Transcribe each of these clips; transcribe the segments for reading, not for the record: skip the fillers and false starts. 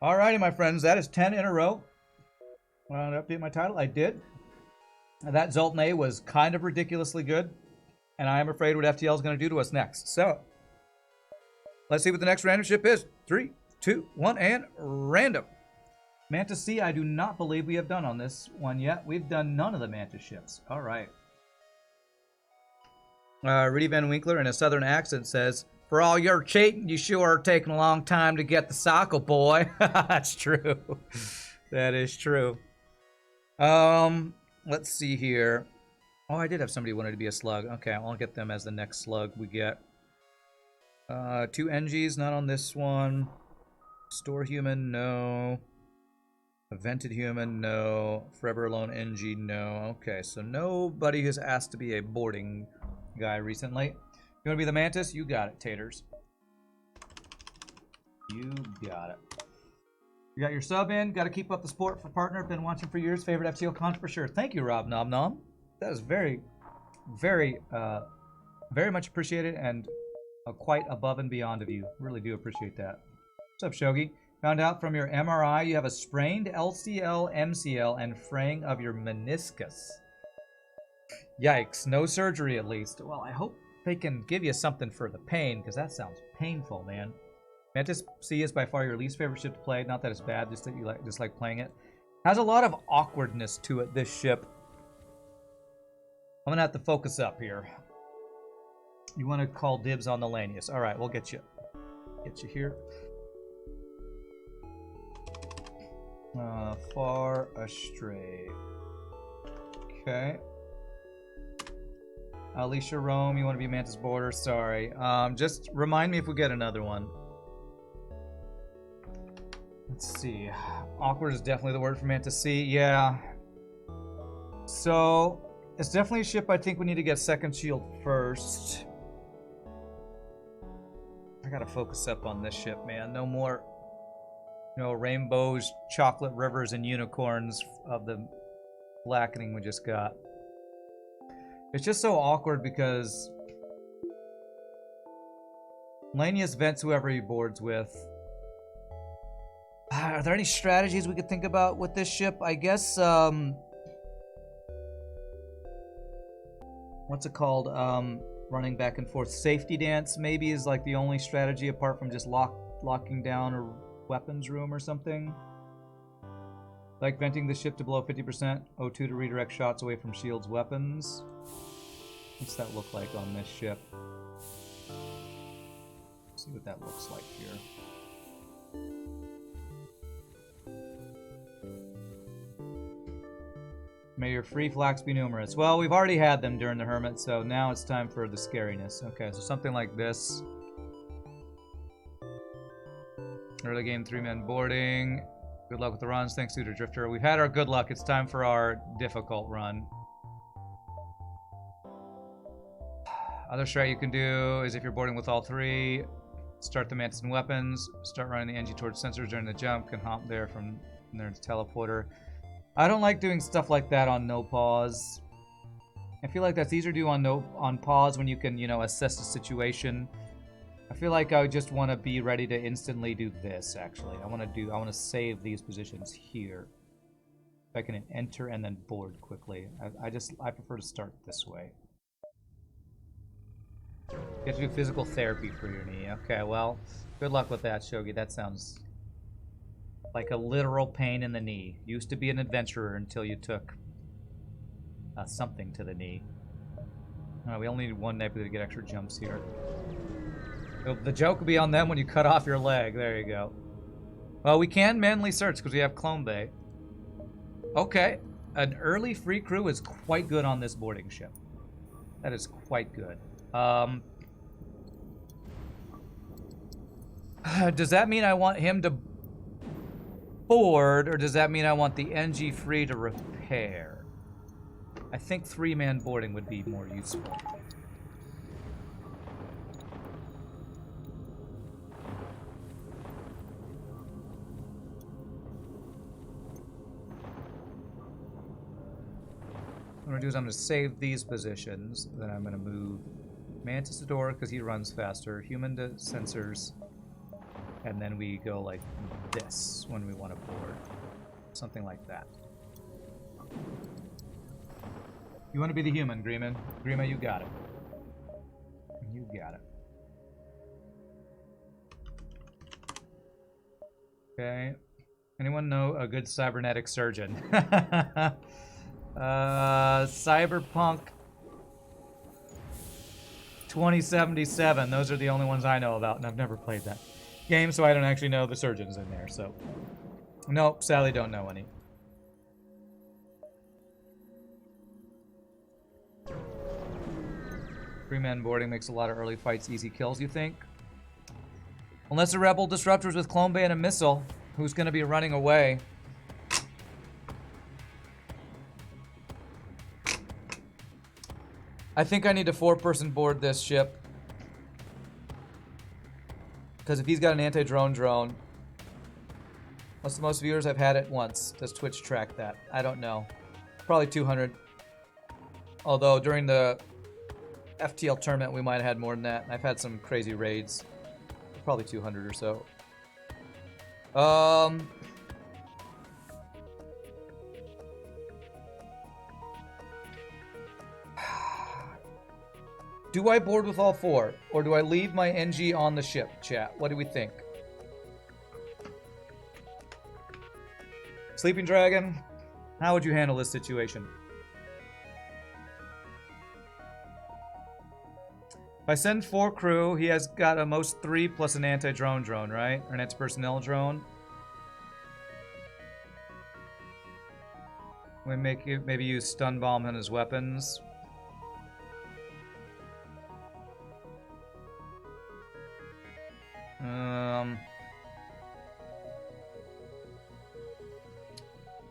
Alrighty, my friends, that is 10 in a row. Want to update my title? I did. That Zoltan A was kind of ridiculously good, and I am afraid what FTL is going to do to us next. So, let's see what the next random ship is. 3, 2, 1, and random. Mantis C, I do not believe we have done on this one yet. We've done none of the Mantis ships. All right. Rudy Van Winkler in a southern accent says, "For all your cheating, you sure are taking a long time to get the cycle, boy." That's true. That is true. Let's see here. Oh, I did have somebody who wanted to be a slug. Okay, I'll get them as the next slug we get. 2 NGs, not on this one. Store human, no. A vented human, no. Forever alone NG, no. Okay, so nobody has asked to be a boarding guy recently. You want to be the Mantis? You got it, taters. You got it. You got your sub in. Got to keep up the support for partner. Been watching for years. Favorite FTL content for sure. Thank you, Rob Nom Nom. That is very, very much appreciated and quite above and beyond of you. Really do appreciate that. What's up, Shogi? Found out from your MRI you have a sprained LCL, MCL, and fraying of your meniscus. Yikes. No surgery, at least. Well, I hope they can give you something for the pain, because that sounds painful, man. Mantis C is by far your least favorite ship to play. Not that it's bad, just that you like playing it. Has a lot of awkwardness to it, this ship. I'm going to have to focus up here. You want to call dibs on the Lanius. All right, we'll get you. Get you here. Far astray. Okay. Alicia Rome, you want to be Mantis Border? Sorry. Just remind me if we get another one. Let's see. Awkward is definitely the word for Mantis C. Yeah. So, it's definitely a ship I think we need to get second shield first. I gotta focus up on this ship, man. No more, rainbows, chocolate rivers, and unicorns of the blackening we just got. It's just so awkward because Lanius vents whoever he boards with. Are there any strategies we could think about with this ship? I guess, what's it called? Running back and forth. Safety dance maybe is like the only strategy apart from just locking down a weapons room or something. Like venting the ship to below 50%. O2 to redirect shots away from shields weapons. What's that look like on this ship? Let's see what that looks like here. May your free flags be numerous. Well, we've already had them during the Hermit, so now it's time for the scariness. Okay, so something like this. Early game 3-man boarding. Good luck with the runs. Thanks, Suitor Drifter. We've had our good luck. It's time for our difficult run. Other strat you can do is if you're boarding with all 3, start the Mantis and weapons, start running the NG towards sensors during the jump, can hop there from there to teleporter. I don't like doing stuff like that on no pause. I feel like that's easier to do on pause when you can, assess the situation. I feel like I just want to be ready to instantly do this, actually. I want to save these positions here. If I can enter and then board quickly. I prefer to start this way. You have to do physical therapy for your knee. Okay, well, good luck with that, Shogi. That sounds like a literal pain in the knee. Used to be an adventurer until you took something to the knee. We only need 1 nebula to get extra jumps here. The joke will be on them when you cut off your leg. There you go. Well, we can manually search because we have Clone Bay. Okay. An early free crew is quite good on this boarding ship. That is quite good. Does that mean I want him to board, or does that mean I want the NG free to repair? I think 3-man boarding would be more useful. What I'm going to do is I'm going to save these positions, then I'm going to move Mantis to door because he runs faster, human to sensors. And then we go like this when we want to board. Something like that. You want to be the human, Grima. Grima, you got it. You got it. Okay. Anyone know a good cybernetic surgeon? Cyberpunk 2077. Those are the only ones I know about, and I've never played that game, so I don't actually know the surgeons in there. So, nope, sadly don't know any. Three-man boarding makes a lot of early fights easy kills, you think? Unless the rebel disruptors with clone bay and a missile, who's going to be running away? I think I need to four-person board this ship. Because if he's got an anti-drone drone... What's the most viewers? I've had it once. Does Twitch track that? I don't know. Probably 200. Although during the FTL tournament we might have had more than that. I've had some crazy raids. Probably 200 or so. Do I board with all four? Or do I leave my NG on the ship, chat? What do we think? Sleeping Dragon, how would you handle this situation? If I send 4 crew, he has got a most 3 plus an anti-drone drone, right? Or an anti-personnel drone. We maybe use stun bomb on his weapons.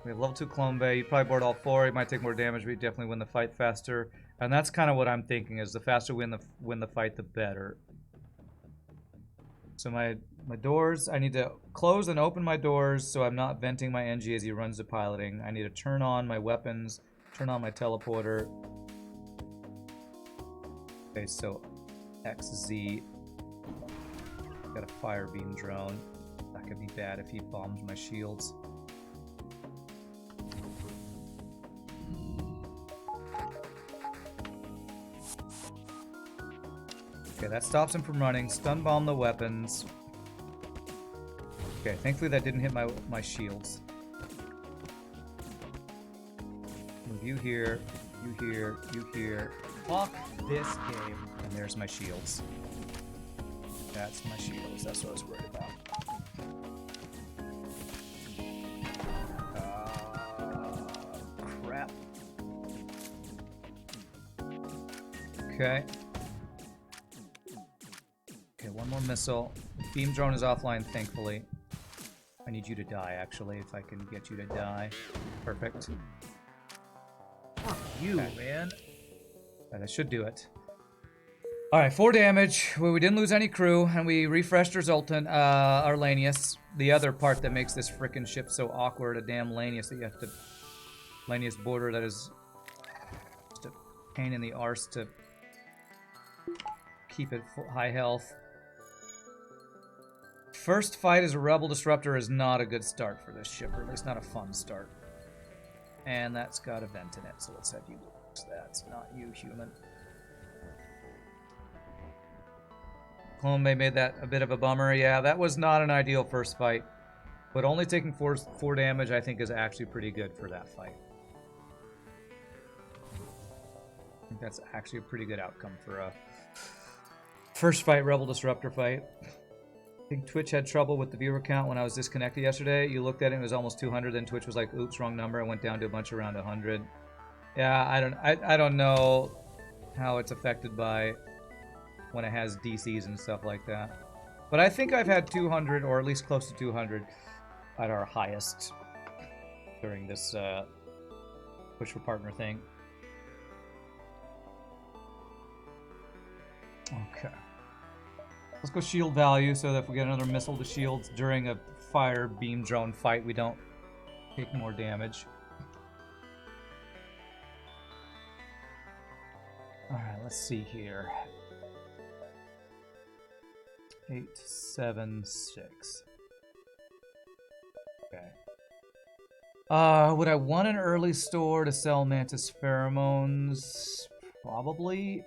We have level 2 clone bay. You probably board all 4. He might take more damage, but you definitely win the fight faster. And that's kind of what I'm thinking, is the faster we win the fight, the better. So my doors, I need to close and open my doors so I'm not venting my NG as he runs to piloting. I need to turn on my weapons, turn on my teleporter. Okay, so XZ. Got a fire beam drone. That could be bad if he bombs my shields. Okay, that stops him from running. Stun bomb the weapons. Okay, thankfully that didn't hit my shields. Move you here, you here, you here. Fuck this game. And there's my shields. That's my shields. That's what I was worried about. Crap. Okay. Okay, one more missile. Beam drone is offline, thankfully. I need you to die, actually, if I can get you to die. Perfect. Fuck you, okay. Man. That should do it. Alright, 4 damage. Well, we didn't lose any crew, and we refreshed our Zoltan, our Lanius. The other part that makes this frickin' ship so awkward, a damn Lanius that you have to... Lanius border that is just a pain in the arse to keep it high health. First fight as a Rebel Disruptor is not a good start for this ship, or at least not a fun start. And that's got a vent in it, so let's have you lose that. It's not you, human. Clone Bay made that a bit of a bummer. Yeah, that was not an ideal first fight. But only taking 4 damage, I think, is actually pretty good for that fight. I think that's actually a pretty good outcome for a first fight Rebel Disruptor fight. I think Twitch had trouble with the viewer count when I was disconnected yesterday. You looked at it, it was almost 200, then Twitch was like, oops, wrong number. I went down to a bunch around 100. Yeah, I don't know how it's affected by when it has DCs and stuff like that. But I think I've had 200, or at least close to 200, at our highest during this Push for Partner thing. Okay. Let's go shield value so that if we get another missile to shields during a fire beam drone fight, we don't take more damage. Alright, let's see here. 876. Okay. Would I want an early store to sell Mantis pheromones? Probably.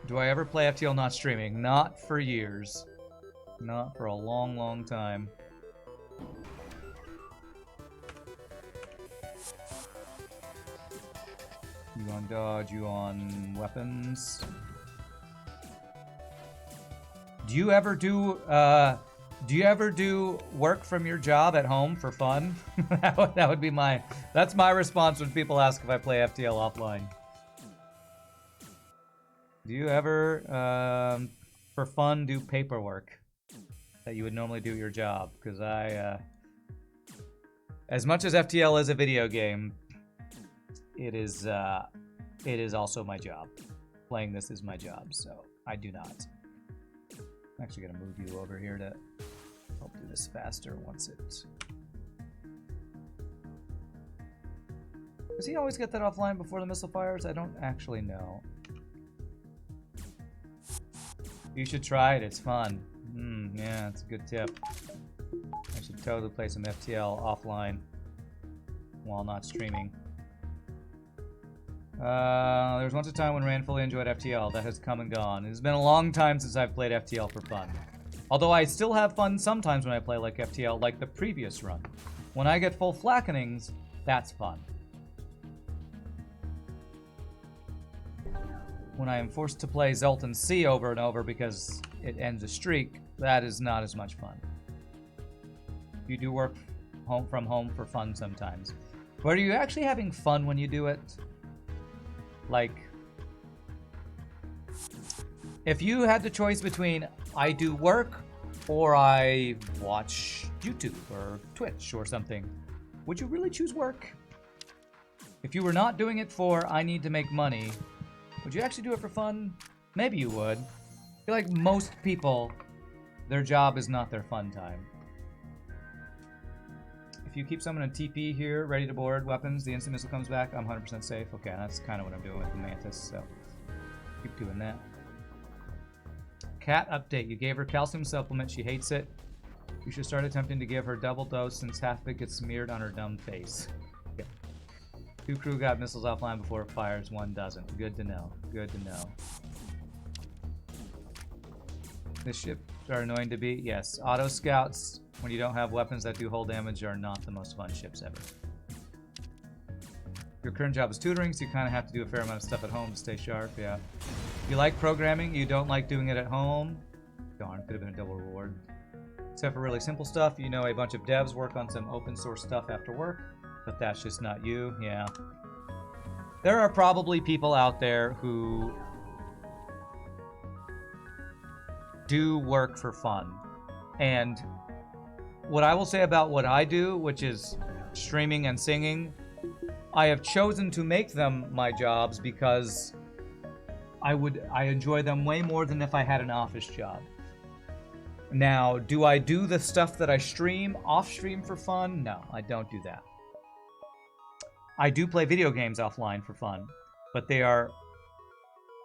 Do I ever play FTL not streaming? Not for years. Not for a long, long time. You on dodge, you on weapons. Do you ever do work from your job at home for fun? that would be that's my response when people ask if I play FTL offline. Do you ever, for fun, do paperwork that you would normally do at your job? Because as much as FTL is a video game, it is also my job. Playing this is my job, so I do not. I'm actually gonna move you over here to help do this faster once it... Does he always get that offline before the missile fires? I don't actually know. You should try it, it's fun. Yeah, it's a good tip. I should totally play some FTL offline while not streaming. There was once a time when Rand fully enjoyed FTL. That has come and gone. It's been a long time since I've played FTL for fun. Although I still have fun sometimes when I play like FTL, like the previous run. When I get full flackenings, that's fun. When I am forced to play Zoltan C over and over because it ends a streak, that is not as much fun. You do work from home for fun sometimes. But are you actually having fun when you do it? Like, if you had the choice between I do work or I watch YouTube or Twitch or something, would you really choose work? If you were not doing it for I need to make money, would you actually do it for fun? Maybe you would. I feel like most people, their job is not their fun time. If you keep someone in TP here, ready to board weapons, the instant missile comes back, I'm 100% safe. Okay, that's kind of what I'm doing with the Mantis, so keep doing that. Cat update. You gave her calcium supplement. She hates it. You should start attempting to give her double dose since half of it gets smeared on her dumb face. Okay. 2 crew got missiles offline before it fires, 1 doesn't. Good to know. Good to know. This ship are annoying to beat. Yes. Auto scouts, when you don't have weapons that do hull damage, are not the most fun ships ever. Your current job is tutoring, so you kind of have to do a fair amount of stuff at home to stay sharp, yeah. You like programming, you don't like doing it at home. Darn, could have been a double reward. Except for really simple stuff, you know a bunch of devs work on some open source stuff after work, but that's just not you, yeah. There are probably people out there who do work for fun. And what I will say about what I do, which is streaming and singing, I have chosen to make them my jobs because I enjoy them way more than if I had an office job. Now, do I do the stuff that I stream off stream for fun? No, I don't do that. I do play video games offline for fun, but they are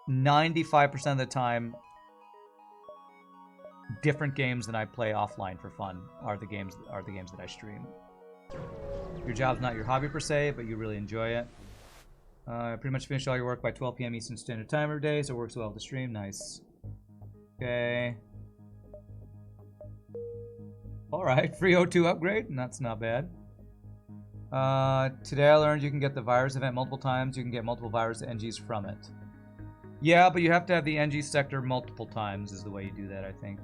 95% of the time different games than I play offline for fun are the games that I stream. Your job's not your hobby per se, but you really enjoy it. Pretty much finish all your work by 12 p.m. Eastern Standard Time every day, so it works well with the stream. Nice. Okay. Alright, free O2 upgrade. That's not bad. Today I learned you can get the virus event multiple times. You can get multiple virus NGs from it. Yeah, but you have to have the NG sector multiple times is the way you do that, I think.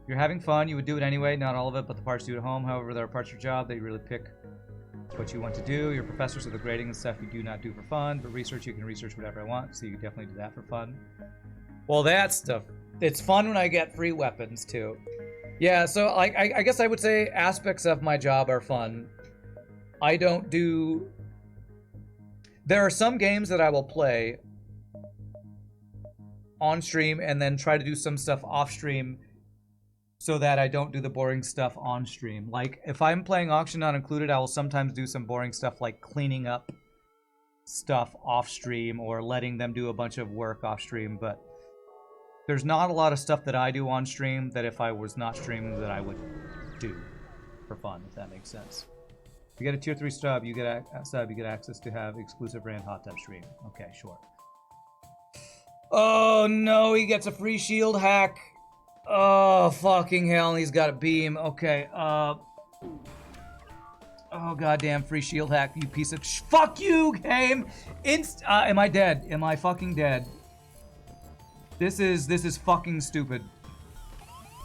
You're having fun, you would do it anyway, not all of it, but the parts you do at home. However, there are parts of your job that you really pick what you want to do. Your professors are the grading and stuff you do not do for fun, but research, you can research whatever I want, so you definitely do that for fun. Well, that stuff, it's fun when I get free weapons, too. Yeah, so I guess I would say aspects of my job are fun. I don't do... There are some games that I will play on stream and then try to do some stuff off stream so that I don't do the boring stuff on stream. Like, if I'm playing Auction Not Included, I will sometimes do some boring stuff like cleaning up stuff off stream or letting them do a bunch of work off stream, but there's not a lot of stuff that I do on stream that if I was not streaming that I would do for fun, if that makes sense. If you get a tier 3 sub, you get access to have exclusive Rand Hot Tub stream. Okay, sure. Oh no, he gets a free shield hack. Oh, fucking hell, he's got a beam. Okay, oh, goddamn, free shield hack, you piece of fuck you, game! Am I dead? Am I fucking dead? This is fucking stupid.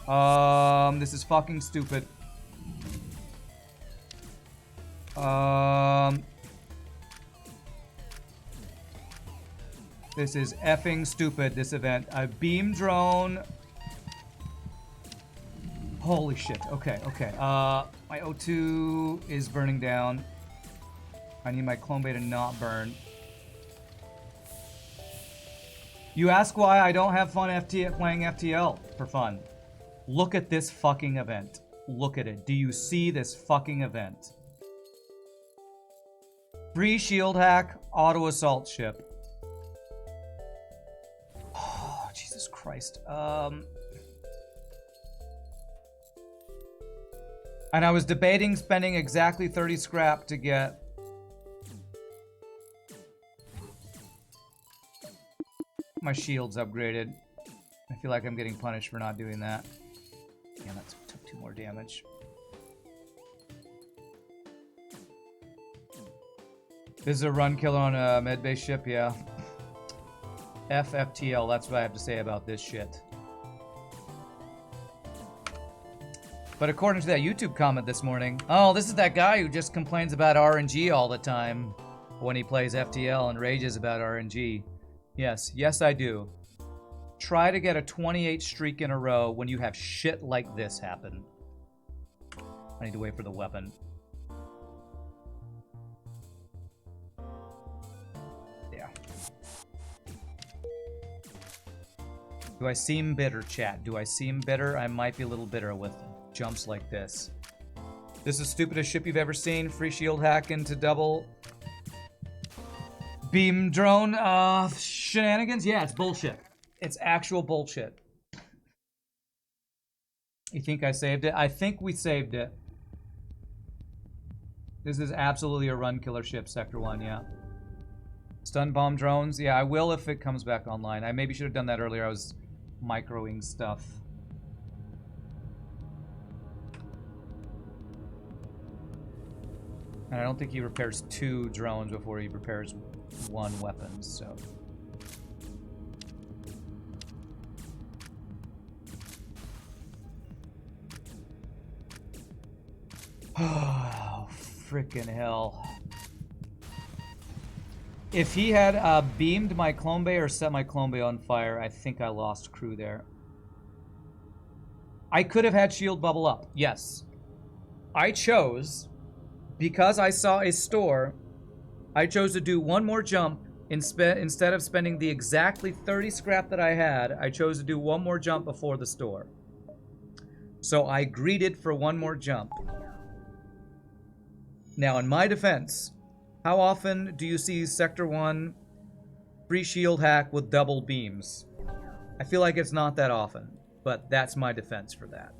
This is fucking stupid. This is effing stupid, this event. A beam drone. Holy shit. Okay, okay. My O2 is burning down. I need my clone bay to not burn. You ask why I don't have fun playing FTL for fun. Look at this fucking event. Look at it. Do you see this fucking event? Free shield hack, auto assault ship. Oh, Jesus Christ. And I was debating spending exactly 30 scrap to get my shields upgraded. I feel like I'm getting punished for not doing that. Damn, that took 2 more damage. This is a run killer on a med-based ship, yeah. FTL, that's what I have to say about this shit. But according to that YouTube comment this morning, oh, this is that guy who just complains about RNG all the time when he plays FTL and rages about RNG. Yes, yes I do. Try to get a 28 streak in a row when you have shit like this happen. I need to wait for the weapon. Yeah. Do I seem bitter, chat? Do I seem bitter? I might be a little bitter with jumps like this. This is the stupidest ship you've ever seen. Free shield hack into double beam drone shenanigans. Yeah, it's bullshit. It's actual bullshit. You think I saved it? I think we saved it. This is absolutely a run killer ship, Sector 1, yeah. Stun bomb drones. Yeah, I will if it comes back online. I maybe should have done that earlier. I was microing stuff. And I don't think he repairs 2 drones before he repairs 1 weapon, so. Oh, freaking hell. If he had beamed my clone bay or set my clone bay on fire, I think I lost crew there. I could have had shield bubble up, yes. I chose, because I saw a store, I chose to do 1 more jump. Instead of spending the exactly 30 scrap that I had, I chose to do 1 more jump before the store. So I greeted for 1 more jump. Now, in my defense, how often do you see Sector 1 free shield hack with double beams? I feel like it's not that often, but that's my defense for that.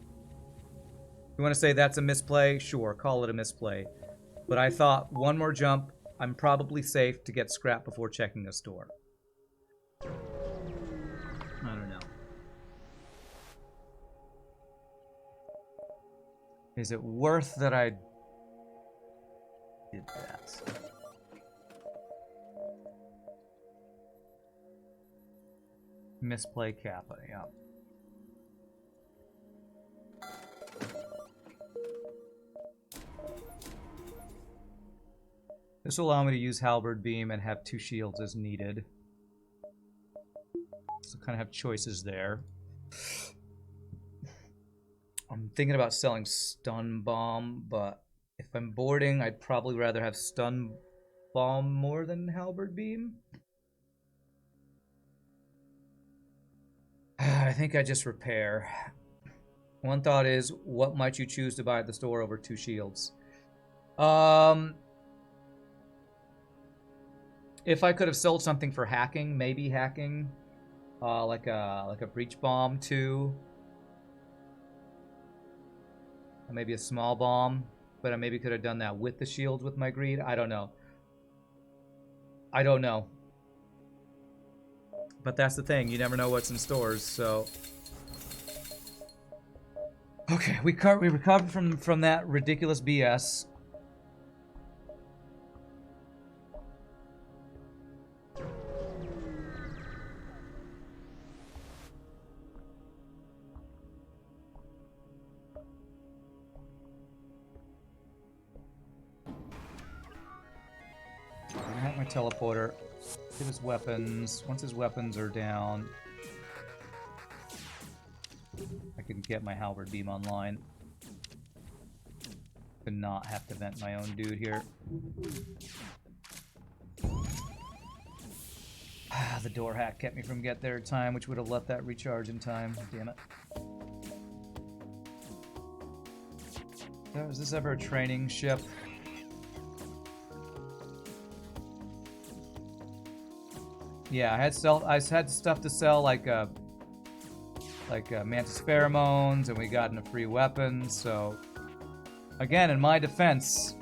You want to say that's a misplay? Sure, call it a misplay. But I thought 1 more jump, I'm probably safe to get scrap before checking a store. I don't know. Is it worth that I did that? Misplay Kappa, yeah. This will allow me to use Halberd Beam and have 2 shields as needed. So kind of have choices there. I'm thinking about selling Stun Bomb, but if I'm boarding, I'd probably rather have Stun Bomb more than Halberd Beam. I think I just repair. One thought is, what might you choose to buy at the store over 2 shields? If I could have sold something for hacking, maybe hacking, like a breach bomb too, or maybe a small bomb. But I maybe could have done that with the shields with my greed. I don't know. I don't know. But that's the thing. You never know what's in stores. So okay, we recovered from that ridiculous BS. I have my teleporter. Get his weapons. Once his weapons are down, I can get my halberd beam online. To not have to vent my own dude here. The door hack kept me from get there in time, which would have let that recharge in time. Damn it. Was this ever a training ship? Yeah, I had stuff to sell like Mantis pheromones, and we got into free weapons. So again, in my defense,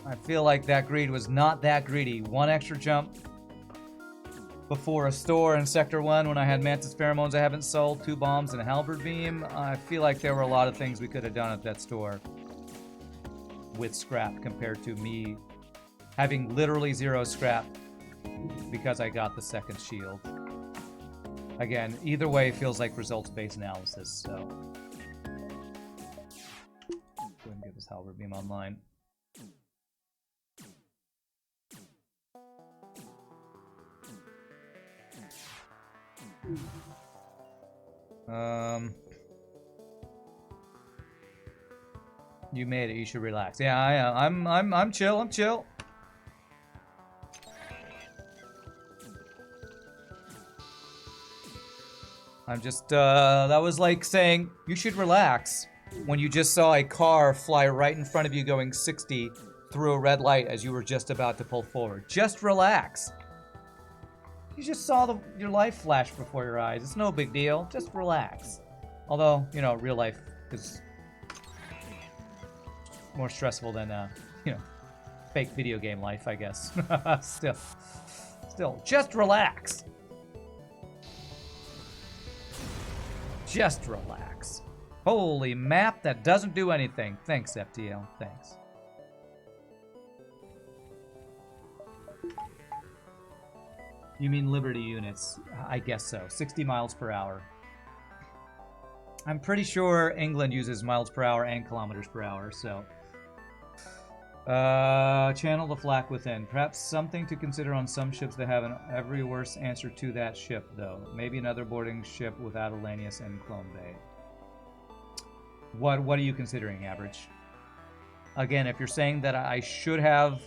I feel like that greed was not that greedy. 1 extra jump before a store in Sector 1 when I had Mantis pheromones I haven't sold, 2 bombs and a halberd beam. I feel like there were a lot of things we could have done at that store with scrap compared to me having literally 0 scrap because I got the second shield. Again, either way feels like results-based analysis, so go ahead and get this halberd beam online. You made it. You should relax. Yeah, I am. I'm chill. I'm chill. I'm just, that was like saying, you should relax when you just saw a car fly right in front of you going 60 through a red light as you were just about to pull forward. Just relax. You just saw your life flash before your eyes. It's no big deal. Just relax. Although, you know, real life is more stressful than, you know, fake video game life, I guess. Still, just relax. Just relax. Holy map that doesn't do anything. Thanks, FTL. Thanks. You mean Liberty units? I guess so. 60 miles per hour. I'm pretty sure England uses miles per hour and kilometers per hour, so... channel the flak within. Perhaps something to consider on some ships that have an every worse answer to that ship, though. Maybe another boarding ship without a Lanius and Clone Bay. What are you considering, Average? Again, if you're saying that I should have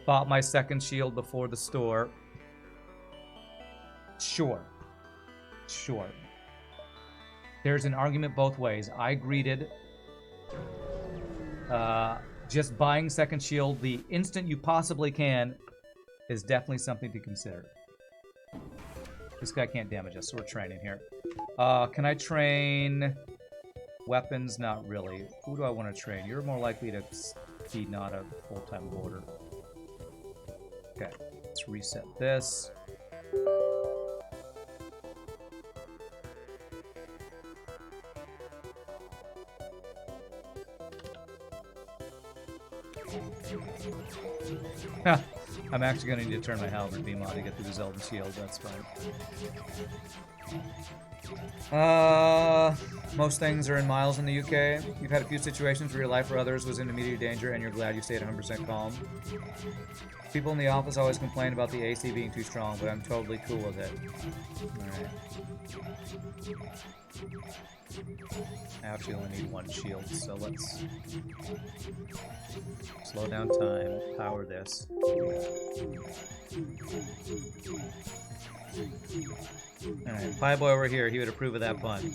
bought my second shield before the store, sure. Sure. There's an argument both ways. I greeted just buying second shield the instant you possibly can is definitely something to consider. This guy can't damage us, so we're training here. Can I train weapons? Not really. Who do I want to train? You're more likely to be not a full-time boarder. Okay, let's reset this. I'm actually going to need to turn my halberd beam on to get through the Zelda shield. That's fine. Most things are in miles in the UK. You've had a few situations where your life or others was in immediate danger and you're glad you stayed 100% calm. People in the office always complain about the AC being too strong, but I'm totally cool with it. Alright. I actually only need 1 shield, so let's slow down time, power this. Alright, Pie Boy over here, he would approve of that pun.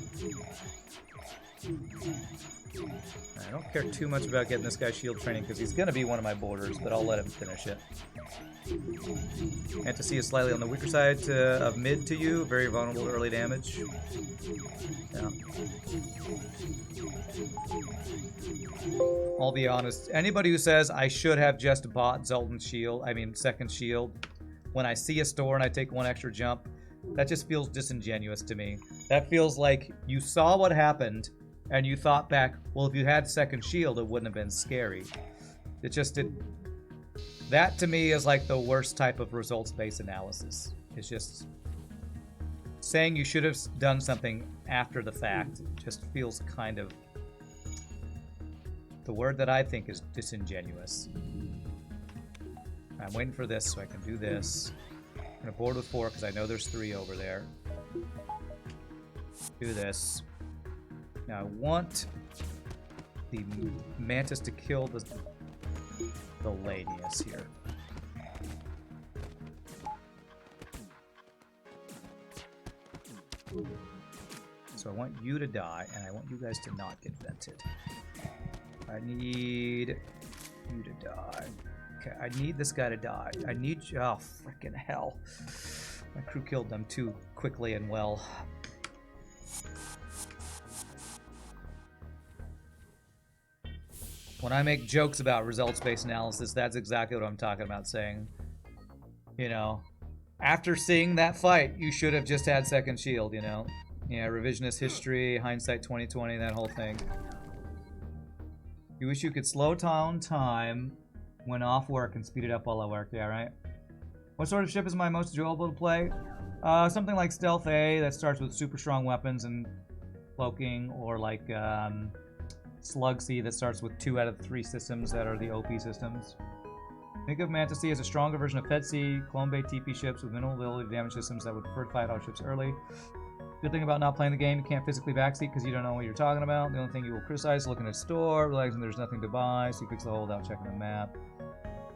I don't care too much about getting this guy shield training because he's going to be one of my borders, but I'll let him finish it. Mantis C is slightly on the weaker side of mid to you, very vulnerable to early damage. Yeah. I'll be honest, anybody who says I should have just bought Zoltan's shield, second shield, when I see a store and I take one extra jump, that just feels disingenuous to me. That feels like you saw what happened and you thought back, well, if you had second shield, it wouldn't have been scary. It just did. That to me is like the worst type of results-based analysis. It's just saying you should have done something after the fact. Just feels kind of, the word that I think is disingenuous. I'm waiting for this so I can do this. I'm gonna board with 4 because I know there's 3 over there. Do this. Now I want the Mantis to kill the Lanius here. So I want you to die, and I want you guys to not get vented. I need you to die. Okay, I need this guy to die. I need you. Oh, freaking hell. My crew killed them too quickly and well. When I make jokes about results-based analysis, that's exactly what I'm talking about, saying, you know, after seeing that fight, you should have just had second shield, you know? Yeah, revisionist history, hindsight 2020, that whole thing. You wish you could slow down time when off work and speed it up while I work, yeah, right? What sort of ship is my most enjoyable to play? Something like Stealth A that starts with super strong weapons and cloaking, or like Slug C that starts with 2 out of 3 systems that are the OP systems. Think of Mantis C as a stronger version of Fed C, clone bay TP ships with minimal ability to damage systems that would prefer to fight all ships early. Good thing about not playing the game, you can't physically backseat because you don't know what you're talking about. The only thing you will criticize is looking at store, realizing there's nothing to buy, so you fix the hole without checking the map.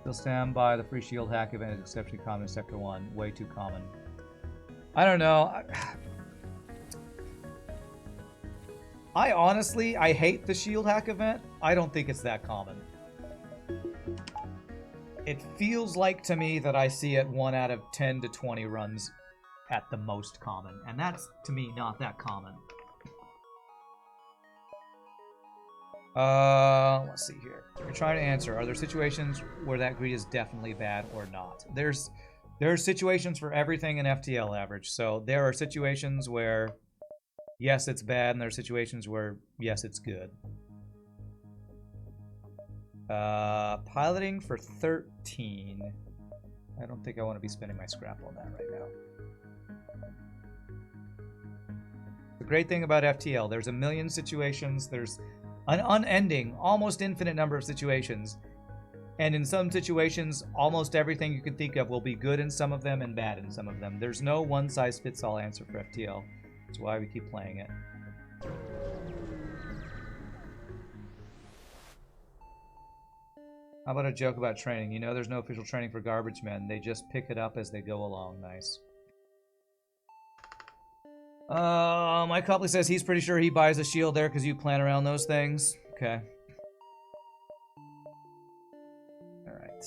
You'll stand by the free shield hack event is exceptionally common in Sector 1. Way too common. I don't know. I honestly, I hate the shield hack event. I don't think it's that common. It feels like to me that I see it 1 out of 10 to 20 runs at the most common. And that's, to me, not that common. Let's see here. You're trying to answer, are there situations where that greed is definitely bad or not? There are situations for everything in FTL average. So there are situations where, yes, it's bad, and there are situations where, yes, it's good. Piloting for 13. I don't think I want to be spending my scrap on that right now. The great thing about FTL, there's a million situations, there's an unending, almost infinite number of situations. And in some situations, almost everything you can think of will be good in some of them and bad in some of them. There's no one-size-fits-all answer for FTL. That's why we keep playing it. How about a joke about training? You know there's no official training for garbage men. They just pick it up as they go along. Nice. Mike Copley says he's pretty sure he buys a shield there because you plan around those things. Okay. Alright.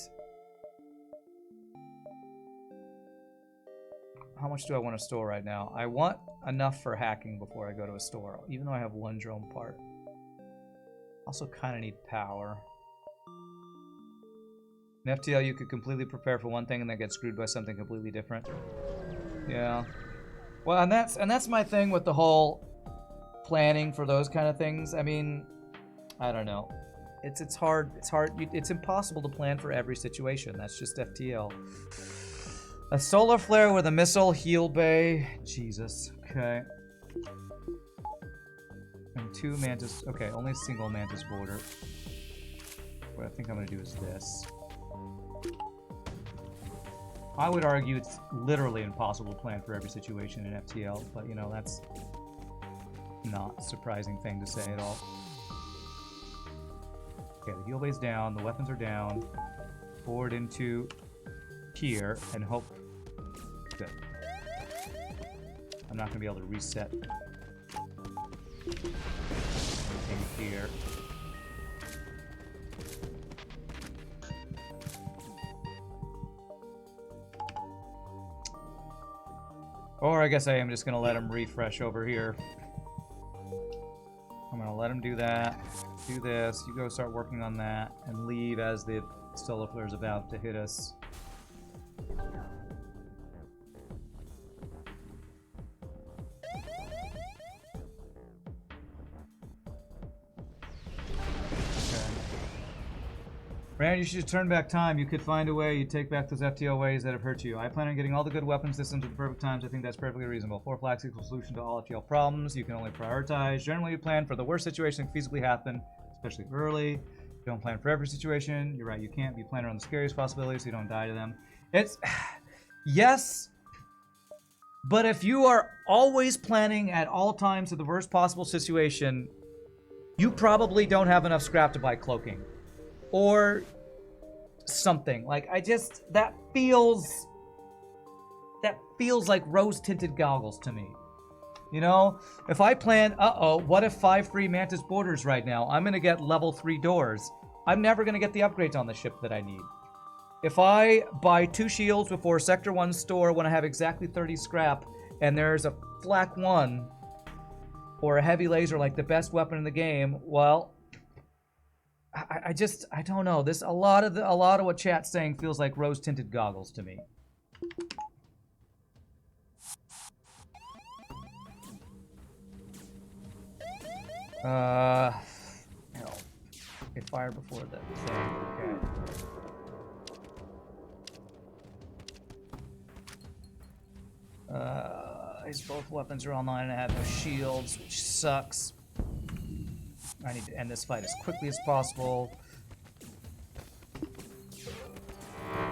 How much do I want to store right now? I want enough for hacking before I go to a store, even though I have 1 drone part. Also kind of need power. In FTL, you could completely prepare for one thing and then get screwed by something completely different. Yeah. Well, and that's my thing with the whole planning for those kind of things. I mean, I don't know. It's hard. It's impossible to plan for every situation. That's just FTL. A solar flare with a missile heal bay. Jesus. Okay. And 2 Mantis. Okay, only a single Mantis border. What I think I'm gonna do is this. I would argue it's literally impossible to plan for every situation in FTL, but you know, that's not a surprising thing to say at all. Okay, the heal bay's down, the weapons are down. Forward into here and hope. Good. I'm not going to be able to reset. anything here. Or I guess I am just going to let him refresh over here. I'm going to let him do that. Do this. You go start working on that. And leave as the solar flare is about to hit us. Rand, you should just turn back time. You could find a way. You take back those FTL ways that have hurt you. I plan on getting all the good weapon systems at the perfect times. I think that's perfectly reasonable. 4 flags equals solution to all FTL problems. You can only prioritize. Generally, you plan for the worst situation that can feasibly happen, especially early. You don't plan for every situation. You're right, you can't be planning on the scariest possibilities so you don't die to them. It's... yes, but if you are always planning at all times for the worst possible situation, you probably don't have enough scrap to buy cloaking. Or something. Like, that feels like rose-tinted goggles to me. You know? If I plan, what if 5 free Mantis borders right now? I'm gonna get level 3 doors. I'm never gonna get the upgrades on the ship that I need. If I buy 2 shields before Sector 1 store when I have exactly 30 scrap, and there's a flak 1, or a heavy laser, like the best weapon in the game, well... I don't know. A lot of what chat's saying feels like rose-tinted goggles to me. No. It fired before the thing. Okay. These both weapons are online and I have no shields, which sucks. I need to end this fight as quickly as possible.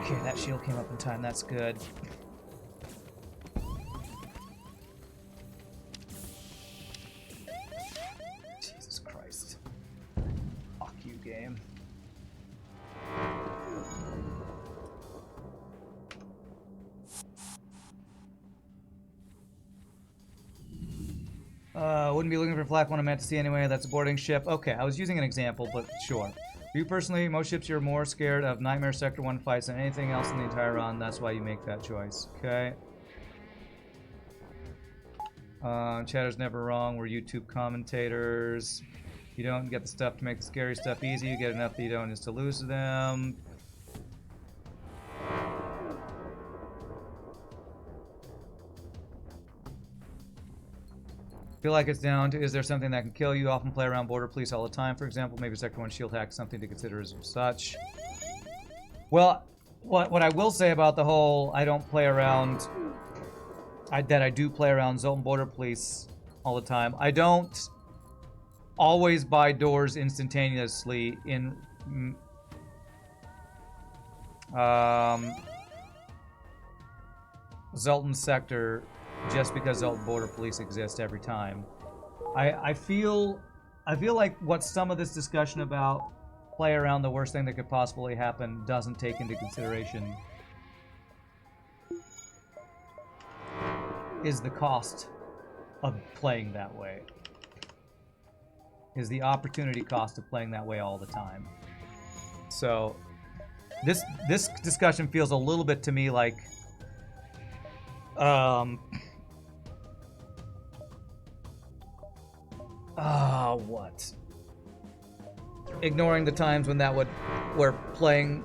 Okay, that shield came up in time. That's good. Jesus Christ. Fuck you, game. Wouldn't be looking for flak one on Mantis C anyway. That's a boarding ship. Okay, I was using an example, but sure. For you personally, most ships you're more scared of Nightmare Sector 1 fights than anything else in the entire run. That's why you make that choice. Okay. Chatter's never wrong. We're YouTube commentators. You don't get the stuff to make the scary stuff easy. You get enough that you don't just to lose to them. Feel like it's down to, is there something that can kill you? Often play around border police all the time, for example. Maybe Sector 1 shield hack, something to consider as such. Well, what I will say about the whole I don't play around, that I do play around Zoltan border police all the time. I don't always buy doors instantaneously in Zoltan sector just because Zoltan border police exist every time. I feel like what some of this discussion about play around the worst thing that could possibly happen doesn't take into consideration is the cost of playing that way. Is the opportunity cost of playing that way all the time. So this discussion feels a little bit to me like what? Ignoring the times when where playing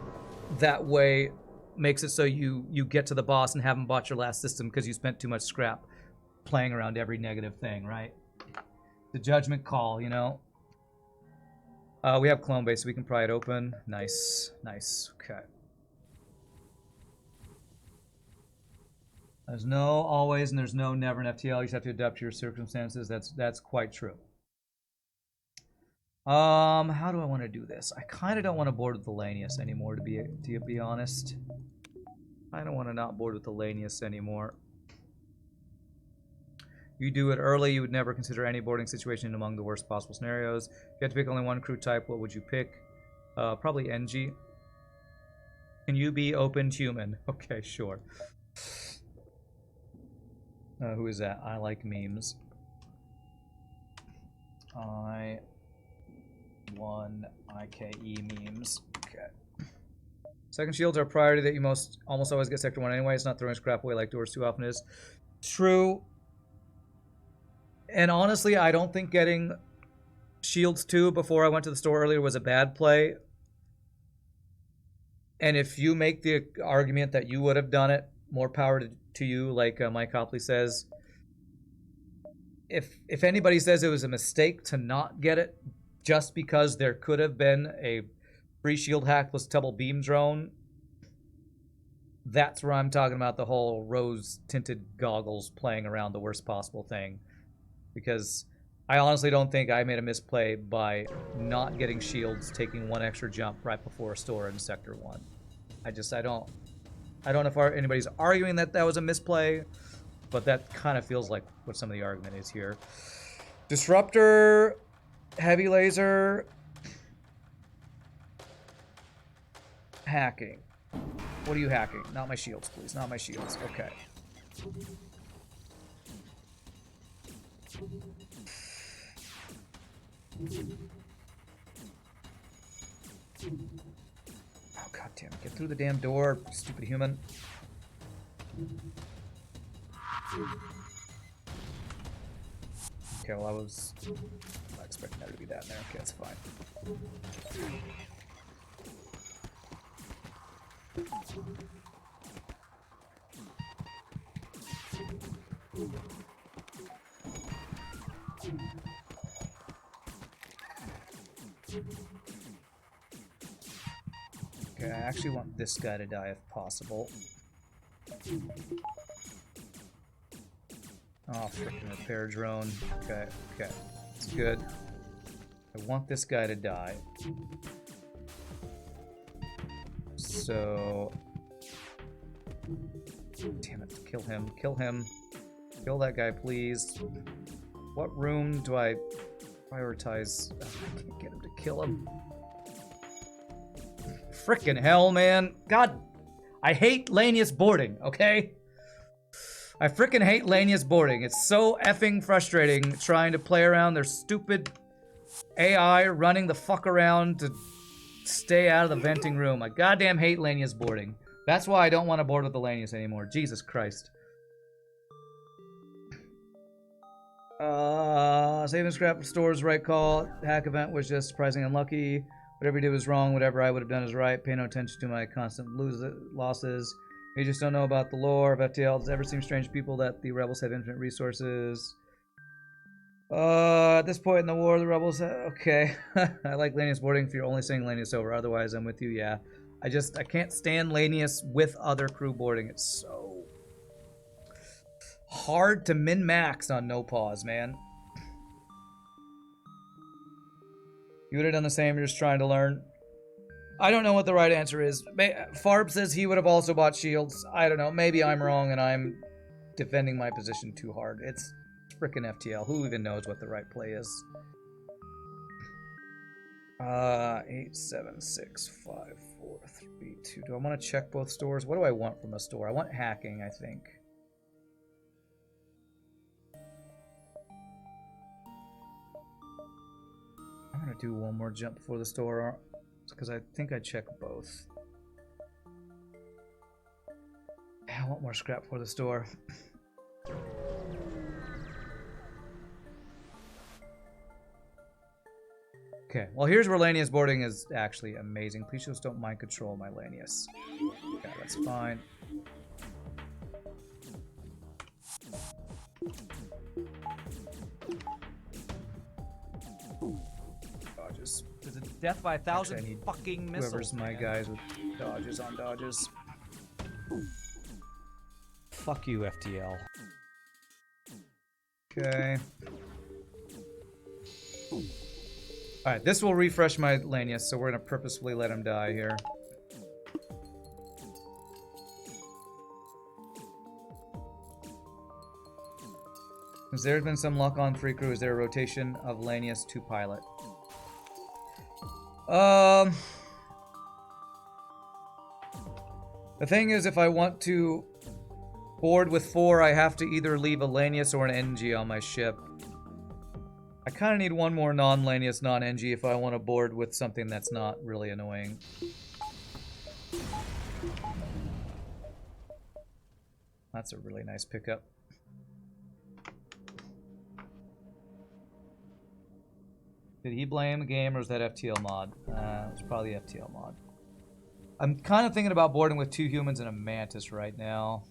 that way makes it so you get to the boss and haven't bought your last system because you spent too much scrap playing around every negative thing, right? The judgment call, you know? We have clone base, so we can pry it open. Nice, nice, okay. There's no always and there's no never in FTL. You just have to adapt to your circumstances. That's quite true. How do I want to do this? I kind of don't want to board with the Lanius anymore, to be honest. I don't want to not board with the Lanius anymore. You do it early, you would never consider any boarding situation among the worst possible scenarios. If you had to pick only one crew type, what would you pick? Probably NG. Can you be open human? Okay, sure. Who is that? I like memes. 1 IKE memes. Okay. Second shields are a priority that you almost always get sector 1 anyway. It's not throwing scrap away like doors too often is. True. And honestly, I don't think getting shields 2 before I went to the store earlier was a bad play. And if you make the argument that you would have done it, more power to you, like Mike Copley says. If anybody says it was a mistake to not get it just because there could have been a free shield hack plus double beam drone, that's where I'm talking about the whole rose-tinted goggles playing around the worst possible thing. Because I honestly don't think I made a misplay by not getting shields, taking 1 extra jump right before a store in Sector 1. I don't know if anybody's arguing that that was a misplay, but that kind of feels like what some of the argument is here. Disruptor, heavy laser, hacking. What are you hacking? Not my shields, please. Not my shields. Okay. Oh, god damn it. Get through the damn door, stupid human. Okay, well, I was not expecting that to be that in there. Okay, that's fine. Okay, I actually want this guy to die if possible. Oh, freaking repair drone. Okay, okay. It's good. I want this guy to die. So... Damn it, kill him. Kill him. Kill that guy, please. What room do I prioritize? Oh, I can't get him to kill him. Frickin' hell, man. God, I hate Lanius boarding, okay? I frickin' hate Lanius boarding. It's so effing frustrating trying to play around their stupid AI running the fuck around to stay out of the venting room. I goddamn hate Lanius boarding. That's why I don't want to board with the Lanius anymore. Jesus Christ. Saving scrap stores, right call. Hack event was just surprisingly unlucky. Whatever he did was wrong. Whatever I would have done is right. Pay no attention to my constant losses. You just don't know about the lore of FTL. Does it ever seem strange to people that the rebels have infinite resources? At this point in the war, the rebels... okay. I like Lanius boarding if you're only saying Lanius over. Otherwise, I'm with you, yeah. I can't stand Lanius with other crew boarding. It's so hard to min-max on no pause, man. You would have done the same, you're just trying to learn. I don't know what the right answer is. Farb says he would have also bought shields. I don't know. Maybe I'm wrong and I'm defending my position too hard. It's frickin' FTL. Who even knows what the right play is? 8, 7, 6, 5, 4, 3, 2. Do I want to check both stores? What do I want from a store? I want hacking, I think. I'm gonna do one more jump before the store because I think I checked both. I want more scrap for the store. Okay, well here's where Lanius boarding is actually amazing. Please just don't mind control my Lanius. Okay, that's fine. Dodges. There's a death by 1,000 fucking missiles. Whoever's my guys with dodges on dodges. Fuck you, FTL. Okay. Alright, this will refresh my Lanius, so we're gonna purposefully let him die here. Has there been some luck on 3 crew? Is there a rotation of Lanius to pilot? The thing is, if I want to board with 4, I have to either leave a Lanius or an NG on my ship. I kind of need one more non-Lanius, non-NG if I want to board with something that's not really annoying. That's a really nice pickup. Did he blame the game or was that FTL mod? It was probably FTL mod. I'm kind of thinking about boarding with 2 humans and a Mantis right now.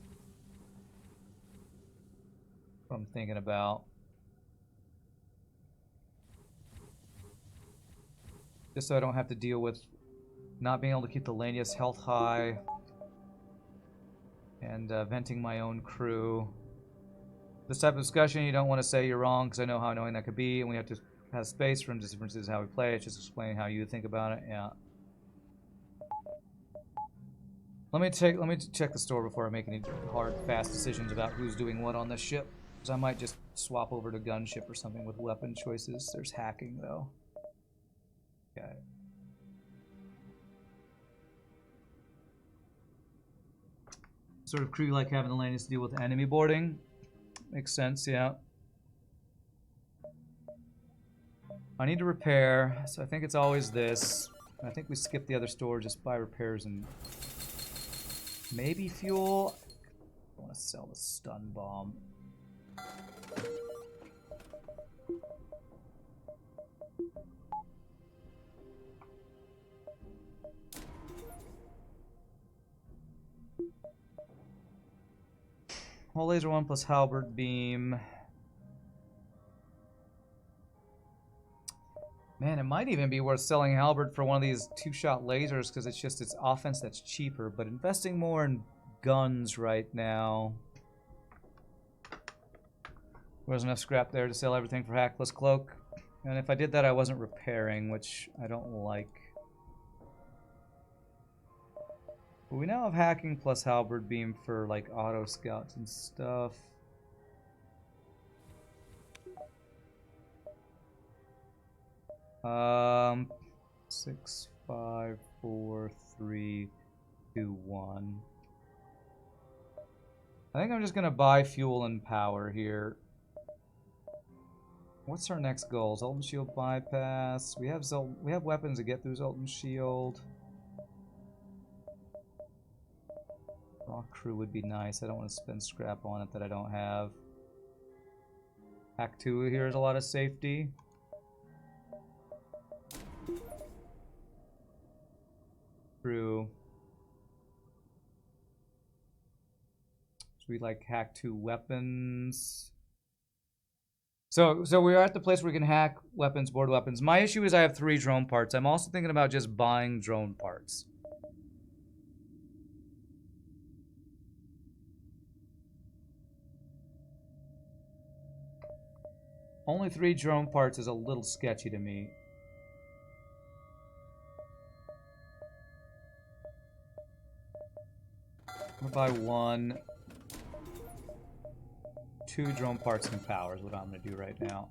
What I'm thinking about. Just so I don't have to deal with not being able to keep the Lanius health high. And venting my own crew. This type of discussion, you don't want to say you're wrong, because I know how annoying that could be, and we have to have space from differences in how we play. It's just explaining how you think about it. Yeah. Let me check the store before I make any hard, fast decisions about who's doing what on this ship. Because I might just swap over to gunship or something with weapon choices. There's hacking, though. Okay. Sort of crew like having the Lanius to deal with enemy boarding. Makes sense, yeah. I need to repair, so I think it's always this. I think we skip the other store, just buy repairs and maybe fuel. I want to sell the stun bomb. Whole laser 1 plus halberd beam. Man, it might even be worth selling halberd for one of these 2-shot lasers because it's just its offense that's cheaper. But investing more in guns right now. There wasn't enough scrap there to sell everything for Hackless Cloak. And if I did that, I wasn't repairing, which I don't like. But we now have hacking plus halberd beam for like auto scouts and stuff. Um, 6, 5, 4, 3, 2, 1. I think I'm just gonna buy fuel and power here. What's our next goal? Zoltan Shield bypass. We have weapons to get through Zoltan Shield. Rock crew would be nice. I don't want to spend scrap on it that I don't have. Hack 2 here is a lot of safety. True. So we like hack 2 weapons. So we're at the place where we can hack weapons, board weapons. My issue is I have 3 drone parts. I'm also thinking about just buying drone parts. Only 3 drone parts is a little sketchy to me. I'm gonna buy 1, 2 drone parts and power is what I'm gonna do right now.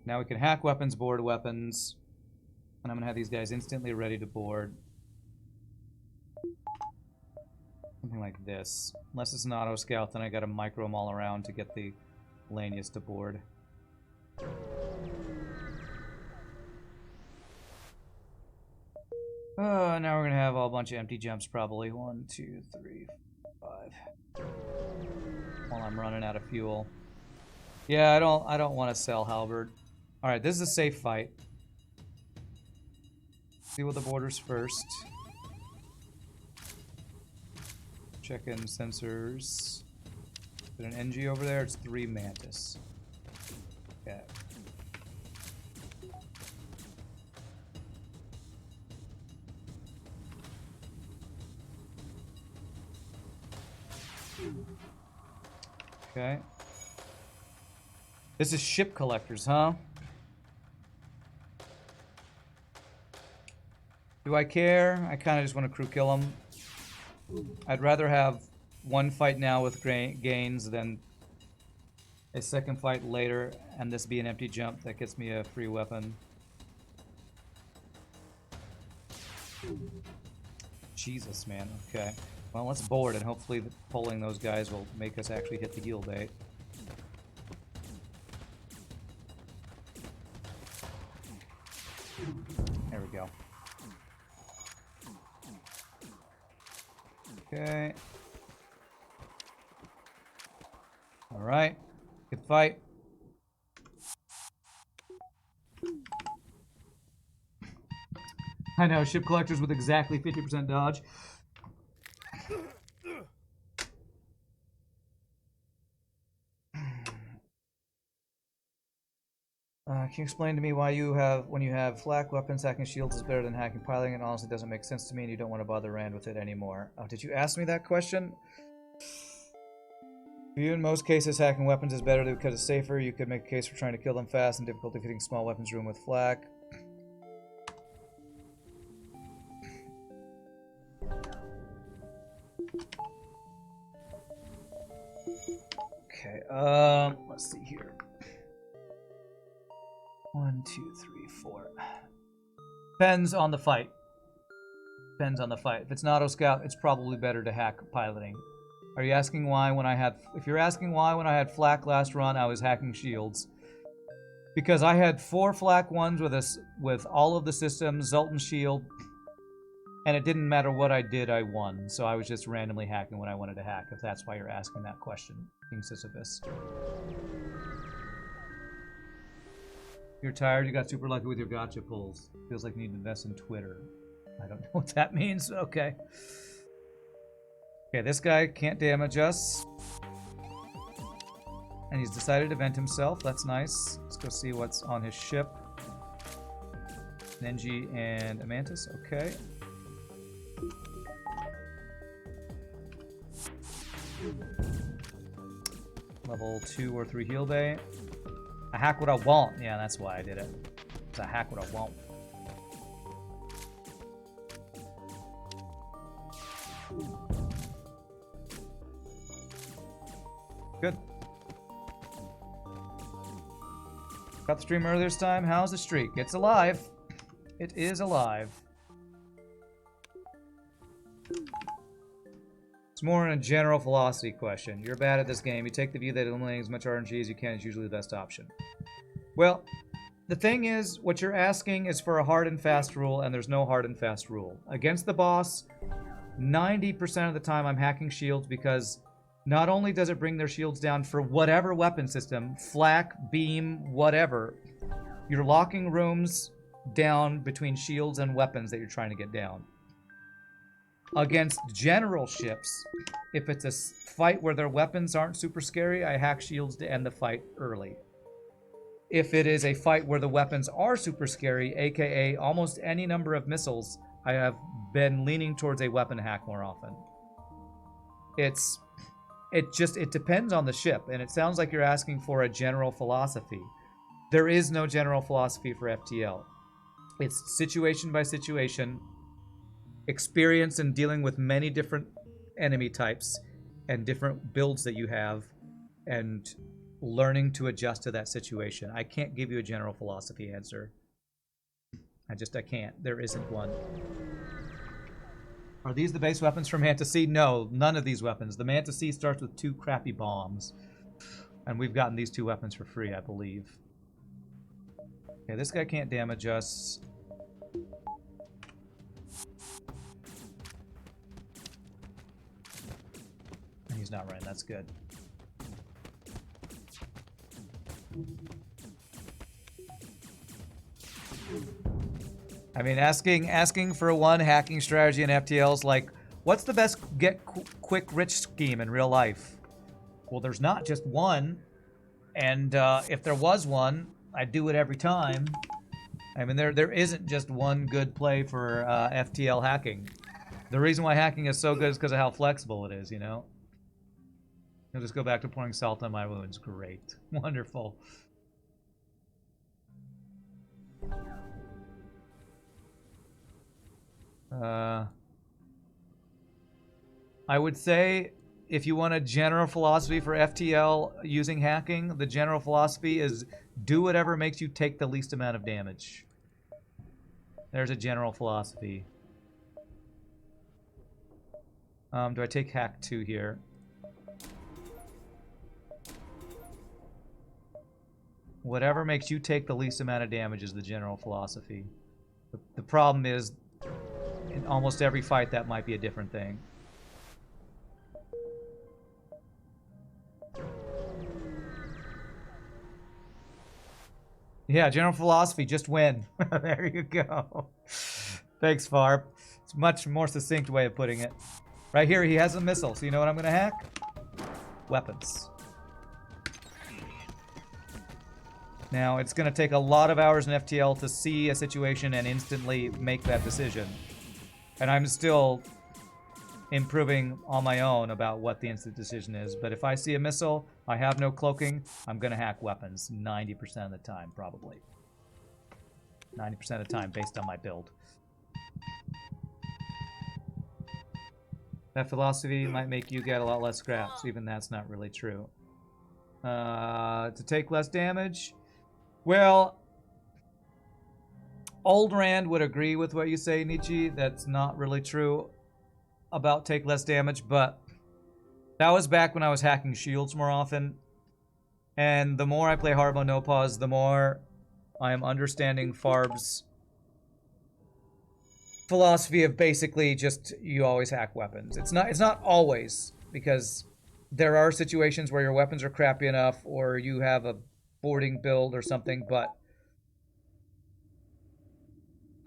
Now we can hack weapons, board weapons, and I'm gonna have these guys instantly ready to board. Something like this. Unless it's an auto scout, then I gotta micro them all around to get the Lanius to board. Now we're gonna have a bunch of empty jumps probably. 1, 2, 3, 5. While I'm running out of fuel. Yeah, I don't want to sell halberd. Alright, this is a safe fight. Deal with the borders first. Check in sensors. Is there an NG over there? It's 3 Mantis. Okay. Okay. This is ship collectors, huh? Do I care? I kind of just want to crew kill them. I'd rather have one fight now with gains than a second fight later and this be an empty jump that gets me a free weapon. Jesus, man. Okay. Well, let's board and hopefully pulling those guys will make us actually hit the heal bait. Okay. Alright. Good fight. I know, ship collectors with exactly 50% dodge. Can you explain to me why when you have flak weapons, hacking shields is better than hacking piloting? It honestly doesn't make sense to me, and you don't want to bother Rand with it anymore. Oh, did you ask me that question? For you, in most cases, hacking weapons is better because it's safer. You could make a case for trying to kill them fast and difficulty hitting small weapons room with flak. Okay, let's see here. 1, 2, 3, 4. Depends on the fight. Depends on the fight. If it's an auto scout, it's probably better to hack piloting. Are you asking why when I had... If you're asking why when I had flak last run, I was hacking shields. Because I had 4 flak ones with all of the systems, Zoltan shield, and it didn't matter what I did, I won. So I was just randomly hacking when I wanted to hack, if that's why you're asking that question, King Sisyphus. You're tired, you got super lucky with your gotcha pulls. Feels like you need to invest in Twitter. I don't know what that means. Okay. Okay, this guy can't damage us. And he's decided to vent himself. That's nice. Let's go see what's on his ship. Nenji and a Mantis. Okay. Level 2 or 3 heal bay. I hack what I want. Yeah, that's why I did it. Because I hack what I want. Good. Got the stream earlier this time. How's the streak? It's alive. It is alive. It's more in a general philosophy question. You're bad at this game. You take the view that eliminating as much RNG as you can is usually the best option. Well, the thing is, what you're asking is for a hard and fast rule, and there's no hard and fast rule. Against the boss, 90% of the time I'm hacking shields because not only does it bring their shields down for whatever weapon system, flak, beam, whatever, you're locking rooms down between shields and weapons that you're trying to get down. Against general ships, if it's a fight where their weapons aren't super scary, I hack shields to end the fight early. If it is a fight where the weapons are super scary, aka almost any number of missiles, I have been leaning towards a weapon hack more often. It depends on the ship, and it sounds like you're asking for a general philosophy. There is no general philosophy for FTL. It's situation by situation, experience in dealing with many different enemy types and different builds that you have, and learning to adjust to that situation. I can't give you a general philosophy answer. I can't. There isn't one. Are these the base weapons for Mantis C? No, none of these weapons. The Mantis C starts with 2 crappy bombs. And we've gotten these 2 weapons for free, I believe. Okay, this guy can't damage us. He's not running, that's good. I mean, asking for one hacking strategy in FTL is like, what's the best quick rich scheme in real life? Well, there's not just one, and if there was one, I'd do it every time. I mean, there isn't just one good play for FTL hacking. The reason why hacking is so good is because of how flexible it is, you know? I'll just go back to pouring salt on my wounds. Great. Wonderful. I would say if you want a general philosophy for FTL using hacking, the general philosophy is do whatever makes you take the least amount of damage. There's a general philosophy. Do I take hack 2 here? Whatever makes you take the least amount of damage is the general philosophy. The problem is, in almost every fight, that might be a different thing. Yeah, general philosophy, just win. There you go. Thanks, Farb. It's a much more succinct way of putting it. Right here, he has a missile, so you know what I'm going to hack? Weapons. Now, it's going to take a lot of hours in FTL to see a situation and instantly make that decision. And I'm still improving on my own about what the instant decision is. But if I see a missile, I have no cloaking, I'm going to hack weapons 90% of the time, probably. 90% of the time, based on my build. That philosophy might make you get a lot less scraps. Even that's not really true. To take less damage? Well, Old Rand would agree with what you say, Nietzsche. That's not really true about take less damage, but that was back when I was hacking shields more often. And the more I play hard mode no pause, the more I am understanding Farb's philosophy of basically just you always hack weapons. It's not always, because there are situations where your weapons are crappy enough or you have a boarding build or something, but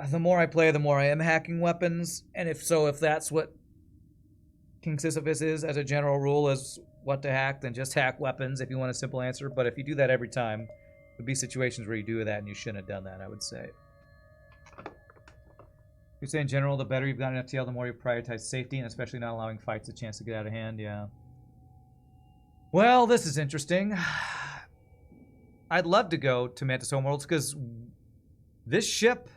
the more I play, the more I am hacking weapons. And if that's what King Sisyphus is as a general rule, is what to hack, then just hack weapons if you want a simple answer. But if you do that every time, there'd be situations where you do that and you shouldn't have done that, I would say. You'd say in general, the better you've got in FTL, the more you prioritize safety, and especially not allowing fights a chance to get out of hand, yeah. Well, this is interesting. I'd love to go to Mantis Homeworlds, because this ship,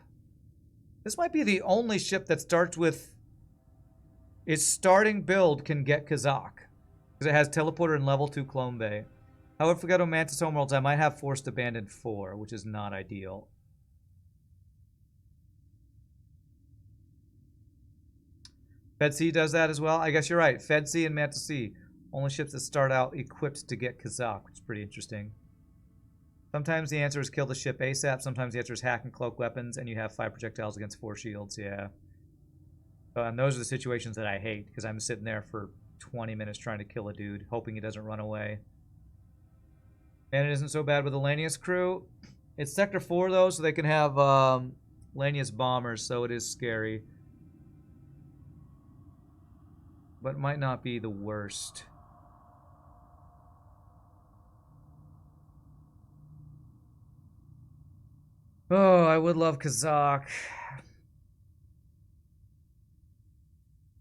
this might be the only ship that starts with its starting build can get Kazak, because it has teleporter and level 2 clone bay. However, if we go to Mantis Homeworlds, I might have Forced Abandoned 4, which is not ideal. Fed C does that as well. I guess you're right. Fed C and Mantis C, only ships that start out equipped to get Kazak, which is pretty interesting. Sometimes the answer is kill the ship ASAP. Sometimes the answer is hack and cloak weapons, and you have 5 projectiles against 4 shields. Yeah. And those are the situations that I hate, because I'm sitting there for 20 minutes trying to kill a dude, hoping he doesn't run away. And it isn't so bad with the Lanius crew. It's Sector 4, though, so they can have Lanius bombers, so it is scary. But might not be the worst. Oh, I would love Kazak.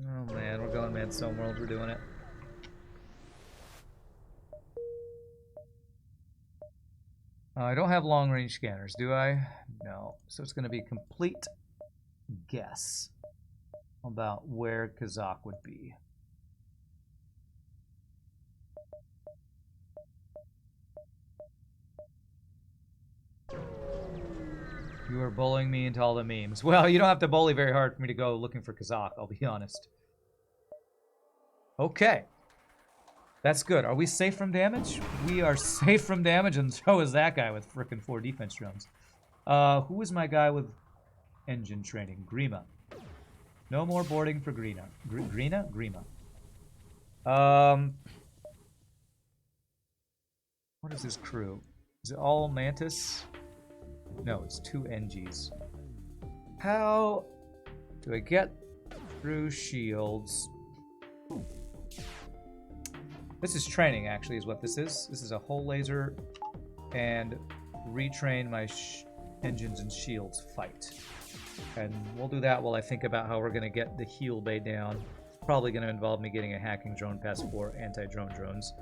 Oh man, we're going Mantis Homeworld, we're doing it. I don't have long range scanners, do I? No. So it's going to be a complete guess about where Kazak would be. You are bullying me into all the memes. Well, you don't have to bully very hard for me to go looking for Kazak, I'll be honest. Okay. That's good. Are we safe from damage? We are safe from damage, and so is that guy with frickin' 4 defense drones. Who is my guy with engine training? Grima. No more boarding for Grima. Grima? What is this crew? Is it all Mantis? No, it's 2 NGs. How do I get through shields? This is training, actually, is what this is. This is a whole laser and retrain my engines and shields fight. And we'll do that while I think about how we're going to get the heal bay down. It's probably going to involve me getting a hacking drone past 4 anti-drone drones.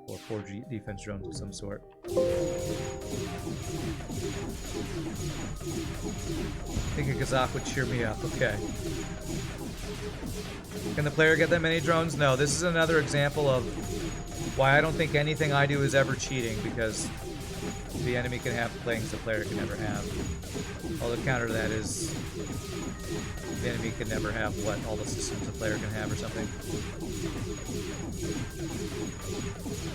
Or 4 defense drones of some sort. I think a Kazak would cheer me up. Okay. Can the player get that many drones? No, this is another example of why I don't think anything I do is ever cheating, because the enemy can have things the player can never have. All the counter to that is the enemy can never have what all the systems the player can have or something.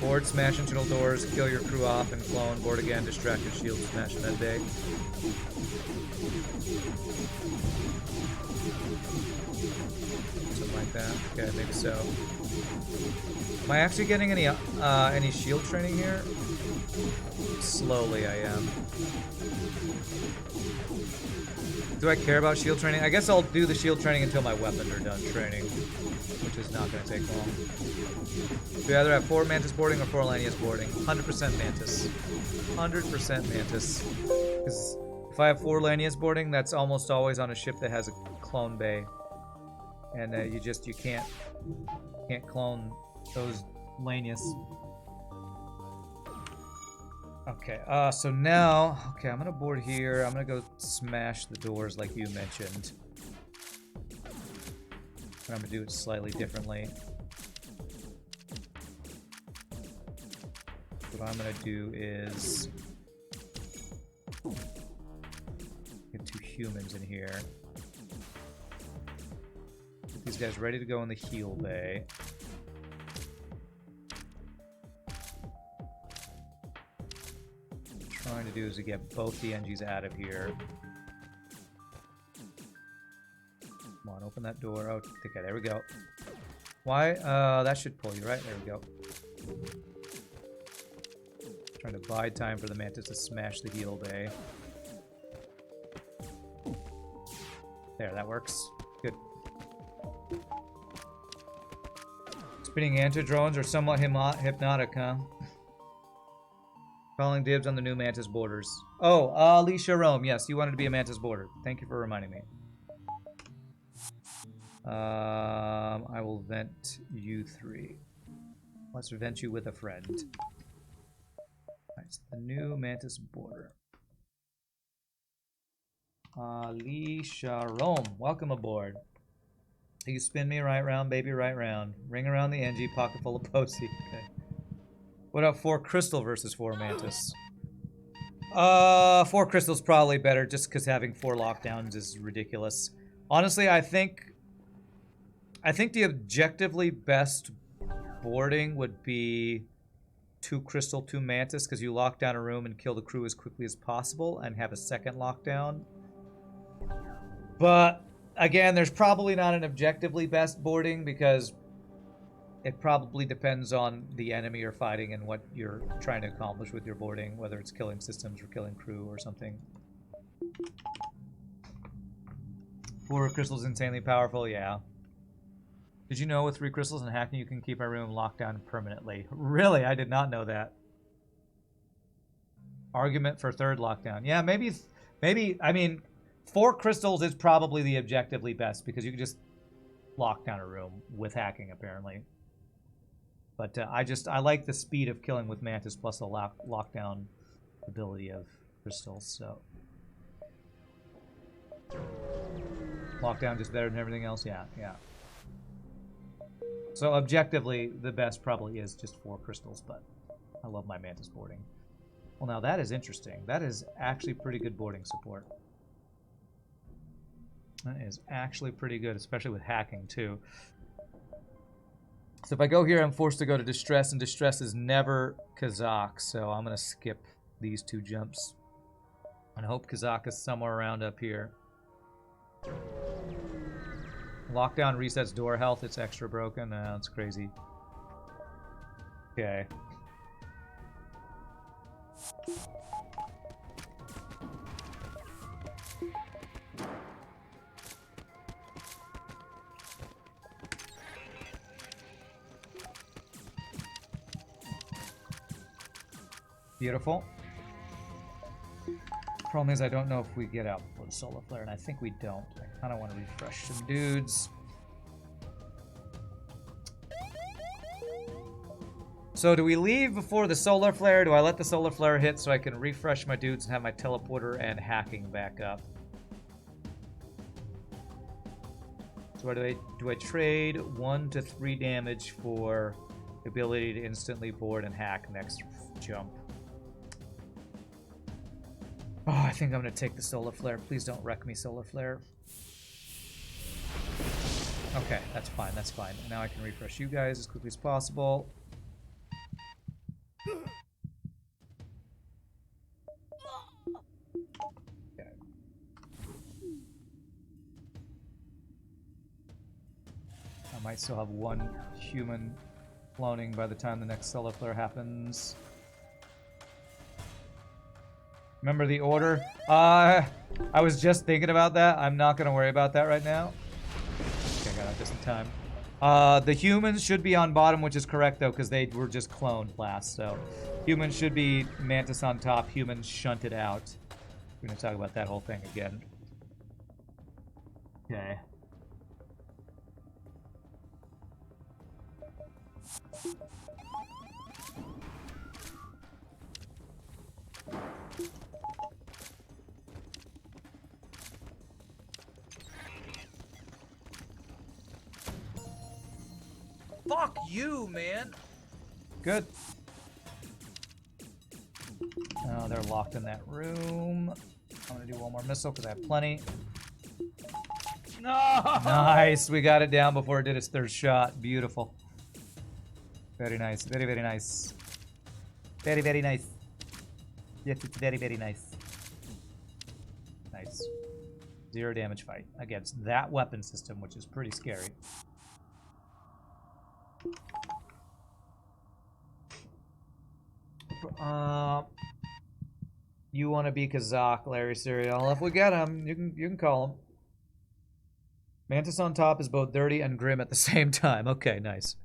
Board, smash internal doors, kill your crew off and clone, board again, distract your shield, smash med bay. Something like that. Okay, maybe so. Am I actually getting any shield training here? Slowly, I am. Do I care about shield training? I guess I'll do the shield training until my weapons are done training, which is not going to take long. Do you either have 4 Mantis boarding or 4 Lanius boarding? 100% Mantis. 100% Mantis. Because if I have 4 Lanius boarding, that's almost always on a ship that has a clone bay. And you can't clone those Lanius. Okay, so now, okay, I'm gonna board here. I'm gonna go smash the doors like you mentioned. But I'm gonna do it slightly differently. What I'm gonna do is get 2 humans in here. Get these guys ready to go in the heal bay. Trying to do is to get both the NGs out of here. Come on, open that door. Oh, okay, there we go. Why? That should pull you, right? There we go. Trying to buy time for the Mantis to smash the heal bay. There, that works. Good. Spinning anti-drones are somewhat hypnotic, huh? Calling dibs on the new Mantis borders. Oh, Alicia Rome. Yes, you wanted to be a Mantis border. Thank you for reminding me. I will vent you 3. Let's vent you with a friend. Alright, so the new Mantis border. Alicia Rome. Welcome aboard. You spin me right round, baby, right round. Ring around the NG, pocket full of posy. Okay. What about 4 crystal versus 4 Mantis? 4 crystal's probably better just because having 4 lockdowns is ridiculous. Honestly, I think the objectively best boarding would be 2 crystal, 2 Mantis, because you lock down a room and kill the crew as quickly as possible and have a second lockdown. But again, there's probably not an objectively best boarding because it probably depends on the enemy you're fighting and what you're trying to accomplish with your boarding, whether it's killing systems or killing crew or something. 4 crystals insanely powerful, yeah. Did you know with 3 crystals and hacking you can keep a room locked down permanently? Really? I did not know that. Argument for 3rd lockdown. Yeah, maybe, I mean, 4 crystals is probably the objectively best because you can just lock down a room with hacking, apparently. But I like the speed of killing with Mantis plus the lockdown ability of crystals, so. Lockdown just better than everything else? Yeah, yeah. So objectively, the best probably is just 4 crystals, but I love my Mantis boarding. Well, now that is interesting. That is actually pretty good boarding support. That is actually pretty good, especially with hacking, too. So if I go here, I'm forced to go to Distress, and Distress is never Kazak, so I'm going to skip these 2 jumps. And hope Kazak is somewhere around up here. Lockdown resets door health, it's extra broken. That's crazy. Okay. Beautiful. Problem is I don't know if we get out before the solar flare, and I think we don't. I kind of want to refresh some dudes. So do we leave before the solar flare? Do I let the solar flare hit so I can refresh my dudes and have my teleporter and hacking back up? So do I trade 1 to 3 damage for the ability to instantly board and hack next jump? Oh, I think I'm going to take the solar flare. Please don't wreck me, solar flare. Okay, that's fine, that's fine. Now I can refresh you guys as quickly as possible. Okay. I might still have 1 human cloning by the time the next solar flare happens. Remember the order? I was just thinking about that. I'm not gonna worry about that right now. Okay, got out just in time. The humans should be on bottom, which is correct though, because they were just cloned last. So humans should be Mantis on top. Humans shunted out. We're gonna talk about that whole thing again. Okay. Fuck you, man. Good. Oh, they're locked in that room. I'm gonna do one more missile because I have plenty. No. Nice. We got it down before it did its third shot. Beautiful. Very nice. Very, very nice. Very, very nice. Yes, it's very, very nice. Nice. 0 damage fight against that weapon system, which is pretty scary. You want to be Kazak, Larry Serial. If we get him, you can call him. Mantis on top is both dirty and grim at the same time. Okay, nice.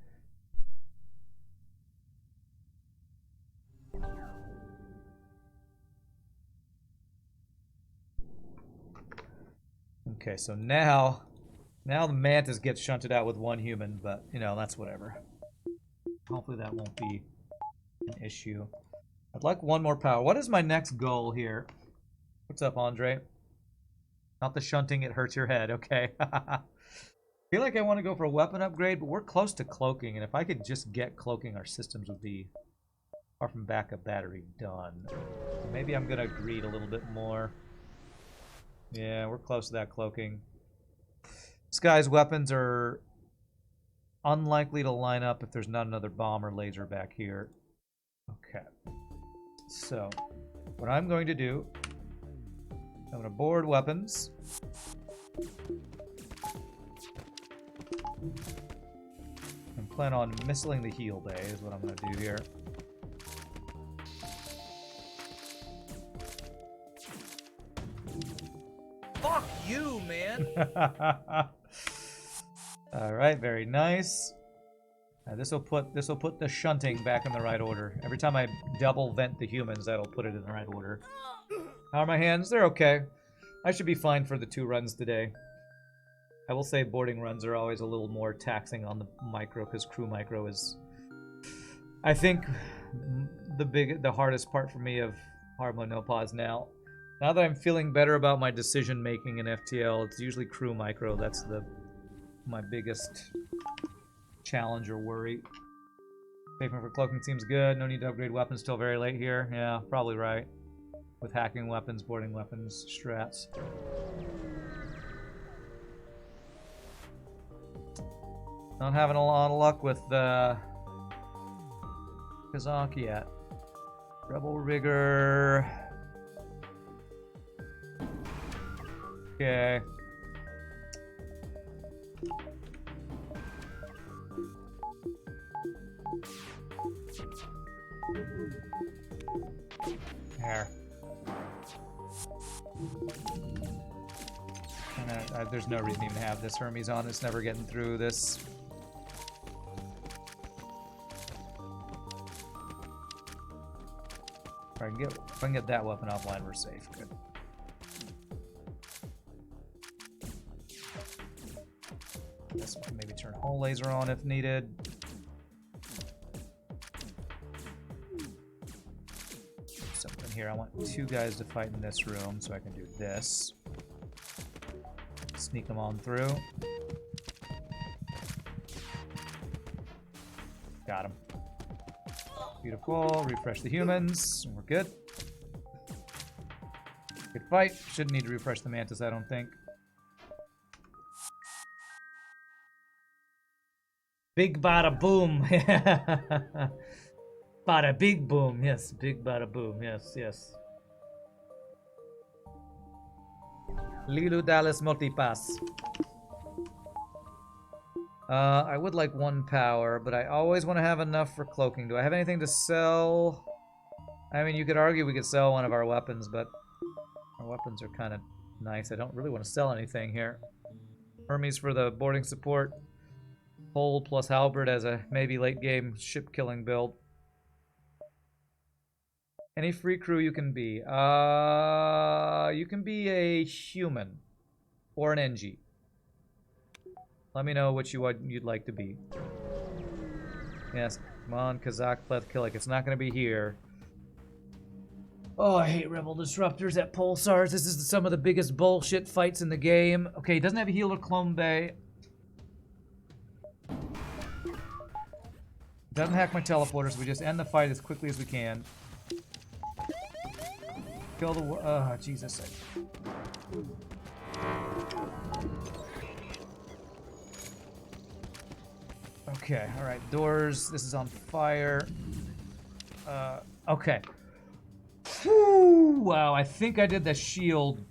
Okay, so now the Mantis gets shunted out with one human, but, you know, that's whatever. Hopefully that won't be an issue. I'd like one more power. What is my next goal here? What's up, Andre? Not the shunting, it hurts your head. Okay. I feel like I want to go for a weapon upgrade, but we're close to cloaking, and if I could just get cloaking, our systems would be far from backup battery done. So maybe I'm going to greed a little bit more. Yeah, we're close to that cloaking. This guy's weapons are unlikely to line up if there's not another bomb or laser back here. Okay. So, what I'm going to do, I'm going to board weapons. And plan on missiling the heal bay is what I'm going to do here. Fuck you, man. All right, very nice. This will put the shunting back in the right order. Every time I double vent the humans, that'll put it in the right order. How are my hands? They're okay. I should be fine for the 2 runs today. I will say boarding runs are always a little more taxing on the micro, because crew micro is, I think, the hardest part for me of hard mode no pause now. Now that I'm feeling better about my decision making in FTL, it's usually crew micro. That's my biggest challenge or worry. Payment for cloaking seems good. No need to upgrade weapons till very late here. Yeah, probably right. With hacking weapons, boarding weapons, strats. Not having a lot of luck with Kazak yet. Rebel rigor. Okay. There. And there's no reason to even have this Hermes on. It's never getting through this. If I can get that weapon offline, we're safe. Good. This one, maybe turn hull laser on if needed. Something here. I want 2 guys to fight in this room, so I can do this. Sneak them on through. Got him. Beautiful. Refresh the humans. We're good. Good fight. Shouldn't need to refresh the Mantis, I don't think. Big bada boom. Bada big boom. Yes, big bada boom. Yes, yes. Lilu Dallas multipass. I would like 1 power, but I always want to have enough for cloaking. Do I have anything to sell? I mean, you could argue we could sell one of our weapons, but our weapons are kind of nice. I don't really want to sell anything here. Hermes for the boarding support. Pole plus halberd as a maybe late game ship killing build. Any free crew you can be. You can be a human or an NG. Let me know what you'd like to be. Yes, come on, Kazak, Plethkillik. It's not going to be here. Oh, I hate Rebel Disruptors at Pulsars. This is some of the biggest bullshit fights in the game. Okay, he doesn't have a healer clone bay. Doesn't hack my teleporters. We just end the fight as quickly as we can. Kill the... Jesus. Okay, alright. Doors. This is on fire. Okay. Whew, wow, I think I did the shield...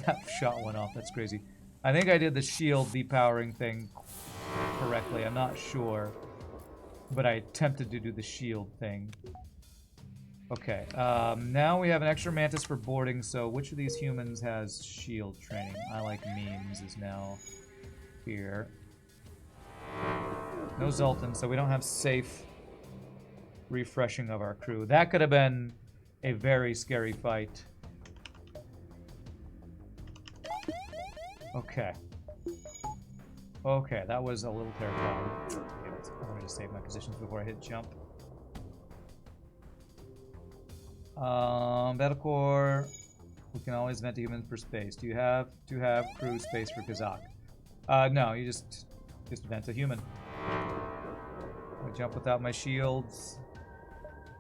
that shot went off. That's crazy. I think I did the shield depowering thing correctly. I'm not sure. But I attempted to do the shield thing. Okay, now we have an extra Mantis for boarding, so which of these humans has shield training? I like memes is now here. No Zoltan, so we don't have safe refreshing of our crew. That could have been a very scary fight. Okay. Okay, that was a little terrifying. I'm gonna just save my positions before I hit jump. Battle core. We can always vent a human for space. Do you have to have crew space for Kazak? No, you just vent a human. I jump without my shields.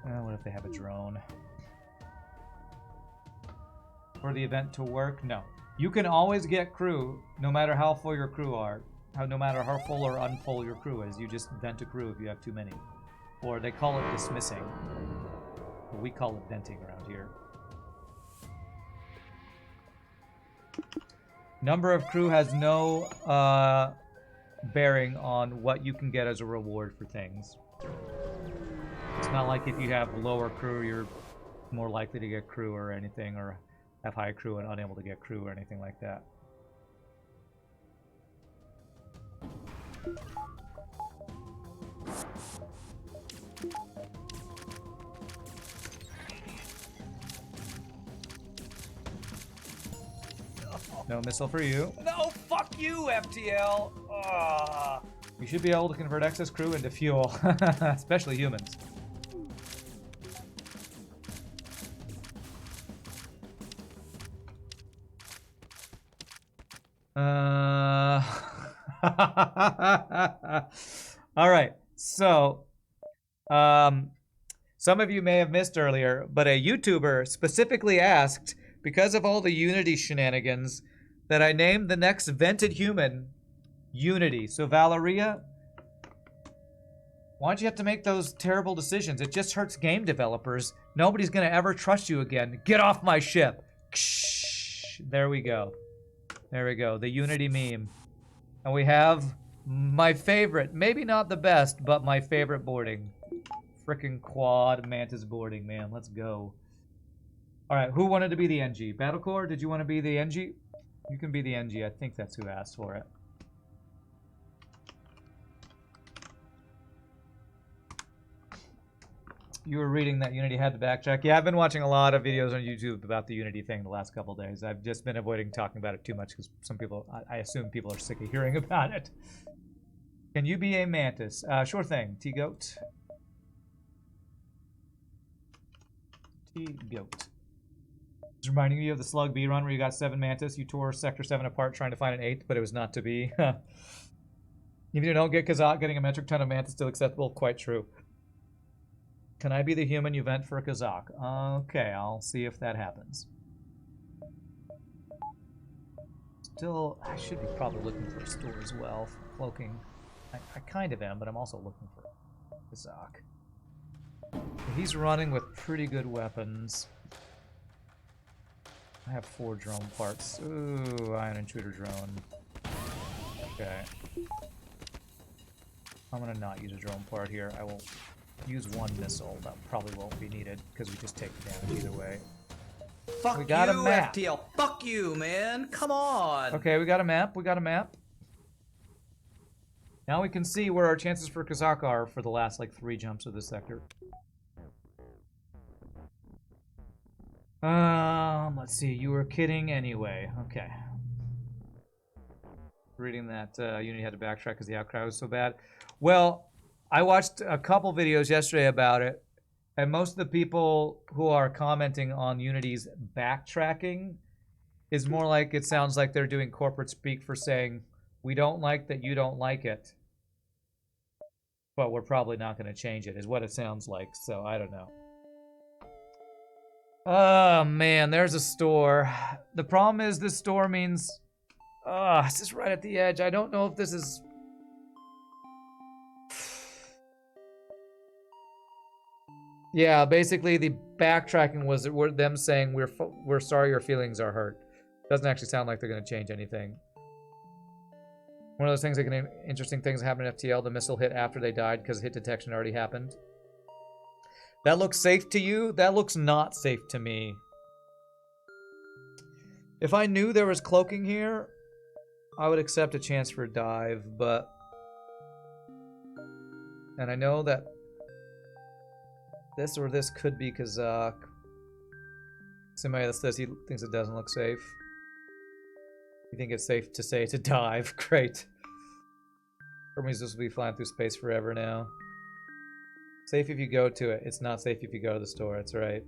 What if they have a drone? For the event to work? No. You can always get crew, no matter how full your crew are. No matter how full or unfull your crew is. You just vent a crew if you have too many. Or they call it dismissing. Or we call it venting around here. Number of crew has no bearing on what you can get as a reward for things. It's not like if you have lower crew, you're more likely to get crew or anything, or have high crew and unable to get crew or anything like that. No missile for you. No, fuck you, FTL. You should be able to convert excess crew into fuel, especially humans. All right, so some of you may have missed earlier, but a YouTuber specifically asked, because of all the Unity shenanigans, that I named the next vented human Unity. So Valeria, why'd you have to make those terrible decisions? It just hurts game developers. Nobody's gonna ever trust you again. Get off my ship. There we go. There we go, the Unity meme. And we have my favorite, maybe not the best, but my favorite boarding. Frickin' quad Mantis boarding, man. Let's go. Alright, who wanted to be the NG? Battlecore, did you want to be the NG? You can be the NG, I think that's who asked for it. You were reading that Unity had to backtrack. Yeah, I've been watching a lot of videos on YouTube about the Unity thing the last couple of days. I've just been avoiding talking about it too much because some people, I assume people are sick of hearing about it. Can you be a Mantis? Sure thing. T-Goat. T-Goat. It's reminding me of the Slug B run where you got 7 Mantis. You tore Sector 7 apart trying to find an 8th, but it was not to be. Even if you don't get Kazak, getting a metric ton of Mantis still acceptable. Quite true. Can I be the human you vent for Kazak? Okay, I'll see if that happens. Still, I should be probably looking for a store as well for cloaking. I kind of am, but I'm also looking for Kazak. He's running with pretty good weapons. I have 4 drone parts. Ooh, Ion Intruder drone. Okay. I'm gonna not use a drone part here. I won't use one missile. That probably won't be needed because we just take damage either way. Fuck We got a you, map. FTL. Fuck you, man. Come on. Okay, we got a map. We got a map. Now we can see where our chances for Kazak are for the last, like, 3 jumps of this sector. Let's see. You were kidding anyway. Okay. Reading that Unity had to backtrack because the outcry was so bad. Well, I watched a couple videos yesterday about it, and most of the people who are commenting on Unity's backtracking is more like it sounds like they're doing corporate speak for saying, we don't like that you don't like it, but we're probably not going to change it, is what it sounds like. So I don't know. Oh, man, there's a store. The problem is this store means... this is right at the edge. I don't know if this is... Yeah, basically the backtracking was them saying we're sorry your feelings are hurt. Doesn't actually sound like they're going to change anything. One of those things that can interesting things happen in FTL. The missile hit after they died because hit detection already happened. That looks safe to you? That looks not safe to me. If I knew there was cloaking here, I would accept a chance for a dive, but... And I know that this or this could be Kazak. Somebody that says he thinks it doesn't look safe. You think it's safe to say it's a dive? Great. Hermes will be flying through space forever now. Safe if you go to it. It's not safe if you go to the store. That's right.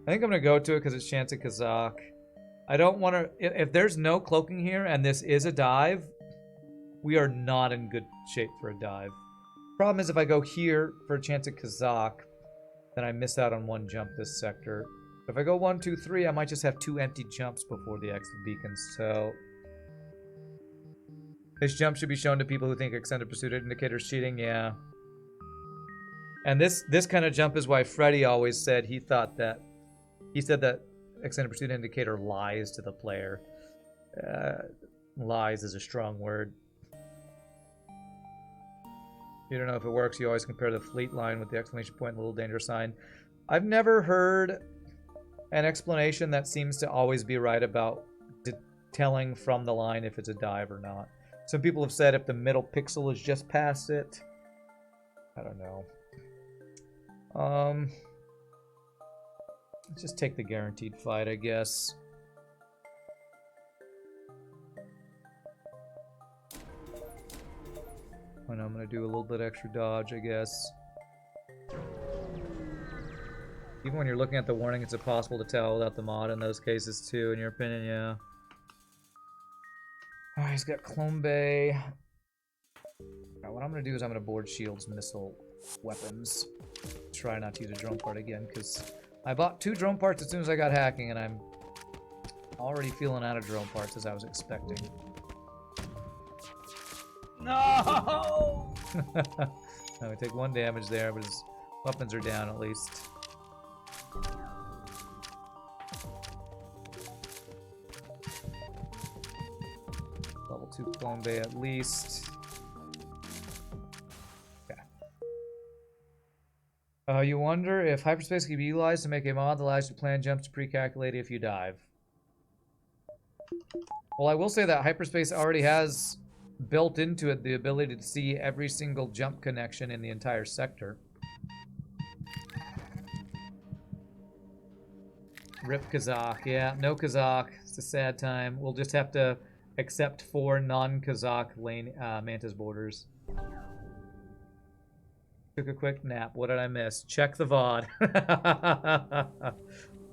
I think I'm going to go to it because it's chance at Kazak. I don't want to... If there's no cloaking here and this is a dive, we are not in good shape for a dive. Problem is if I go here for a chance at Kazak, then I miss out on 1 jump this sector. If I go 1, 2, 3, I might just have 2 empty jumps before the exit beacons, so... This jump should be shown to people who think extended pursuit indicator's cheating, yeah. And this kind of jump is why Freddy always said he thought that... He said that extended pursuit indicator lies to the player. Lies is a strong word. You don't know if it works, you always compare the fleet line with the exclamation point and little danger sign. I've never heard an explanation that seems to always be right about telling from the line if it's a dive or not. Some people have said if the middle pixel is just past it. I don't know. Let's just take the guaranteed fight, I guess. And I'm gonna do a little bit extra dodge, I guess. Even when you're looking at the warning, it's impossible to tell without the mod in those cases too, in your opinion, yeah. Alright, he's got Clone Bay. Right, what I'm gonna do is I'm gonna board shields, missile, weapons. Try not to use a drone part again, because I bought 2 drone parts as soon as I got hacking, and I'm already feeling out of drone parts as I was expecting. No! Now we take 1 damage there, but his weapons are down at least. Level 2 Clone Bay at least. Okay. You wonder if hyperspace can be utilized to make a mod that allows you to plan jumps to pre-calculate if you dive. Well, I will say that hyperspace already has built into it the ability to see every single jump connection in the entire sector. Rip Kazak. Yeah, no Kazak. It's a sad time. We'll just have to accept 4 non-Kazak Mantis borders. Took a quick nap. What did I miss? Check the VOD.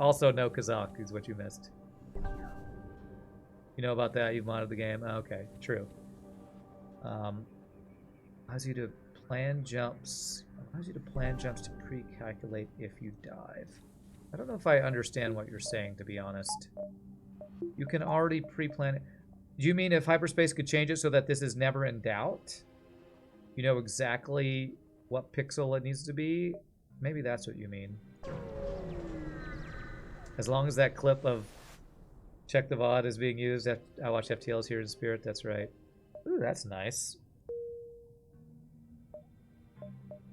Also, no Kazak is what you missed. You know about that? You've modded the game? Okay, true. Allows you to plan jumps. Allows you to plan jumps to pre-calculate if you dive. I don't know if I understand what you're saying, to be honest. You can already pre-plan it. Do you mean if hyperspace could change it so that this is never in doubt? You know exactly what pixel it needs to be? Maybe that's what you mean. As long as that clip of check the VOD is being used, I watch FTLs here in spirit, that's right. Ooh, that's nice.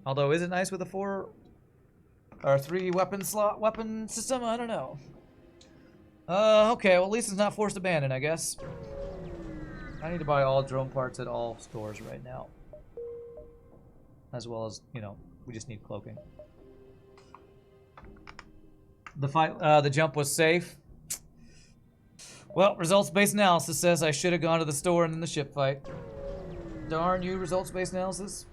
Although, is it nice with a 4 or 3 weapon slot weapon system? I don't know. Okay, well, at least it's not forced abandon, I guess. I need to buy all drone parts at all stores right now. As well as, you know, we just need cloaking. The jump was safe. Well, results-based analysis says I should have gone to the store and then the ship fight. Darn you, results-based analysis.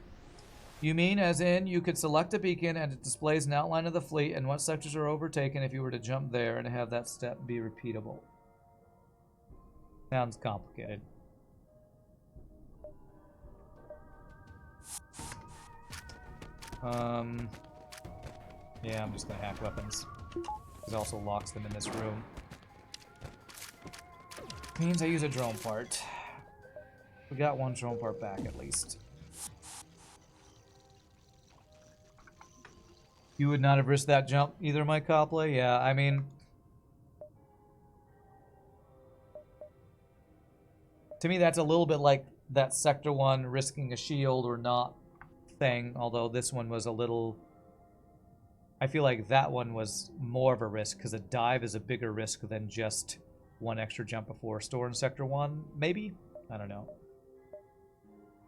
You mean as in you could select a beacon and it displays an outline of the fleet and what sectors are overtaken if you were to jump there and have that step be repeatable. Sounds complicated. Yeah, I'm just gonna hack weapons. It also locks them in this room. Means I use a drone part. We got one drone part back at least. You would not have risked that jump either, Mike Copley? Yeah, I mean... To me, that's a little bit like that Sector 1 risking a shield or not thing, although this one was a little... I feel like that one was more of a risk, because a dive is a bigger risk than just one extra jump before a store in Sector 1, maybe? I don't know.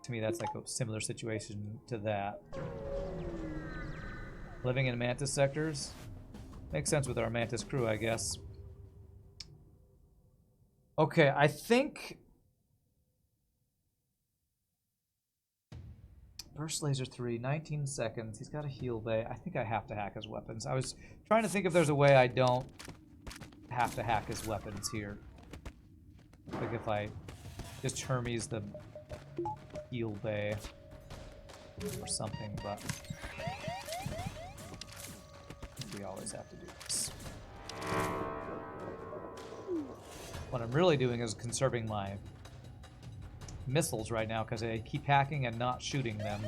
To me, that's like a similar situation to that. Living in Mantis sectors? Makes sense with our Mantis crew, I guess. Okay, I think... Burst Laser 3, 19 seconds. He's got a heal bay. I think I have to hack his weapons. I was trying to think if there's a way I don't have to hack his weapons here. Like if I just Hermes the heal bay or something, but we always have to do this. What I'm really doing is conserving my missiles right now because I keep hacking and not shooting them,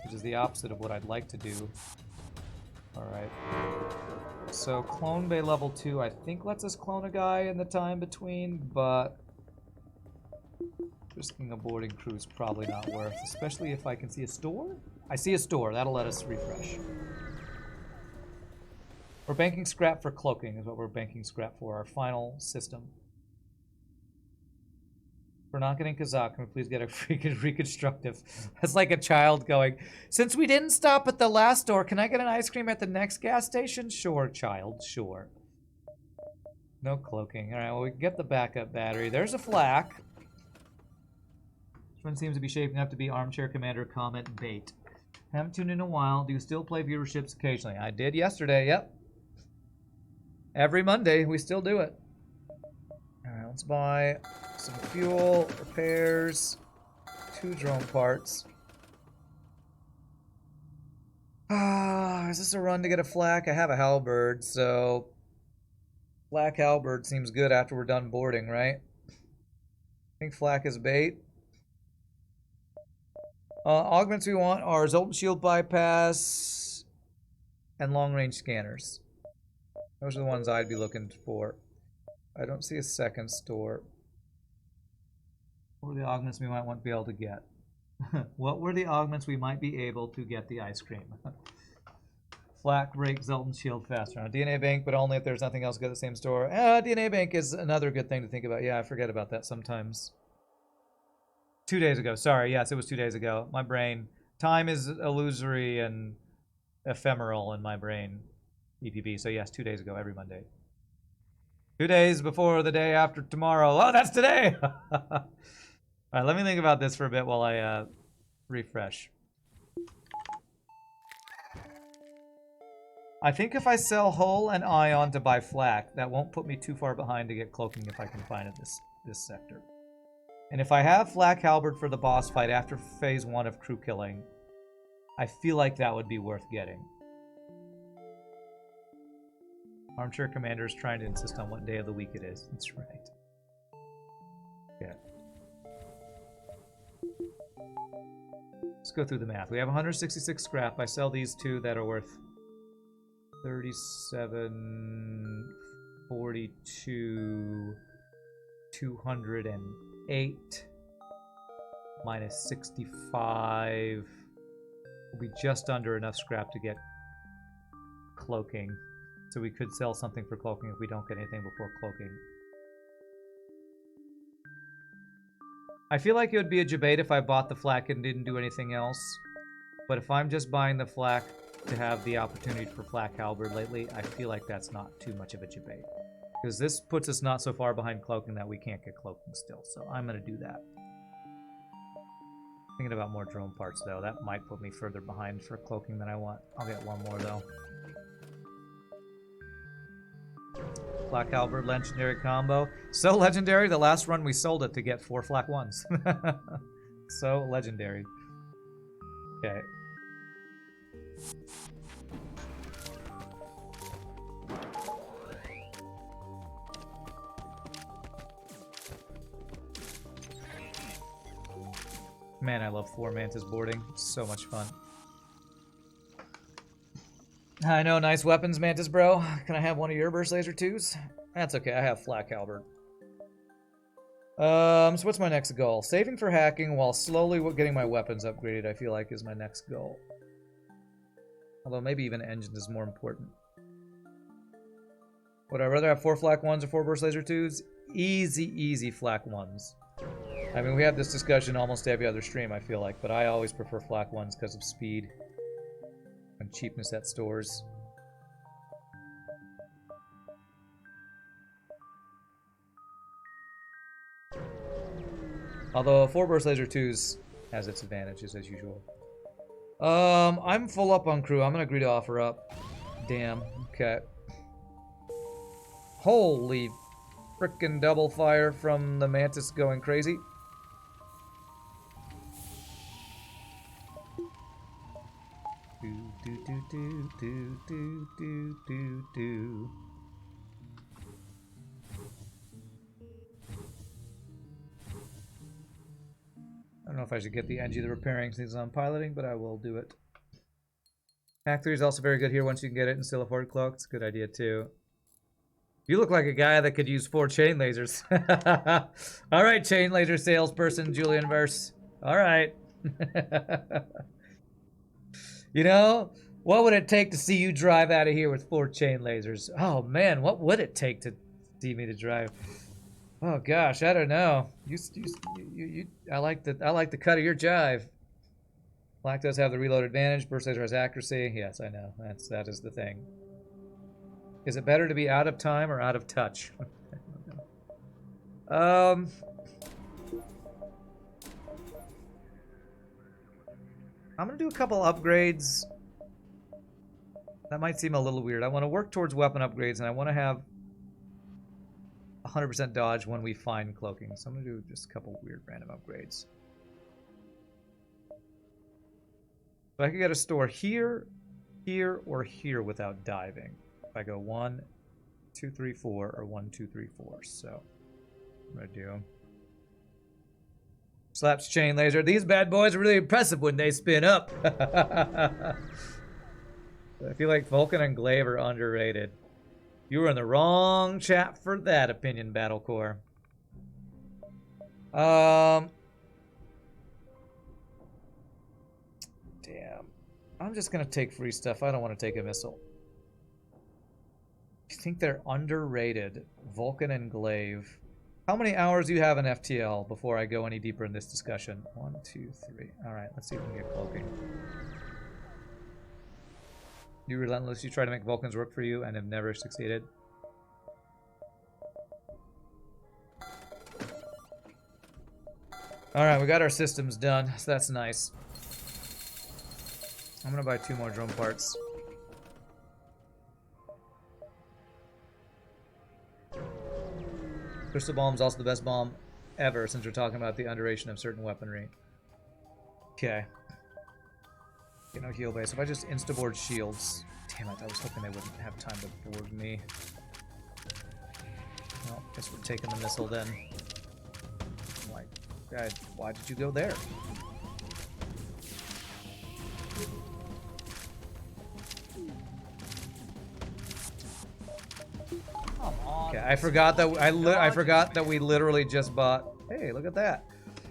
which is the opposite of what I'd like to do. Alright. So clone bay level 2 I think lets us clone a guy in the time between, but risking a boarding crew is probably not worth, especially if I can see a store? I see a store, that'll let us refresh. We're banking scrap for cloaking is what we're banking scrap for, our final system. We're not getting Kazak, can we please get a freaking reconstructive? That's like a child going, since we didn't stop at the last store, can I get an ice cream at the next gas station? Sure, child, sure. No cloaking. Alright, well we can get the backup battery. There's a flak. This one seems to be shaping up to be Armchair Commander comment bait. Haven't tuned in a while. Do you still play viewerships occasionally? I did yesterday, yep. Every Monday, we still do it. Alright, let's buy some fuel, repairs, 2 drone parts. Is this a run to get a flak? I have a halberd, so flak halberd seems good after we're done boarding, right? I think flak is bait. Augments we want are Zoltan Shield Bypass and long-range scanners. Those are the ones I'd be looking for. I don't see a second store. What were the augments we might want to be able to get? What were the augments we might be able to get the ice cream? Flak, break, Zoltan Shield faster. Now, DNA Bank, but only if there's nothing else good at the same store. DNA Bank is another good thing to think about. Yeah, I forget about that sometimes. 2 days ago. Sorry, yes, it was 2 days ago. My brain. Time is illusory and ephemeral in my brain. EPB. So yes, 2 days ago, every Monday. 2 days before the day after tomorrow. Oh, that's today! Alright, let me think about this for a bit while I refresh. I think if I sell hull and ion to buy flak, that won't put me too far behind to get cloaking if I can find it this sector. And if I have flak halberd for the boss fight after phase 1 of crew killing, I feel like that would be worth getting. Armchair Commander is trying to insist on what day of the week it is. That's right. Yeah. Let's go through the math. We have 166 scrap. I sell these 2 that are worth 37, 42, 208, minus 65, We'll be just under enough scrap to get cloaking. So we could sell something for cloaking if we don't get anything before cloaking. I feel like it would be a debate if I bought the flak and didn't do anything else. But if I'm just buying the flak to have the opportunity for flak halberd lately, I feel like that's not too much of a debate. Because this puts us not so far behind cloaking that we can't get cloaking still. So I'm going to do that. Thinking about more drone parts though. That might put me further behind for cloaking than I want. I'll get one more though. Flak halberd legendary combo. So legendary, the last run we sold it to get 4 flak ones. So legendary. Okay. Man, I love 4 Mantis boarding. So much fun. I know, nice weapons, Mantis bro. Can I have one of your burst laser 2s? That's okay, I have flak halberd. So what's my next goal? Saving for hacking while slowly getting my weapons upgraded, I feel like, is my next goal. Although maybe even engines is more important. Would I rather have 4 flak 1s or 4 burst laser 2s? Easy, easy flak 1s. I mean, we have this discussion almost every other stream, I feel like, but I always prefer flak 1s because of speed and cheapness at stores. Although 4 burst laser 2s has its advantages as usual. I'm full up on crew. I'm gonna agree to offer up. Damn. Okay. Holy frickin' double fire from the Mantis going crazy. Do. I don't know if I should get the NG the repairing since I'm piloting, but I will do it. Hack 3 is also very good here once you can get it and still afford cloak. It's a good idea too. You look like a guy that could use 4 chain lasers. All right, chain laser salesperson, Julian Verse. All right. You know, what would it take to see you drive out of here with 4 chain lasers? Oh man, what would it take to see me to drive? Oh gosh, I don't know. I like the cut of your jive. Black does have the reload advantage. Burst laser has accuracy. Yes, I know. That is the thing. Is it better to be out of time or out of touch? I'm gonna do a couple upgrades. That might seem a little weird. I want to work towards weapon upgrades, and I want to have 100% dodge when we find cloaking. So I'm gonna do just a couple weird random upgrades. So I could get a store here, here, or here without diving. If I go 1, 2, 3, 4, or 1, 2, 3, 4. So I'm gonna do them. Slaps chain laser. These bad boys are really impressive when they spin up. I feel like Vulcan and Glaive are underrated. You were in the wrong chat for that opinion, Battlecore. Damn. I'm just gonna take free stuff. I don't want to take a missile. I think they're underrated. Vulcan and Glaive. How many hours do you have in FTL before I go any deeper in this discussion? 1, 2, 3. Alright, let's see if we can get cloaking. You relentlessly try to make Vulcans work for you and have never succeeded. Alright, we got our systems done, so that's nice. I'm gonna buy 2 more drone parts. Crystal Bomb's also the best bomb ever since we're talking about the underration of certain weaponry. Okay. You know, heal base. If I just insta-board shields. Damn it, I was hoping they wouldn't have time to board me. Well, guess we're taking the missile then. Like, God, why did you go there? Come on. Okay, I forgot that I forgot that we literally just bought. Hey, look at that.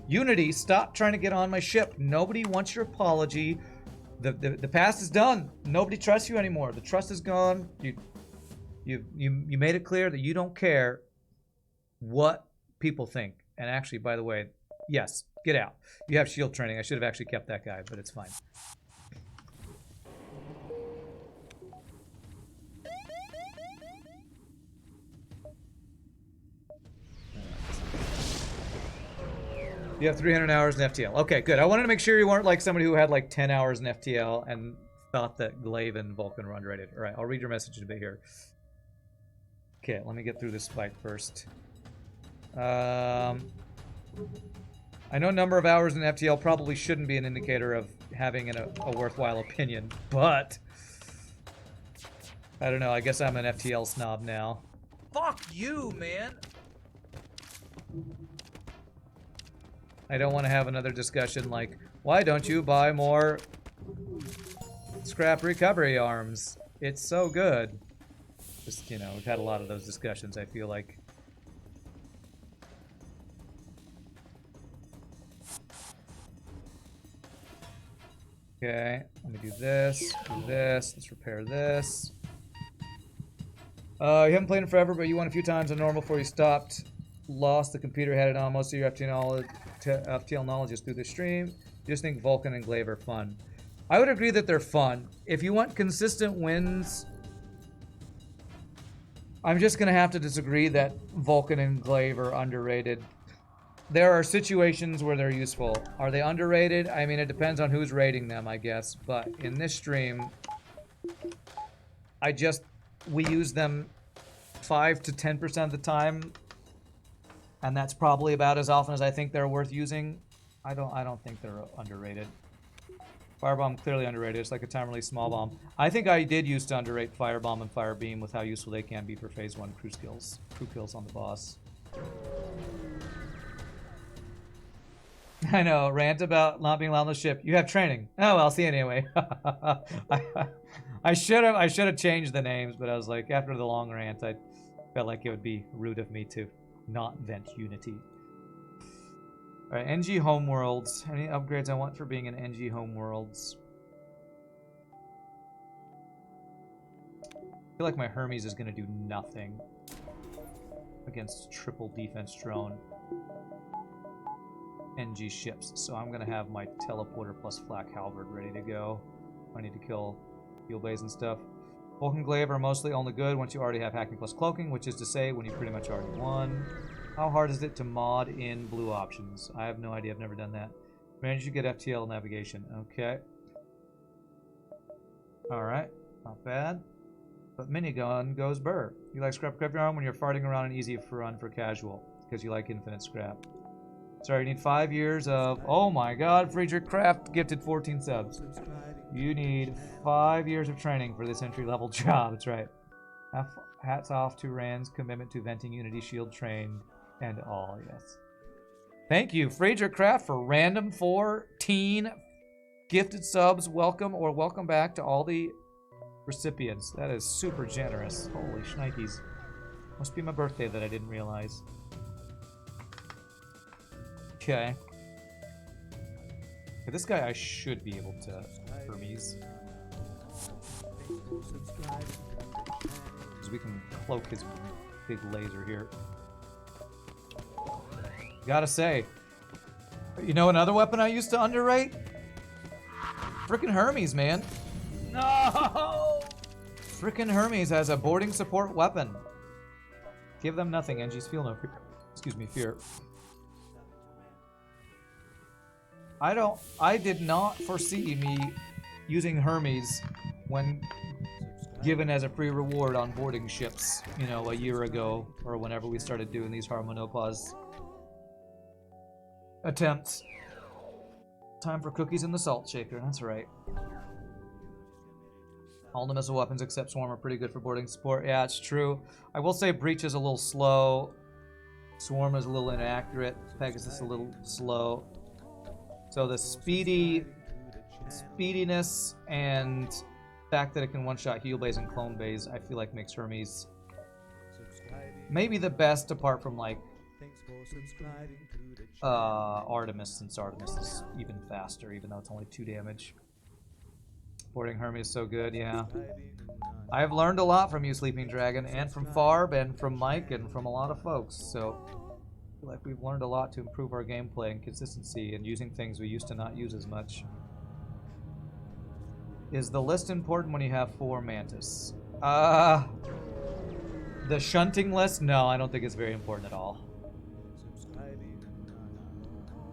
Unity, stop trying to get on my ship. Nobody wants your apology. The past is done. Nobody trusts you anymore. The trust is gone. You made it clear that you don't care what people think. And actually, by the way, yes, get out. You have shield training. I should have actually kept that guy, but it's fine. You have 300 hours in FTL. Okay, good. I wanted to make sure you weren't like somebody who had like 10 hours in FTL and thought that Glaive and Vulcan were underrated. All right, I'll read your message in a bit here. Okay, let me get through this fight first. I know number of hours in FTL probably shouldn't be an indicator of having a worthwhile opinion, but I don't know. I guess I'm an FTL snob now. Fuck you, man. I don't want to have another discussion like, why don't you buy more scrap recovery arms? It's so good. Just, you know, we've had a lot of those discussions, I feel like. Okay, let me do this, let's repair this. You haven't played in forever, but you won a few times on normal before you stopped. Lost the computer, had it on. Most of your FTL knowledge is through the stream. You just think Vulcan and Glaive are fun. I would agree that they're fun. If you want consistent wins, I'm just going to have to disagree that Vulcan and Glaive are underrated. There are situations where they're useful. Are they underrated? I mean, it depends on who's rating them, I guess. But in this stream, we use them 5 to 10% of the time. And that's probably about as often as I think they're worth using. I don't think they're underrated. Firebomb clearly underrated. It's like a time release small bomb. I think I did used to underrate Firebomb and Firebeam with how useful they can be for phase 1 crew kills on the boss. I know, rant about not being allowed on the ship. You have training. Oh, I'll see you anyway. I should have changed the names, but I was like, after the long rant, I felt like it would be rude of me to not vent Unity. Alright, NG Homeworlds. Any upgrades I want for being an NG Homeworlds? I feel like my Hermes is going to do nothing against triple defense drone NG ships. So I'm going to have my teleporter plus flak halberd ready to go. I need to kill fuel bays and stuff. Vulcan Glaive are mostly only good once you already have hacking plus cloaking, which is to say when you pretty much already won. How hard is it to mod in blue options? I have no idea. I've never done that. Managed to get FTL navigation. Okay. Alright. Not bad. But minigun goes burr. You like scrap recovery arm when you're farting around and easy for run for casual. Because you like infinite scrap. Sorry, you need 5 years of... Oh my god, Friedrich Kraft gifted 14 subs. You need 5 years of training for this entry-level job. That's right. Hats off to Rand's commitment to venting Unity Shield trained and all, yes. Thank you, Friedrich Kraft, for random 14 gifted subs. Welcome or welcome back to all the recipients. That is super generous. Holy shnikes. Must be my birthday that I didn't realize. Okay. This guy I should be able to Hermes. Because we can cloak his big laser here. Gotta say. You know another weapon I used to underrate? Frickin' Hermes, man. No! Frickin' Hermes has a boarding support weapon. Give them nothing, NGs feel no fear. Excuse me, fear. I did not foresee me using Hermes when given as a free reward on boarding ships, you know, a year ago or whenever we started doing these Harmonopause attempts. Time for cookies in the salt shaker, that's right. All the missile weapons except Swarm are pretty good for boarding support. Yeah, it's true. I will say Breach is a little slow. Swarm is a little inaccurate. Pegasus a little slow. So the speediness and fact that it can one-shot heal bays and clone bays, I feel like makes Hermes maybe the best apart from like Artemis, since Artemis is even faster, even though it's only 2 damage. Boarding Hermes is so good, yeah. I have learned a lot from you, Sleeping Dragon, and from Farb, and from Mike, and from a lot of folks, so I feel like we've learned a lot to improve our gameplay and consistency and using things we used to not use as much. Is the list important when you have 4 Mantis? The shunting list? No, I don't think it's very important at all.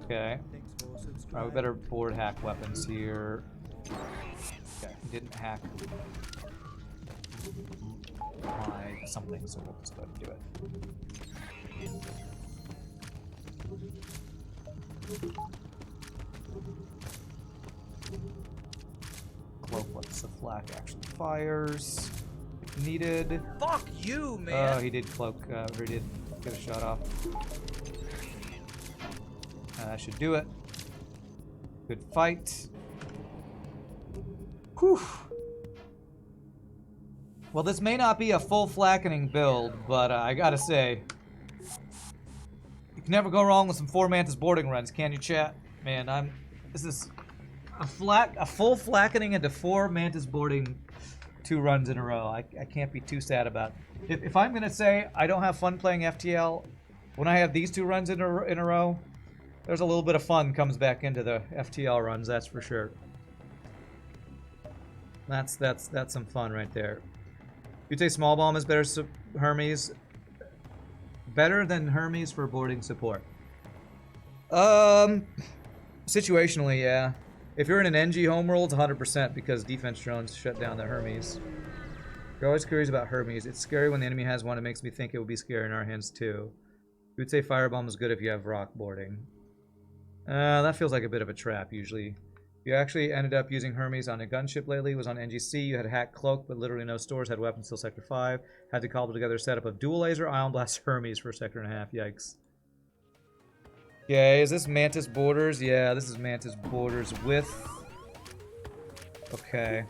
Okay. Alright, we better board hack weapons here. Okay, didn't hack my something, so we'll just go ahead and do it. Cloaklets, the flak actually fires. If needed. Fuck you, man. Oh, he did cloak, or he did get a shot off. That should do it. Good fight. Whew. Well, this may not be a full flackening build, but I gotta say, you can never go wrong with some 4 Mantis boarding runs, can you, chat? Man, this is a full flackening into 4 Mantis boarding 2 runs in a row. I can't be too sad about it. If I'm gonna say I don't have fun playing FTL, when I have these 2 runs in a row, there's a little bit of fun comes back into the FTL runs, that's for sure. That's some fun right there. You'd say small bomb is better Hermes. Better than Hermes for boarding support. Situationally, yeah. If you're in an NG homeworld, it's 100% because defense drones shut down the Hermes. You're always curious about Hermes. It's scary when the enemy has one. It makes me think it would be scary in our hands too. You would say firebomb is good if you have rock boarding. That feels like a bit of a trap usually. You actually ended up using Hermes on a gunship lately. It was on NGC. You had a hack cloak, but literally no stores. Had weapons till Sector 5. Had to cobble together a setup of dual laser, ion blast, Hermes for a sector and a half. Yikes. Okay, is this Mantis Borders? Yeah, this is Mantis Borders with... Okay.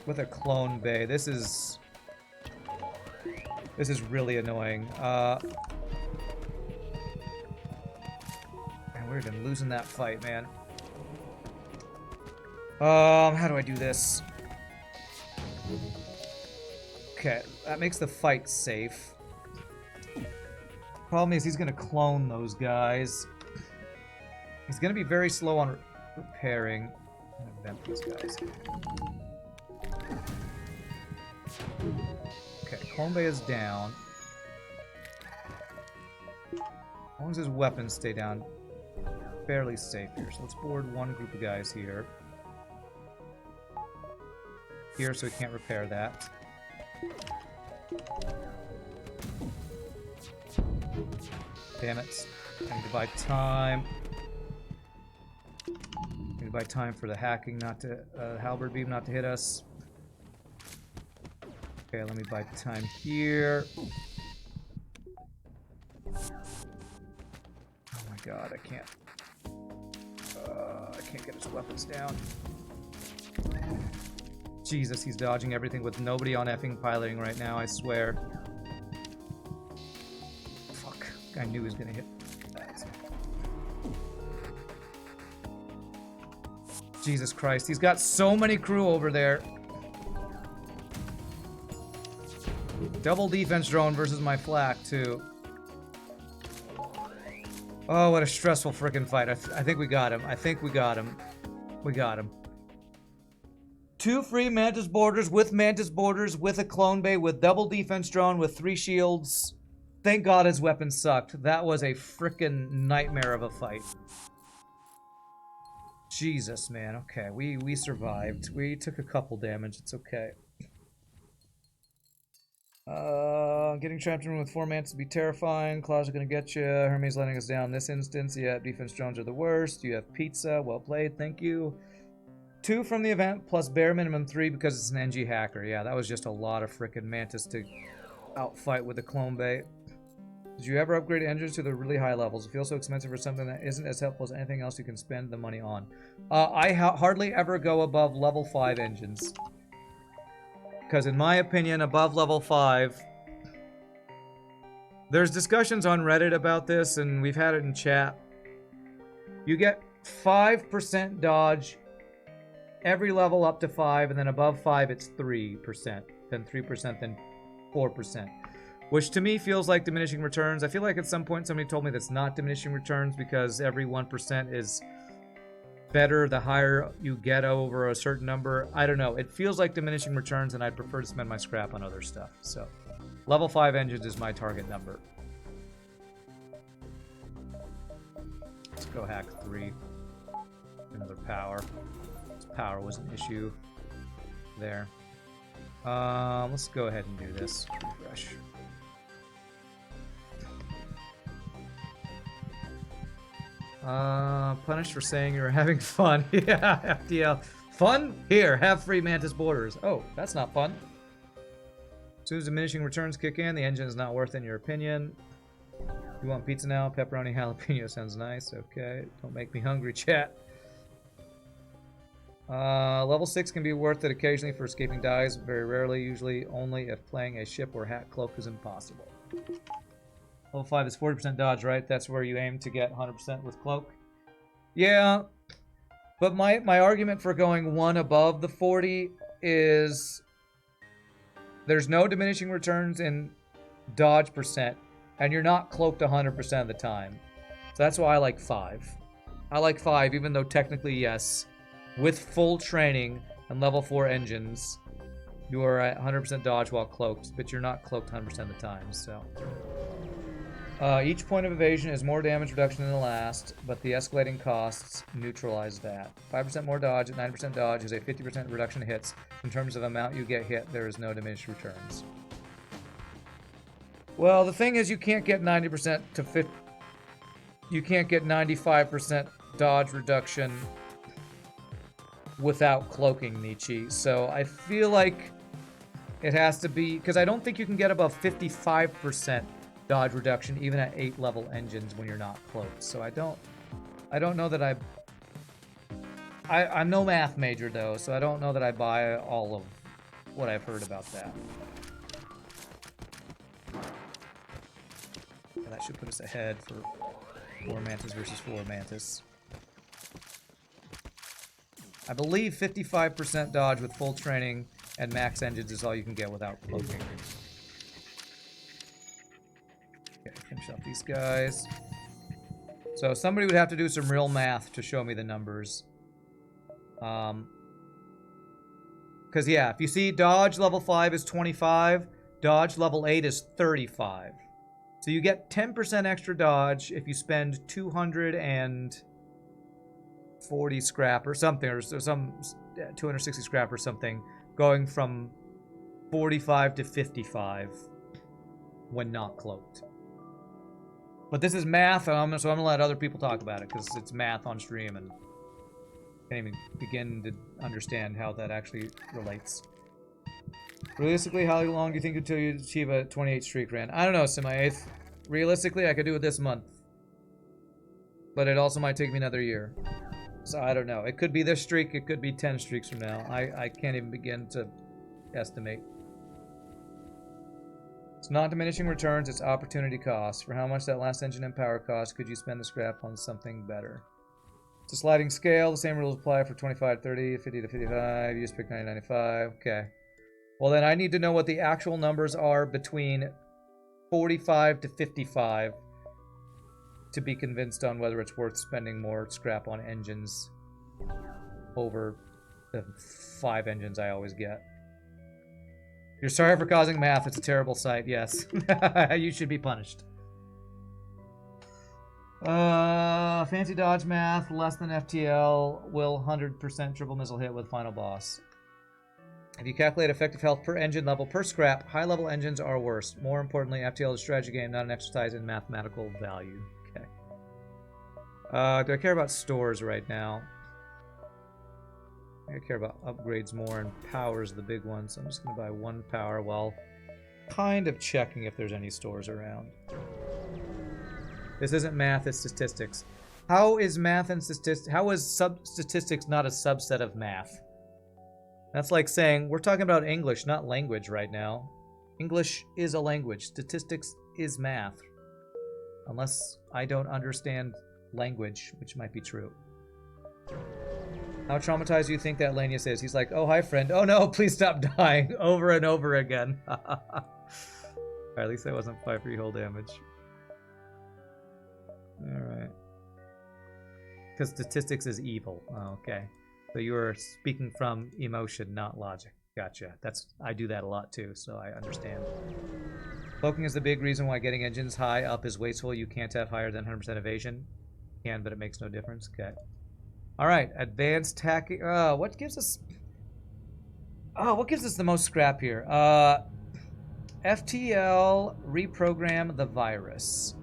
With a clone bay. This is really annoying. We're even losing that fight, man. How do I do this? Okay, that makes the fight safe. Problem is, he's gonna clone those guys. He's gonna be very slow on repairing. I'm gonna vent these guys. Okay, clone bay is down. As long as his weapons stay down, fairly safe here. So let's board one group of guys here. Here, so we can't repair that. Damn it. I need to buy time. I need to buy time for the hacking not to, halberd beam not to hit us. Okay, let me buy time here. Oh my god, I can't get his weapons down. Jesus, he's dodging everything with nobody on effing piloting right now, I swear. Fuck, I knew he was gonna hit that. Jesus Christ, he's got so many crew over there. Double defense drone versus my flak, too. Oh, what a stressful frickin' fight. I think we got him. I think we got him. We got him. 2 free Mantis Borders with a clone bay with double defense drone with 3 shields. Thank God his weapon sucked. That was a frickin' nightmare of a fight. Jesus, man. Okay, we survived. We took a couple damage. It's okay. Getting trapped in a room with 4 Mantis would be terrifying. Claws are gonna get you. Hermes letting us down this instance. Yeah, defense drones are the worst. You have pizza. Well played. Thank you. 2 from the event, plus bare minimum 3 because it's an NG hacker. Yeah, that was just a lot of frickin' Mantis to outfight with the clone bay. Did you ever upgrade engines to the really high levels? It feels so expensive for something that isn't as helpful as anything else you can spend the money on. I hardly ever go above level 5 engines. Because in my opinion, above level 5... There's discussions on Reddit about this, and we've had it in chat. You get 5% dodge every level up to 5, and then above 5 it's 3%, then 3%, then 4%. Which to me feels like diminishing returns. I feel like at some point somebody told me that's not diminishing returns because every 1% is better the higher you get over a certain number. I don't know. It feels like diminishing returns, and I'd prefer to spend my scrap on other stuff. So, level 5 engines is my target number. Let's go hack 3. Another power. Power was an issue there. Let's go ahead and do this. Refresh. Punished for saying you were having fun. Yeah, FTL. Fun? Here, have free Mantis borders. Oh, that's not fun. As soon as diminishing returns kick in, the engine is not worth it in your opinion. You want pizza now? Pepperoni jalapeno sounds nice. Okay, don't make me hungry, chat. Level 6 can be worth it occasionally for escaping dives, very rarely, usually only if playing a ship or hat cloak is impossible. Level 5 is 40% dodge, right? That's where you aim to get 100% with cloak. Yeah, but my argument for going one above the 40 is there's no diminishing returns in dodge percent, and you're not cloaked 100% of the time. So that's why I like 5. I like 5, even though technically, yes, with full training and level 4 engines, you are at 100% dodge while cloaked, but you're not cloaked 100% of the time, so... each point of evasion is more damage reduction than the last, but the escalating costs neutralize that. 5% more dodge at 9% dodge is a 50% reduction in hits. In terms of amount you get hit, there is no diminished returns. Well, the thing is you can't get 90% to 50... You can't get 95% dodge reduction without cloaking, Nietzsche. So I feel like it has to be... Because I don't think you can get above 55% dodge reduction even at 8 level engines when you're not cloaked. So I don't know that I'm no math major though, so I don't know that I buy all of what I've heard about that. And that should put us ahead for 4 Mantis versus 4 Mantis. I believe 55% dodge with full training and max engines is all you can get without cloaking. Okay, finish up these guys. So somebody would have to do some real math to show me the numbers. Because yeah, if you see dodge level 5 is 25, dodge level 8 is 35. So you get 10% extra dodge if you spend 240 scrap or something, or some 260 scrap or something, going from 45 to 55 when not cloaked. But this is math, so I'm going to let other people talk about it, because it's math on stream, and I can't even begin to understand how that actually relates. Realistically, how long do you think until you achieve a 28 streak ran? I don't know, Semi-8th. Realistically, I could do it this month. But it also might take me another year. So I don't know. It could be this streak, it could be 10 streaks from now. I can't even begin to estimate. It's not diminishing returns, it's opportunity cost. For how much that last engine and power cost, could you spend the scrap on something better? It's a sliding scale. The same rules apply for 25 to 30, 50 to 55. You just pick 90 95. Okay. Well, then I need to know what the actual numbers are between 45 to 55 to be convinced on whether it's worth spending more scrap on engines over the 5 engines I always get. You're sorry for causing math. It's a terrible sight. Yes. You should be punished. Fancy dodge math. Less than FTL. Will 100% triple missile hit with final boss. If you calculate effective health per engine level per scrap, high level engines are worse. More importantly, FTL is a strategy game, not an exercise in mathematical value. Okay. Do I care about stores right now? I care about upgrades more, and power's the big one, so I'm just going to buy 1 power while kind of checking if there's any stores around. This isn't math, it's statistics. How is math and statistics... How is statistics not a subset of math? That's like saying, we're talking about English, not language right now. English is a language. Statistics is math. Unless I don't understand language, which might be true. How traumatized do you think that Lanius is? He's like, oh, hi, friend. Oh, no, please stop dying over and over again. Alright, at least that wasn't 5 free hull damage. Alright. Because statistics is evil. Oh, okay. So you were speaking from emotion, not logic. Gotcha. I do that a lot too, so I understand. Cloaking is the big reason why getting engines high up is wasteful. You can't have higher than 100% evasion. You can, but it makes no difference. Okay. Alright, advanced tacking. What gives us... Oh, what gives us the most scrap here? FTL reprogram the virus.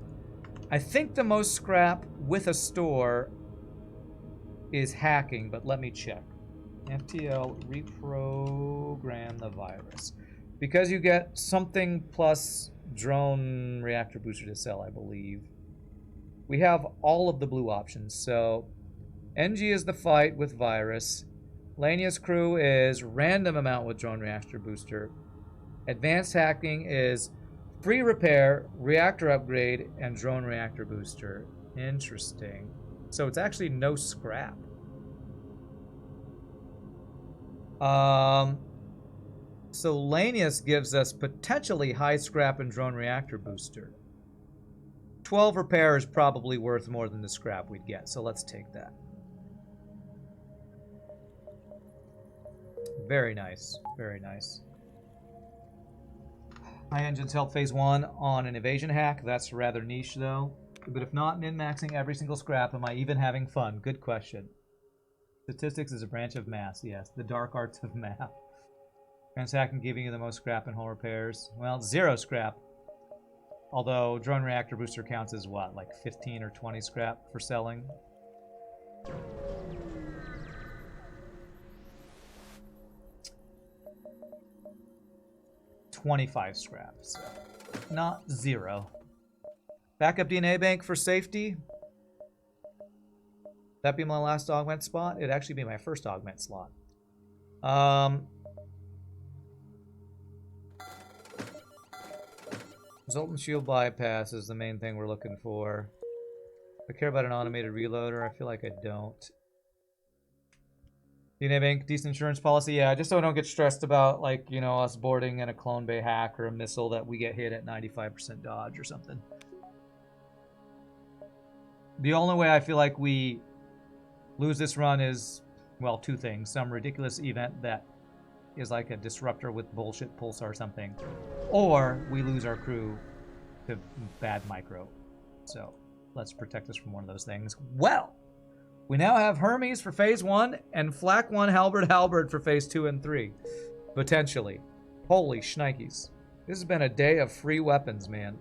I think the most scrap with a store is hacking, but let me check. FTL reprogram the virus. Because you get something plus drone reactor booster to sell, I believe. We have all of the blue options. So NG is the fight with virus. Lanius crew is random amount with drone reactor booster. Advanced hacking is free repair, reactor upgrade, and drone reactor booster. Interesting. So it's actually no scrap. So Lanius gives us potentially high scrap and drone reactor booster. 12 repair is probably worth more than the scrap we'd get, so let's take that. Very nice, very nice. High engines help phase 1 on an evasion hack. That's rather niche though. But if not min-maxing every single scrap, am I even having fun? Good question. Statistics is a branch of math, yes. The dark arts of math. Transhacking giving you the most scrap and hull repairs. Well, 0 scrap. Although drone reactor booster counts as what, like 15 or 20 scrap for selling? $25 scraps. Not 0. Backup DNA bank for safety. That be my last augment spot? It'd actually be my first augment slot. Resultant shield bypass is the main thing we're looking for. I care about an automated reloader. I feel like I don't. DNA bank, decent insurance policy. Yeah, just so I don't get stressed about, like, you know, us boarding in a clone bay hack or a missile that we get hit at 95% dodge or something. The only way I feel like we lose this run is, well, 2 things. Some ridiculous event that is like a disruptor with bullshit pulsar or something. Or we lose our crew to bad micro. So let's protect us from one of those things. Well, we now have Hermes for phase 1 and Flak 1 Halberd for phase 2 and 3. Potentially. Holy shnikes. This has been a day of free weapons, man.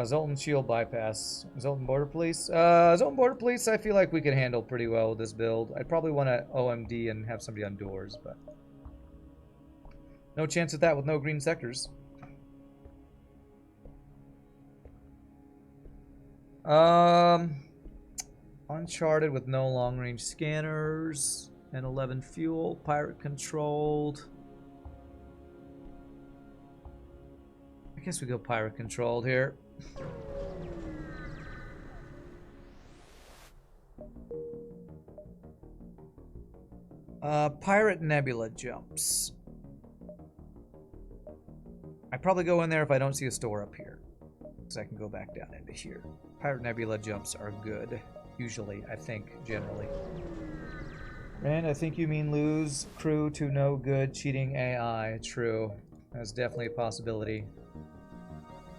Zoltan Shield Bypass. Zoltan Border Police. Zoltan Border Police, I feel like we can handle pretty well with this build. I'd probably want to OMD and have somebody on doors, but no chance of that with no green sectors. Uncharted with no long-range scanners and 11 fuel. Pirate controlled. I guess we go pirate controlled here. Pirate Nebula jumps. I probably go in there if I don't see a store up here, because I can go back down into here. Pirate Nebula jumps are good, usually, I think, generally. Rand, I think you mean lose crew to no good cheating AI. True. That's definitely a possibility.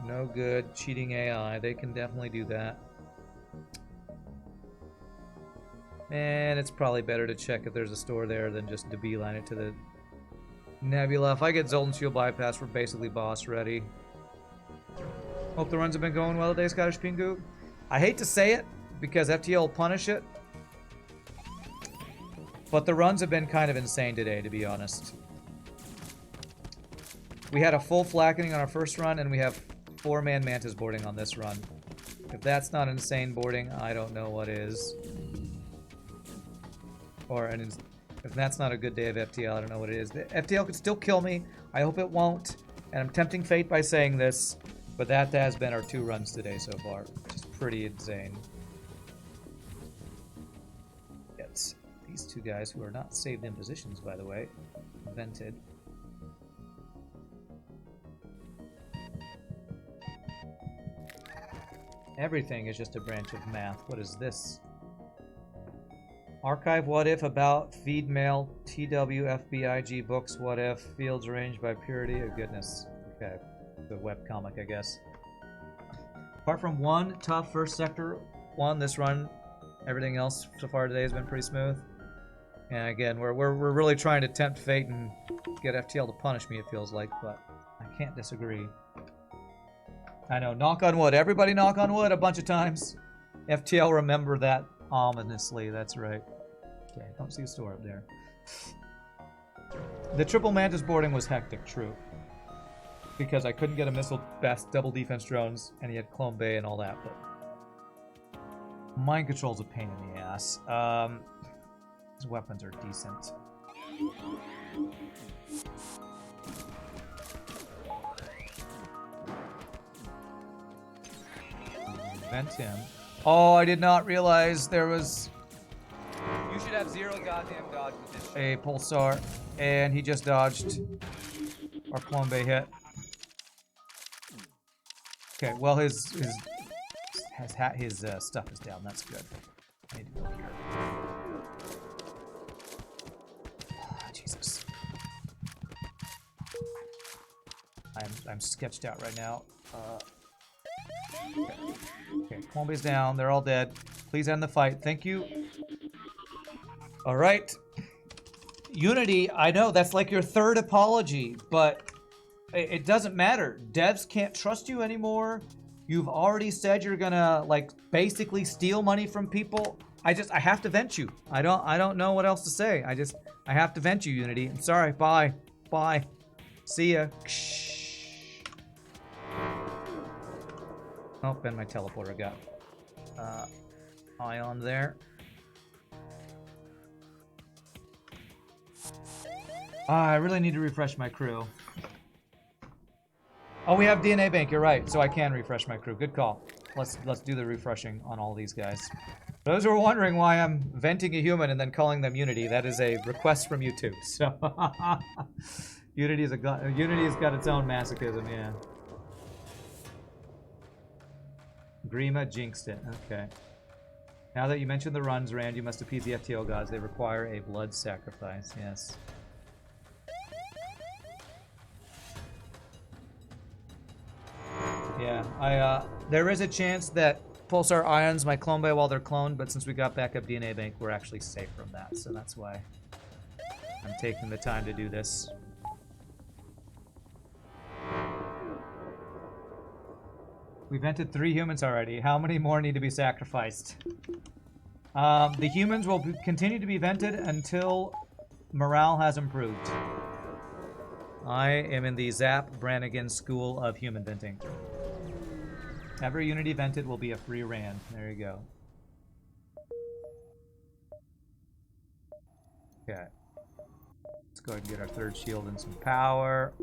No good cheating AI. They can definitely do that. And it's probably better to check if there's a store there than just to beeline it to the Nebula. If I get Zoltan Shield Bypass, we're basically boss ready. Hope the runs have been going well today, Scottish Pingu. I hate to say it, because FTL will punish it. But the runs have been kind of insane today, to be honest. We had a full flackening on our first run, and we have 4-man Mantis boarding on this run. If that's not insane boarding, I don't know what is. Or if that's not a good day of FTL, I don't know what it is. The FTL could still kill me. I hope it won't. And I'm tempting fate by saying this, but that has been our 2 runs today so far, which is pretty insane. These two guys, who are not saved in positions, by the way, vented. Everything is just a branch of math. What is this? Archive what if about feed mail TW FBIG books what if fields arranged by purity. Oh goodness. Okay. The webcomic, I guess. Apart from one tough first sector one this run, everything else so far today has been pretty smooth. And again, we're really trying to tempt fate and get FTL to punish me, it feels like, but I can't disagree. I know, knock on wood. Everybody knock on wood a bunch of times. FTL, remember that ominously, that's right. Okay, don't see a store up there. The triple Mantis boarding was hectic, true. Because I couldn't get a missile best double defense drones, and he had Clone Bay and all that, but mind control's a pain in the ass. His weapons are decent. Vent him. Oh, I did not realize there was You should have 0 goddamn dodge with this shit. a pulsar, and he just dodged our Clone Bay hit. Okay, well his stuff is down. That's good. I need to go here. Oh, Jesus. I'm sketched out right now. Okay, Clone Bay's down. They're all dead. Please end the fight. Thank you. All right. Unity, I know that's like your third apology, but it doesn't matter. Devs can't trust you anymore. You've already said you're gonna like basically steal money from people. I have to vent you. I don't know what else to say. I have to vent you, Unity. I'm sorry. Bye. Bye. See ya. Oh, and my teleporter got ion there. I really need to refresh my crew. Oh, we have DNA Bank, you're right, so I can refresh my crew. Good call. Let's do the refreshing on all these guys. For those who are wondering why I'm venting a human and then calling them Unity, that is a request from YouTube. So Unity's got its own masochism, yeah. Grima jinxed it. Okay. Now that you mentioned the runs, Rand, you must appease the FTL gods. They require a blood sacrifice. Yes. Yeah, there is a chance that Pulsar ions might clone by while they're cloned, but since we got backup DNA bank, we're actually safe from that. So that's why I'm taking the time to do this. We've vented 3 humans already. How many more need to be sacrificed? The humans will continue to be vented until morale has improved. I am in the Zap Brannigan School of Human Venting. Every Unity vented will be a free Rand. There you go. Okay. Let's go ahead and get our third shield and some power.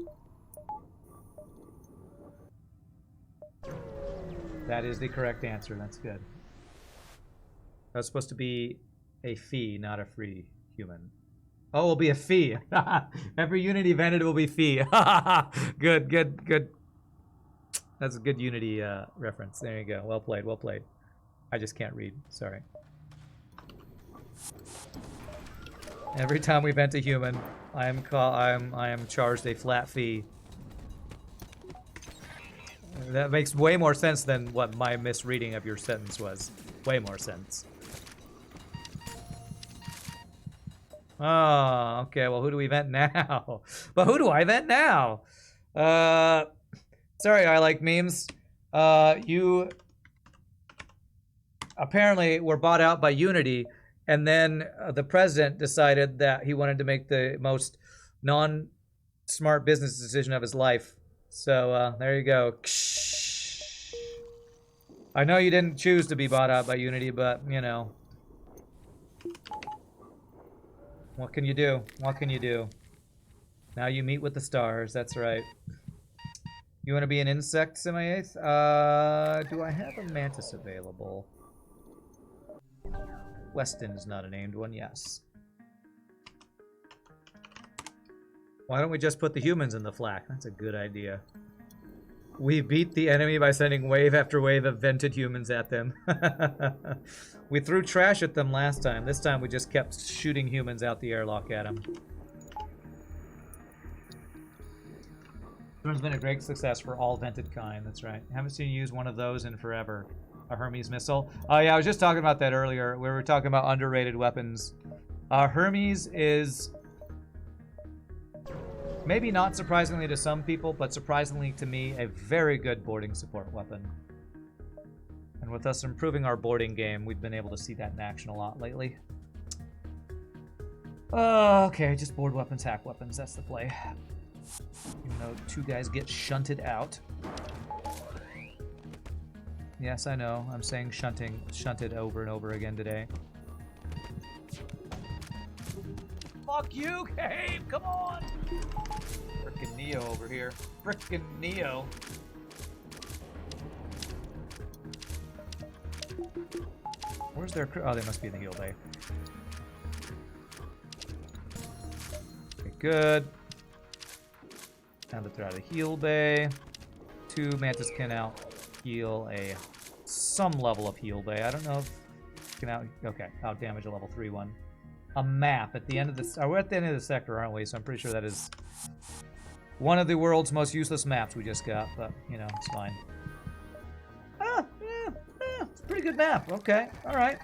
That is the correct answer. That's good. That's supposed to be a fee, not a free human. Oh, it will be a fee. Every Unity vented will be fee. Good, good, good. That's a good Unity reference. There you go. Well played, well played. I just can't read. Sorry. Every time we vent a human, I am charged a flat fee. That makes way more sense than what my misreading of your sentence was. Way more sense. Oh, okay. Well, who do we vent now? But who do I vent now? Sorry, I like memes. You apparently were bought out by Unity, and then the president decided that he wanted to make the most non-smart business decision of his life. So there you go. I know you didn't choose to be bought out by Unity, but you know. What can you do? What can you do? Now you meet with the stars, that's right. You want to be an insect, Semi-8th? Do I have a mantis available? Weston is not a named one, yes. Why don't we just put the humans in the flak? That's a good idea. We beat the enemy by sending wave after wave of vented humans at them. We threw trash at them last time. This time we just kept shooting humans out the airlock at them. This one's been a great success for all vented kind. That's right. Haven't seen you use one of those in forever. A Hermes missile. Oh yeah, I was just talking about that earlier. We were talking about underrated weapons. Hermes is... maybe not surprisingly to some people, but surprisingly to me, a very good boarding support weapon. And with us improving our boarding game, we've been able to see that in action a lot lately. Okay, just board weapons, hack weapons, that's the play. Even though 2 guys get shunted out. Yes, I know, I'm saying shunted over and over again today. Fuck you, Gabe, come on! Frickin' Neo over here. Frickin' Neo. Where's their crew? Oh, they must be in the heal bay. Okay, good. Now that they're out of the heal bay. 2 Mantis can out heal some level of heal bay. I don't know if can out damage a level 3 one. A map at the end of this. We're at the end of the sector, aren't we? So I'm pretty sure that is one of the world's most useless maps we just got, but you know, it's fine. It's a pretty good map. Okay, all right.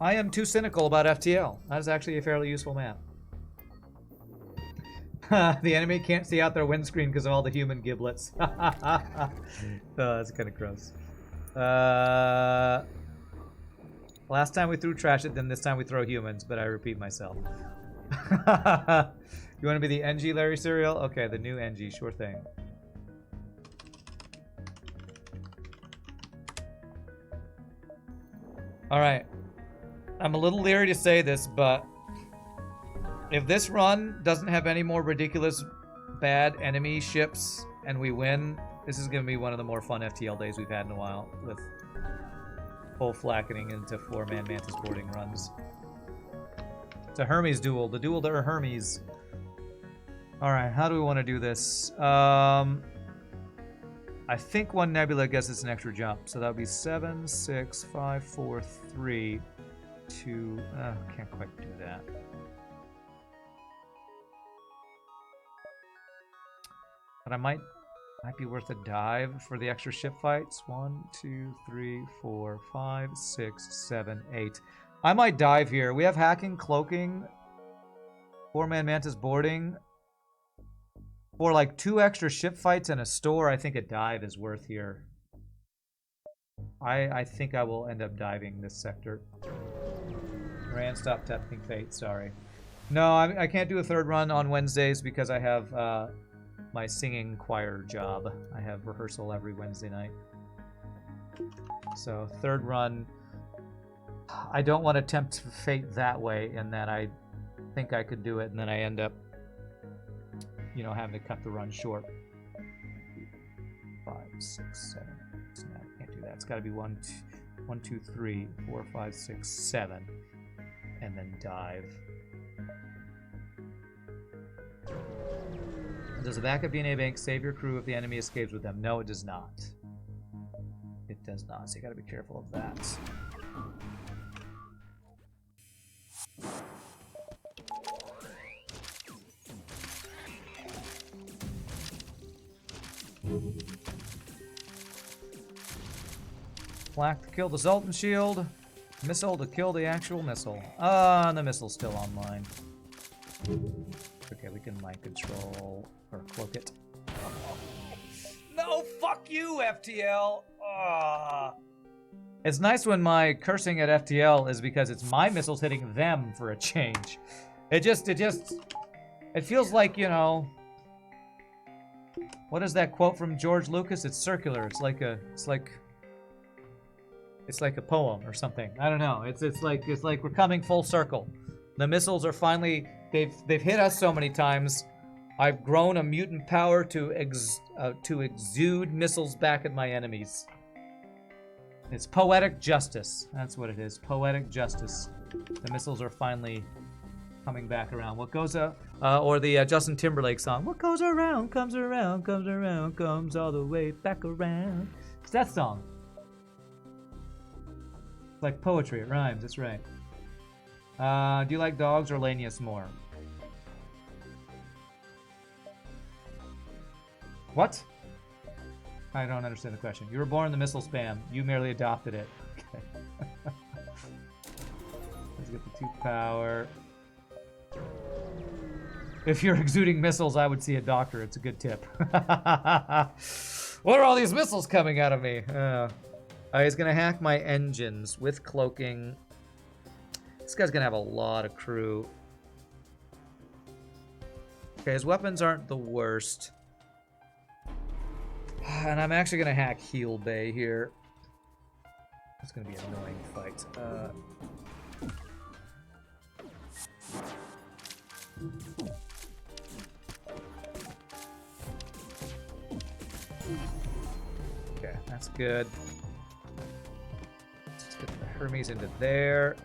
I am too cynical about FTL. That is actually a fairly useful map. The enemy can't see out their windscreen because of all the human giblets. Oh, that's kind of gross. Last time we threw trash at them, this time we throw humans, but I repeat myself. You want to be the NG Larry Serial? Okay, the new NG, sure thing. Alright. I'm a little leery to say this, but if this run doesn't have any more ridiculous bad enemy ships and we win, this is going to be one of the more fun FTL days we've had in a while, with full flackening into 4-man Mantis boarding runs. It's a Hermes duel. The duel to Hermes. Alright, how do we want to do this? I think 1 nebula gets us an extra jump. So that would be 7, 6, 5, 4, 3, 2... can't quite do that. But I might be worth a dive for the extra ship fights. 1, 2, 3, 4, 5, 6, 7, 8. I might dive here. We have hacking, cloaking, 4-man Mantis boarding. For like 2 extra ship fights and a store, I think a dive is worth here. I think I will end up diving this sector. Rand, stop tempting fate, sorry. No, I can't do a 3rd run on Wednesdays because I have my singing choir job. I have rehearsal every Wednesday night. So 3rd run, I don't want to tempt fate that way in that I think I could do it and then I end up, you know, having to cut the run short. 5, 6, 7. No, I can't do that. It's got to be 1, 2, 3, 4, 5, 6, 7, and then dive. Does the backup DNA bank save your crew if the enemy escapes with them? No, it does not. It does not. So you got to be careful of that. Flak to kill the Zoltan shield. Missile to kill the actual missile. And the missile's still online. Okay, we can mind control or cloak it. No, fuck you, FTL. It's nice when my cursing at FTL is because it's my missiles hitting them for a change. It feels like, you know, what is that quote from George Lucas? It's circular. It's like a poem or something. I don't know. It's like we're coming full circle. The missiles are finally they've hit us so many times. I've grown a mutant power to exude missiles back at my enemies. It's poetic justice. That's what it is. Poetic justice. The missiles are finally coming back around. What goes or the Justin Timberlake song. What goes around, comes around, comes around, comes all the way back around. It's that song. It's like poetry. It rhymes. That's right. Do you like dogs or Lanius more? What? I don't understand the question. You were born in the missile spam. You merely adopted it. Okay. Let's get the 2 power. If you're exuding missiles, I would see a doctor. It's a good tip. What are all these missiles coming out of me? He's gonna hack my engines with cloaking. This guy's gonna have a lot of crew. Okay, his weapons aren't the worst. And I'm actually gonna hack Heal Bay here. It's gonna be an annoying fight. Okay, that's good. Let's get the Hermes into there.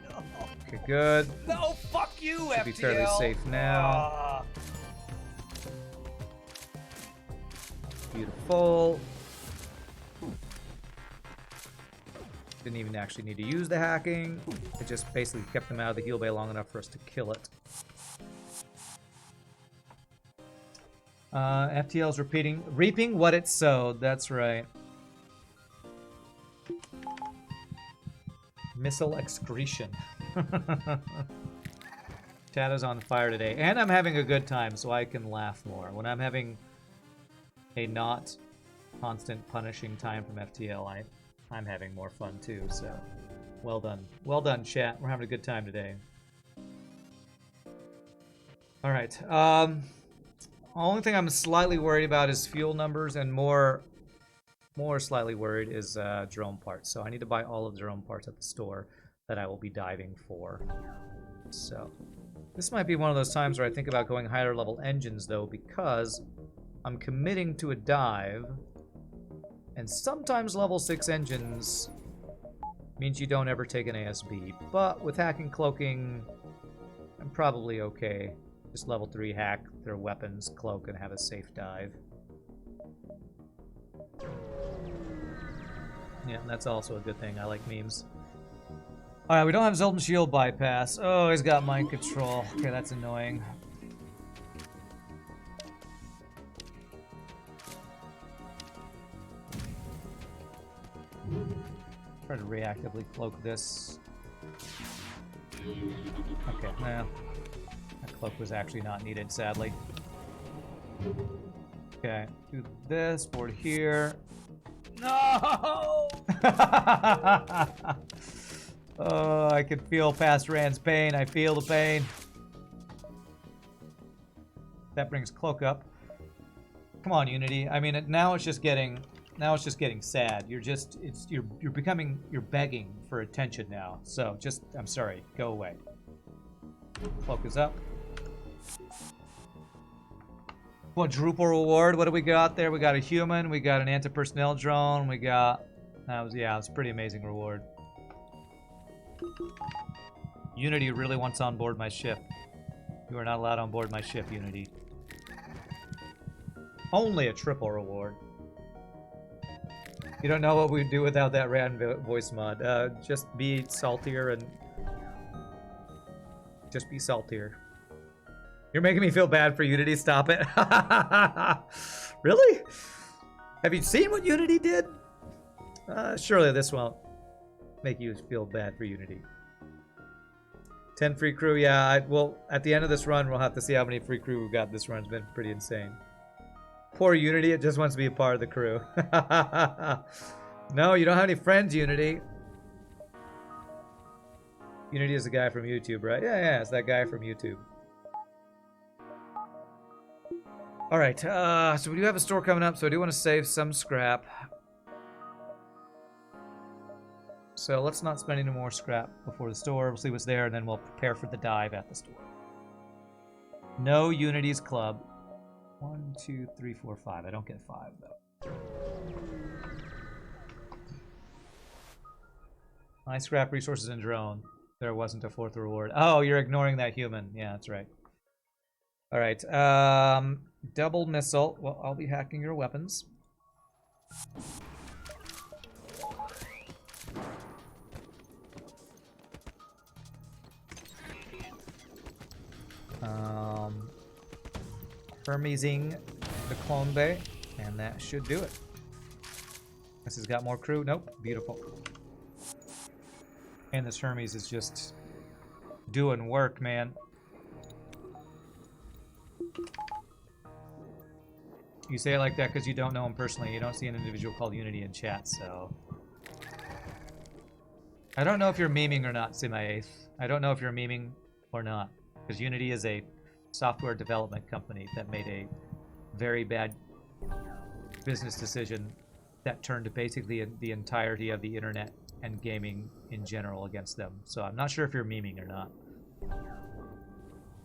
Okay, good. No, fuck you, FTL. Should be fairly safe now. Beautiful. Didn't even actually need to use the hacking. It just basically kept them out of the heal bay long enough for us to kill it. FTL's reaping what it sowed. That's right. Missile excretion. Chat is on fire today. And I'm having a good time, so I can laugh more. When I'm having a not constant punishing time from FTL, I'm having more fun too, so well done. Well done, chat. We're having a good time today. Alright. Only thing I'm slightly worried about is fuel numbers, and more slightly worried is drone parts. So I need to buy all of the drone parts at the store that I will be diving for. So this might be one of those times where I think about going higher level engines though, because I'm committing to a dive, and sometimes level 6 engines means you don't ever take an ASB. But with hacking cloaking, I'm probably okay. Just level 3 hack their weapons, cloak, and have a safe dive. Yeah, that's also a good thing. I like memes. Alright, we don't have Zoltan Shield bypass. Oh, he's got mind control. Okay, that's annoying. Try to reactively cloak this. Okay, nah. That cloak was actually not needed, sadly. Okay, do this, board here. No! Oh, I can feel past Rand's pain. I feel the pain. That brings cloak up. Come on, Unity. I mean, now it's just getting sad. You're begging for attention now. So just, I'm sorry, go away. Cloak is up. Quadruple reward. What do we got there? We got a human. We got an anti-personnel drone. We got, it's a pretty amazing reward. Unity really wants on board my ship. You are not allowed on board my ship, Unity. Only a triple reward. You don't know what we'd do without that Rand voice mod. Just be saltier and... Just be saltier. You're making me feel bad for Unity. Stop it. Really? Have you seen what Unity did? Surely this won't make you feel bad for Unity. 10 free crew. Yeah, well, at the end of this run, we'll have to see how many free crew we've got. This run's been pretty insane. Poor Unity, it just wants to be a part of the crew. No, you don't have any friends, Unity. Unity is the guy from YouTube, right? Yeah, it's that guy from YouTube. Alright, so we do have a store coming up, so I do want to save some scrap. So let's not spend any more scrap before the store. We'll see what's there, and then we'll prepare for the dive at the store. No Unity's Club. 1, 2, 3, 4, 5. I don't get 5, though. My scrap resources and drone. There wasn't a fourth reward. Oh, you're ignoring that human. Yeah, that's right. All right. Double missile. Well, I'll be hacking your weapons. Hermesing the clone bay, and that should do it. This has got more crew. Nope. Beautiful. And this Hermes is just doing work, man. You say it like that because you don't know him personally. You don't see an individual called Unity in chat, so... I don't know if you're memeing or not, Semi-8th. I don't know if you're memeing or not. Because Unity is a software development company that made a very bad business decision that turned basically the entirety of the internet and gaming in general against them. So I'm not sure if you're memeing or not.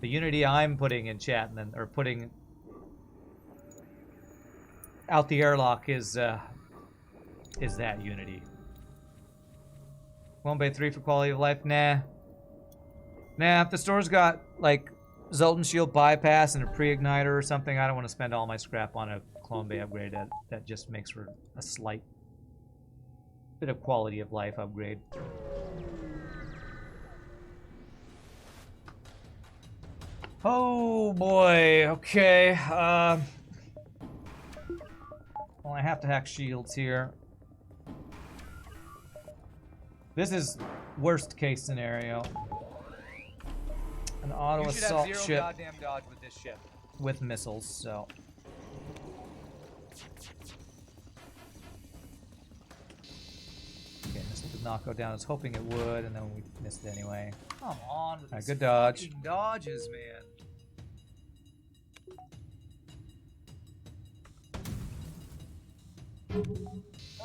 The Unity I'm putting in chat and then, or putting out the airlock is that Unity. Clone Bay 3 for quality of life? Nah. Nah, if the store's got like Zoltan Shield bypass and a pre-igniter or something, I don't want to spend all my scrap on a Clone Bay upgrade that just makes for a slight bit of quality of life upgrade. Oh boy, okay. Well, I have to hack shields here. This is worst case scenario. An auto assault ship. You should have 0 goddamn dodge with this ship. With missiles, so. Okay, missile did not go down. I was hoping it would, and then we missed it anyway. Come on with Right, these good dodge. fucking dodges, man.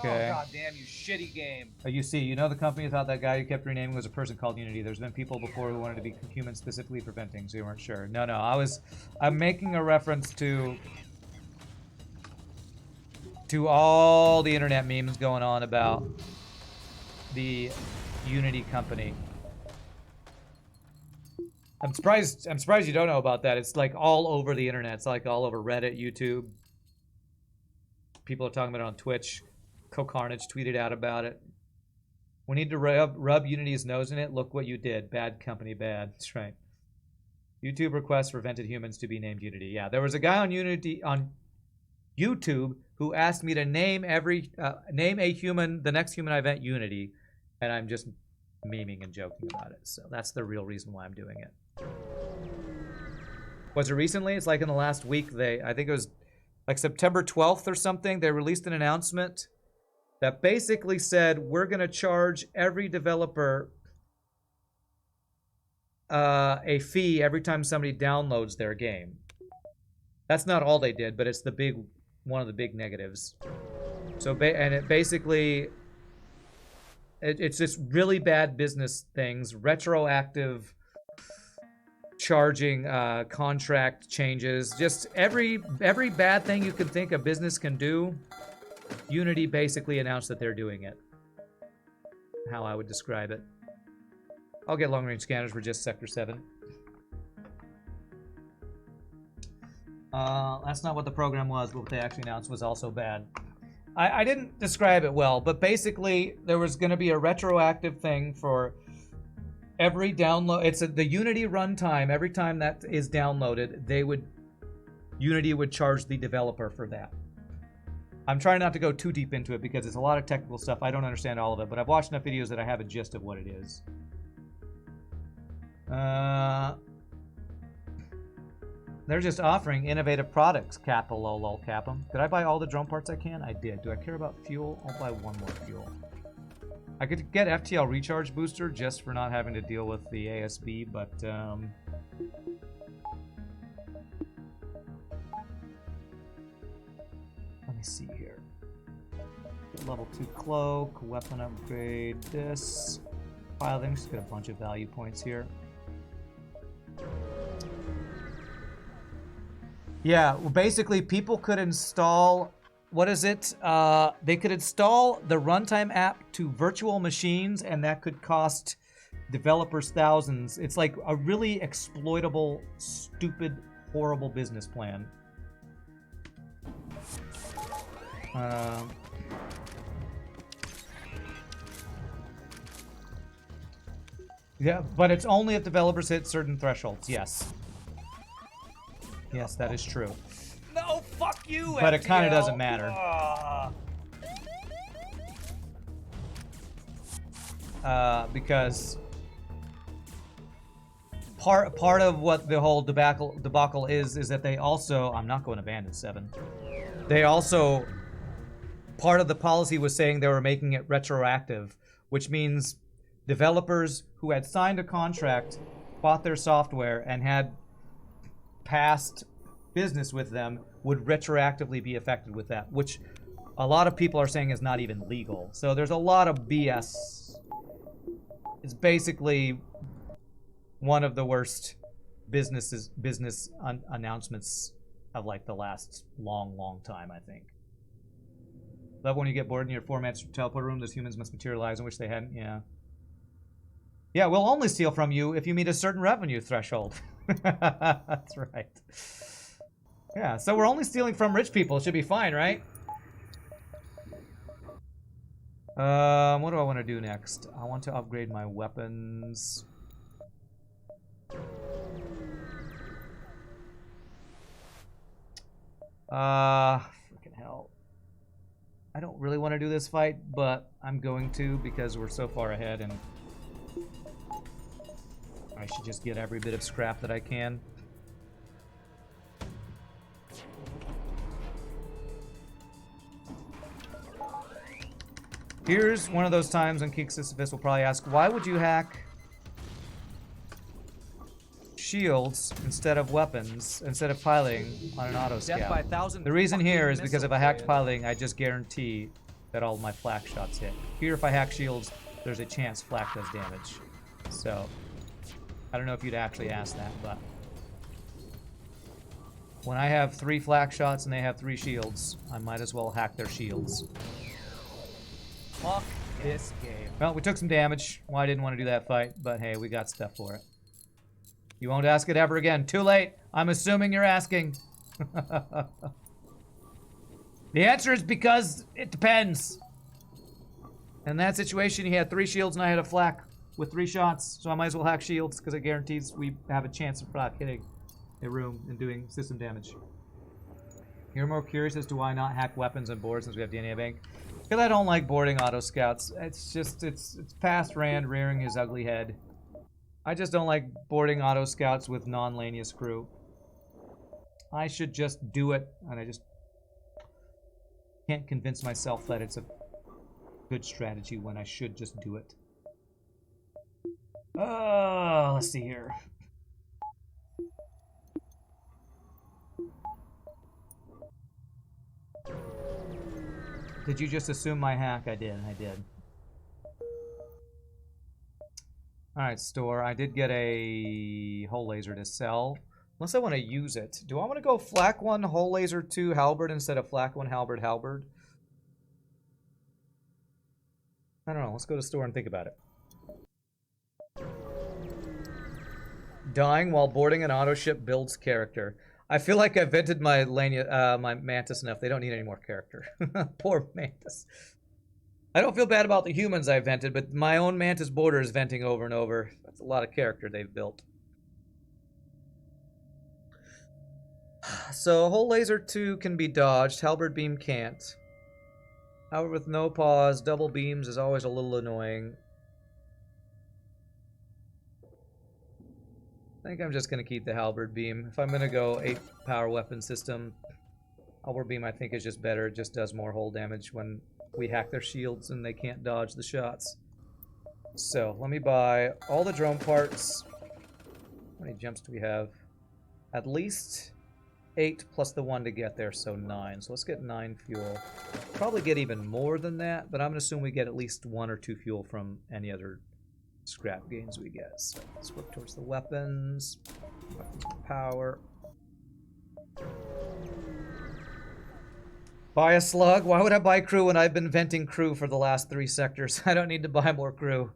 Okay. Oh, goddamn, you shitty game. You see, you know the company thought that guy you kept renaming was a person called Unity. There's been people before who wanted to be human specifically preventing, so you weren't sure. No, I'm making a reference to all the internet memes going on about the Unity company. I'm surprised you don't know about that. It's like all over the internet. It's like all over Reddit, YouTube. People are talking about it on Twitch. CoCarnage tweeted out about it. We need to rub Unity's nose in it. Look what you did. Bad company, bad. That's right. YouTube requests for vented humans to be named Unity. Yeah, there was a guy on YouTube who asked me to name name a human, the next human I vent Unity, and I'm just memeing and joking about it. So that's the real reason why I'm doing it. Was it recently? It's like in the last week. I think it was like September 12th or something. They released an announcement that basically said, we're going to charge every developer a fee every time somebody downloads their game. That's not all they did, but it's one of the big negatives. So, it's just really bad business things, retroactive charging, contract changes, just every bad thing you can think a business can do. Unity basically announced that they're doing it. How I would describe it. I'll get long-range scanners for just Sector 7. That's not what the program was, but what they actually announced was also bad. I didn't describe it well, but basically there was going to be a retroactive thing for every download. It's the Unity runtime. Every time that is downloaded, Unity would charge the developer for that. I'm trying not to go too deep into it because it's a lot of technical stuff. I don't understand all of it, but I've watched enough videos that I have a gist of what it is. They're just offering innovative products. Kappa, lol, cap 'em. Did I buy all the drone parts I can? I did. Do I care about fuel? I'll buy one more fuel. I could get FTL recharge booster just for not having to deal with the ASB, but let me see here. Level 2 cloak, weapon upgrade, this. Filing, just get a bunch of value points here. Yeah, well, basically people could install, what is it? They could install the runtime app to virtual machines, and that could cost developers thousands. It's like a really exploitable, stupid, horrible business plan. Yeah, but it's only if developers hit certain thresholds. Yes. Yes, that is true. No, fuck you, But it kind of FTL. doesn't matter. Because part of what the whole debacle is that they also, I'm not going to Bandit 7. They also, part of the policy was saying they were making it retroactive, which means developers who had signed a contract, bought their software, and had past business with them would retroactively be affected with that, which a lot of people are saying is not even legal. So there's a lot of BS. It's basically one of the worst business announcements of like the last long time, I think. Love when you get bored in your formats teleport room, those humans must materialize in which they hadn't. Yeah, we'll only steal from you if you meet a certain revenue threshold. That's right. Yeah, so we're only stealing from rich people. It should be fine, right? What do I want to do next? I want to upgrade my weapons. Freaking hell. I don't really want to do this fight, but I'm going to because we're so far ahead and I should just get every bit of scrap that I can. Here's one of those times when Keek Sisyphus will probably ask, why would you hack shields instead of weapons, instead of piloting on an auto scout? The reason here is because if I hacked piloting, I just guarantee that all my flak shots hit. Here, if I hack shields, there's a chance flak does damage. So, I don't know if you'd actually ask that, but when I have 3 flak shots and they have 3 shields, I might as well hack their shields. Fuck this game. Well, we took some damage. Well, I didn't want to do that fight, but hey, we got stuff for it. You won't ask it ever again. Too late. I'm assuming you're asking. The answer is because it depends. In that situation, he had 3 shields and I had a flak with 3 shots, so I might as well hack shields because it guarantees we have a chance of flak hitting a room and doing system damage. You're more curious as to why not hack weapons and boards since we have DNA Bank? Because I don't like boarding auto scouts. It's just, it's past Rand rearing his ugly head. I just don't like boarding auto scouts with non-Lanius crew. I should just do it, and I just can't convince myself that it's a good strategy when I should just do it. Let's see here. Did you just assume my hack? I did. Alright, store. I did get a hull laser to sell. Unless I want to use it. Do I want to go flak 1, hull laser 2, halberd instead of flak 1, halberd, halberd? I don't know. Let's go to store and think about it. Dying while boarding an auto ship builds character. I feel like I've vented my my Mantis enough. They don't need any more character. Poor Mantis. I don't feel bad about the humans I've vented, but my own Mantis boarder is venting over and over. That's a lot of character they've built. So, hull laser 2 can be dodged. Halberd beam can't. However, with no pause, double beams is always a little annoying. I think I'm just going to keep the halberd beam. If I'm going to go 8 power weapon system, halberd beam I think is just better. It just does more hull damage when we hack their shields and they can't dodge the shots. So, let me buy all the drone parts. How many jumps do we have? At least 8 plus the 1 to get there, so 9. So let's get 9 fuel. Probably get even more than that, but I'm going to assume we get at least 1 or 2 fuel from any other scrap gains we get. So let's flip towards the weapons. Weapons power. Buy a slug? Why would I buy crew when I've been venting crew for the last 3 sectors? I don't need to buy more crew.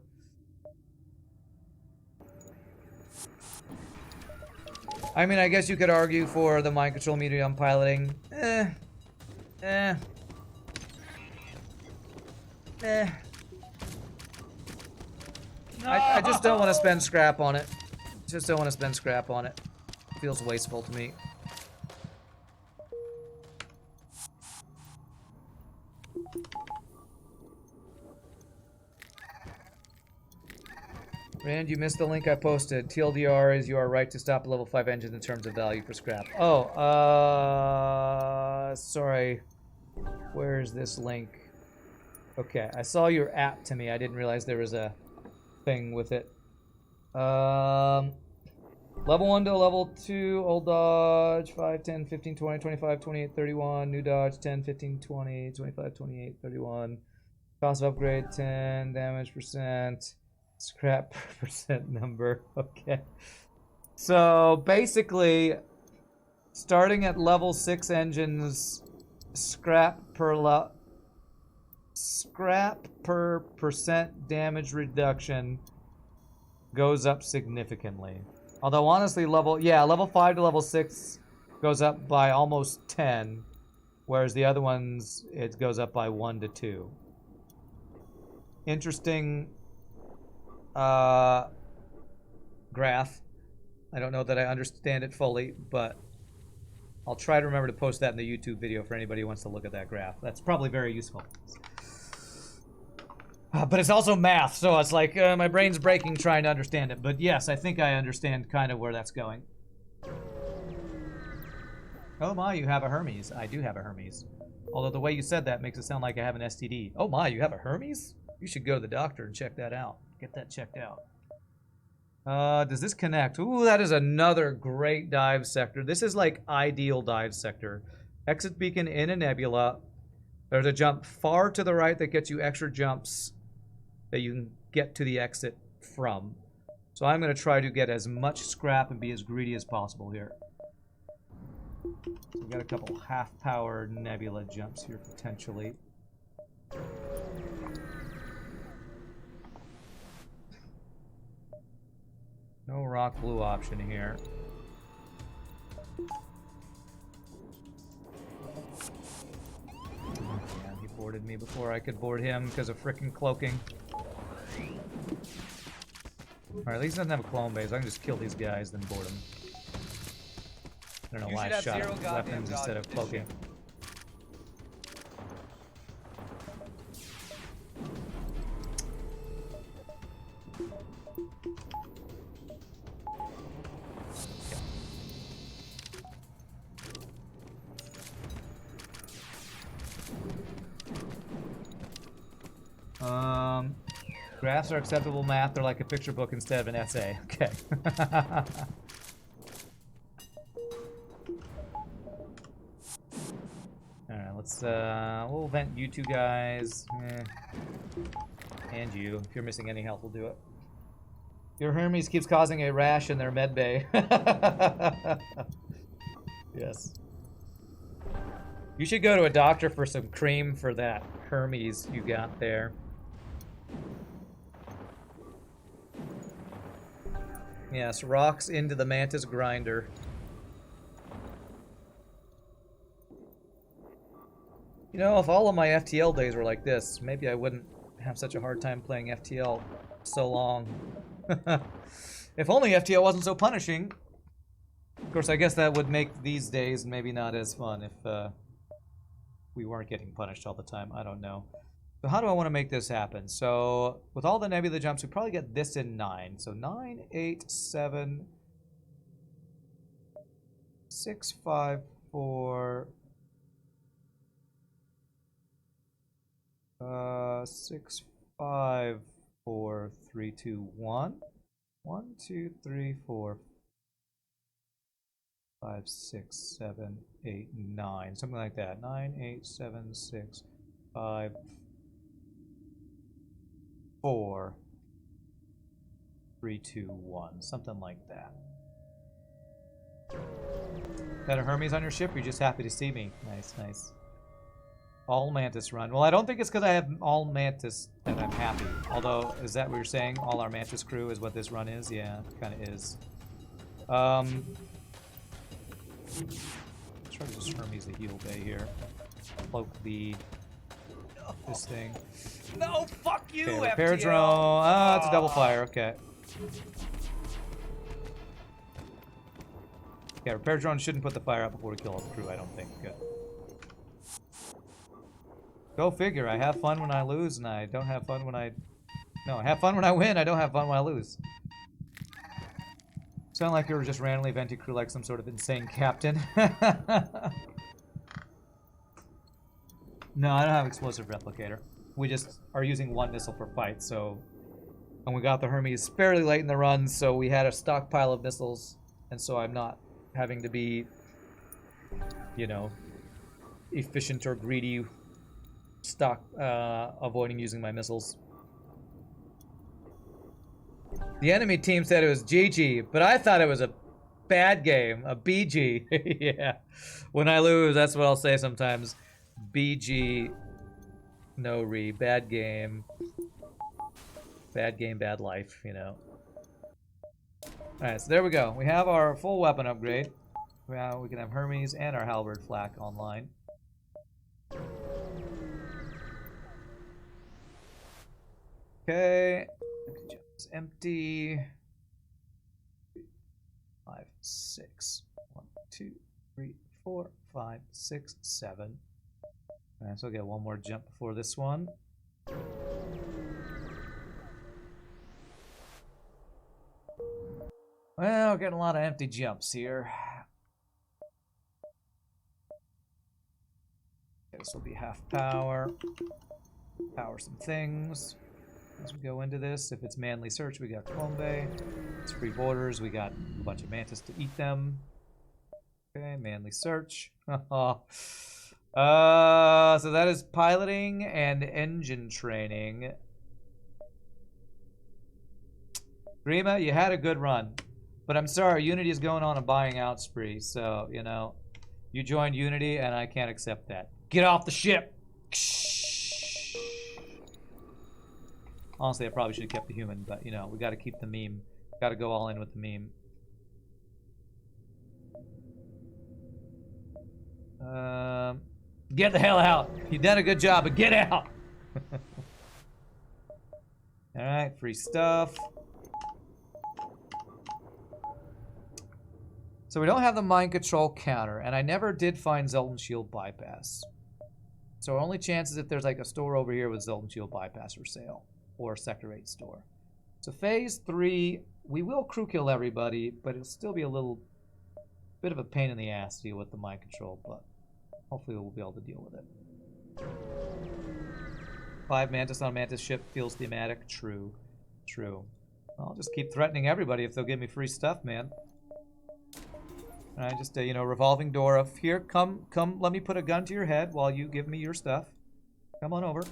I mean, I guess you could argue for the mind control medium piloting. I just don't want to spend scrap on it. Just don't want to spend scrap on it. Feels wasteful to me. Rand, you missed the link I posted. TLDR is you are right to stop level 5 engines in terms of value for scrap. Oh, sorry. Where's this link? Okay, I saw your app to me. I didn't realize there was a thing with it. Level 1 to level 2, old dodge, 5, 10, 15, 20, 25, 28, 31. New dodge, 10, 15, 20, 25, 28, 31. Cost of upgrade, 10. Damage percent. Scrap per percent number. Okay. So basically, starting at level 6 engines, scrap per percent damage reduction goes up significantly. Although honestly, level 5 to level 6 goes up by almost 10, whereas the other ones, it goes up by 1 to 2. Interesting graph. I don't know that I understand it fully, but I'll try to remember to post that in the YouTube video for anybody who wants to look at that graph. That's probably very useful. But it's also math, so it's like my brain's breaking trying to understand it. But yes, I think I understand kind of where that's going. Oh my, you have a Hermes. I do have a Hermes. Although the way you said that makes it sound like I have an STD. Oh my, you have a Hermes? You should go to the doctor and check that out. Get that checked out. Does this connect? Ooh, that is another great dive sector. This is like ideal dive sector. Exit beacon in a nebula. There's a jump far to the right that gets you extra jumps that you can get to the exit from. So I'm going to try to get as much scrap and be as greedy as possible here. We've got a couple half-powered nebula jumps here potentially. No rock blue option here. Yeah, he boarded me before I could board him because of frickin' cloaking. Alright, at least he doesn't have a clone base. I can just kill these guys, then board them. I don't know why I shot him with weapons instead of cloaking. Graphs are acceptable math. They're like a picture book instead of an essay. Okay. Alright, let's, we'll vent you two guys. And you. If you're missing any health, we'll do it. Your Hermes keeps causing a rash in their med bay. Yes. You should go to a doctor for some cream for that Hermes you got there. Yes, rocks into the Mantis grinder. You know, if all of my FTL days were like this, maybe I wouldn't have such a hard time playing FTL so long. If only FTL wasn't so punishing. Of course, I guess that would make these days maybe not as fun if we weren't getting punished all the time. I don't know. So how do I want to make this happen? So with all the nebula jumps, we probably get this in 9. So 9, 8, 7, 6, 5, 4, 6, 5, 4, 3, 2, 1. 1, 2, 3, 4, 5, 6, 7, 8, 9. Something like that. 9, 8, 7, 6, 5, 4, 3, 2, 1. Something like that. Got a Hermes on your ship? Or you're just happy to see me? Nice, nice. All Mantis run. Well, I don't think it's because I have all Mantis that I'm happy. Although, is that what you're saying? All our Mantis crew is what this run is? Yeah, it kind of is. Let's try to just Hermes the heal bay here. Cloak the... this thing. No, fuck you, Okay, repair FTL. drone. Ah, it's a double fire. Okay. Okay, repair drone shouldn't put the fire out before we kill all the crew, I don't think. Good. Go figure. I have fun when I lose, and I don't have fun when I... No, I have fun when I win. I don't have fun when I lose. Sound like you were just randomly venting crew like some sort of insane captain. No, I don't have explosive replicator. We just are using one missile per fight, so... And we got the Hermes fairly late in the run, so we had a stockpile of missiles, and so I'm not having to be, you know, efficient or greedy avoiding using my missiles. The enemy team said it was GG, but I thought it was a bad game, a BG. Yeah. When I lose, that's what I'll say sometimes. BG, no re, bad game. Bad game, bad life, you know. Alright, so there we go. We have our full weapon upgrade. Now we can have Hermes and our Halberd Flak online. Okay. It's empty. 5, 6. 1, 2, 3, 4, 5, 6, 7. Alright, so we'll get one more jump before this one. Well, we're getting a lot of empty jumps here. Okay, this will be half power. Power some things. As we go into this, if it's manly search, we got Clombe. It's free borders, we got a bunch of mantis to eat them. Okay, manly search. So that is piloting and engine training. Grima, you had a good run. But I'm sorry, Unity is going on a buying out spree, so, you know, you joined Unity and I can't accept that. Get off the ship! Honestly, I probably should have kept the human, but, you know, we gotta keep the meme. Gotta go all in with the meme. Get the hell out! You've done a good job, but get out! Alright, free stuff. So we don't have the mind control counter, and I never did find Zoltan Shield bypass. So our only chance is if there's like a store over here with Zoltan Shield bypass for sale, or a Sector 8 store. So phase 3, we will crew kill everybody, but it'll still be a little bit of a pain in the ass to deal with the mind control, but hopefully we'll be able to deal with it. 5 Mantis on Mantis ship feels thematic. True. True. I'll just keep threatening everybody if they'll give me free stuff, man. Alright, just you know, revolving door of here, come, let me put a gun to your head while you give me your stuff. Come on over.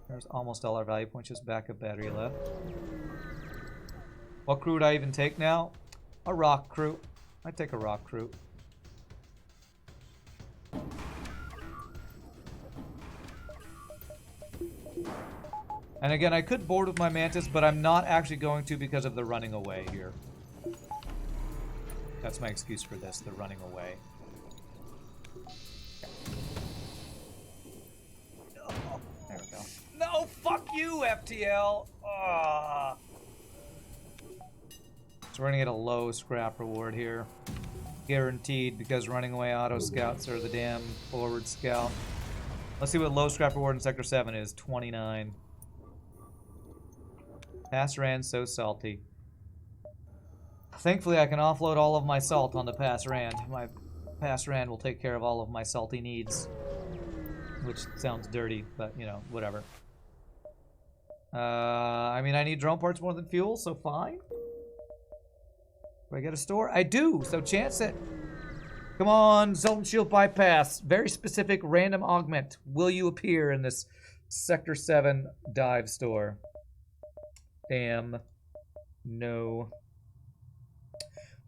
There's almost all our value points, just backup battery left. What crew would I even take now? A rock crew. I'd take a rock crew. And again, I could board with my Mantis, but I'm not actually going to because of the running away here. That's my excuse for this, the running away. No. There we go. No, fuck you, FTL. So we're gonna get a low scrap reward here. Guaranteed, because running away auto scouts are the damn forward scout. Let's see what low scrap reward in Sector 7 is. 29. Pass ran so salty. Thankfully, I can offload all of my salt onto Pass Rand. My Pass Rand will take care of all of my salty needs. Which sounds dirty, but, you know, whatever. I mean, I need drone parts more than fuel, so fine. Do I get a store? I do, so chance it. Come on, Zoltan Shield bypass. Very specific random augment. Will you appear in this Sector 7 dive store? Damn. No.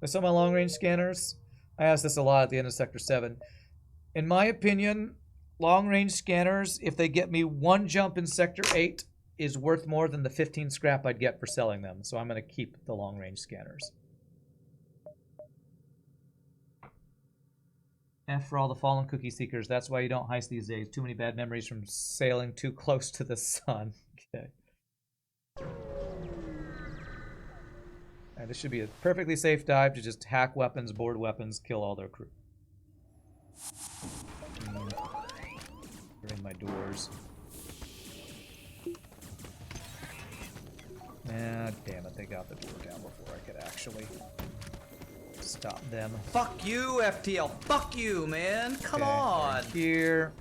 With some of my long-range scanners, I ask this a lot at the end of Sector 7. In my opinion, long-range scanners, if they get me one jump in Sector 8, is worth more than the 15 scrap I'd get for selling them. So I'm going to keep the long-range scanners. F for all the fallen cookie seekers. That's why you don't heist these days. Too many bad memories from sailing too close to the sun. Okay. And this should be a perfectly safe dive to just hack weapons, board weapons, kill all their crew. Ring my doors. Ah, damn it, they got the door down before I could actually stop them. Fuck you, FTL. Fuck you, man. Come on. Here.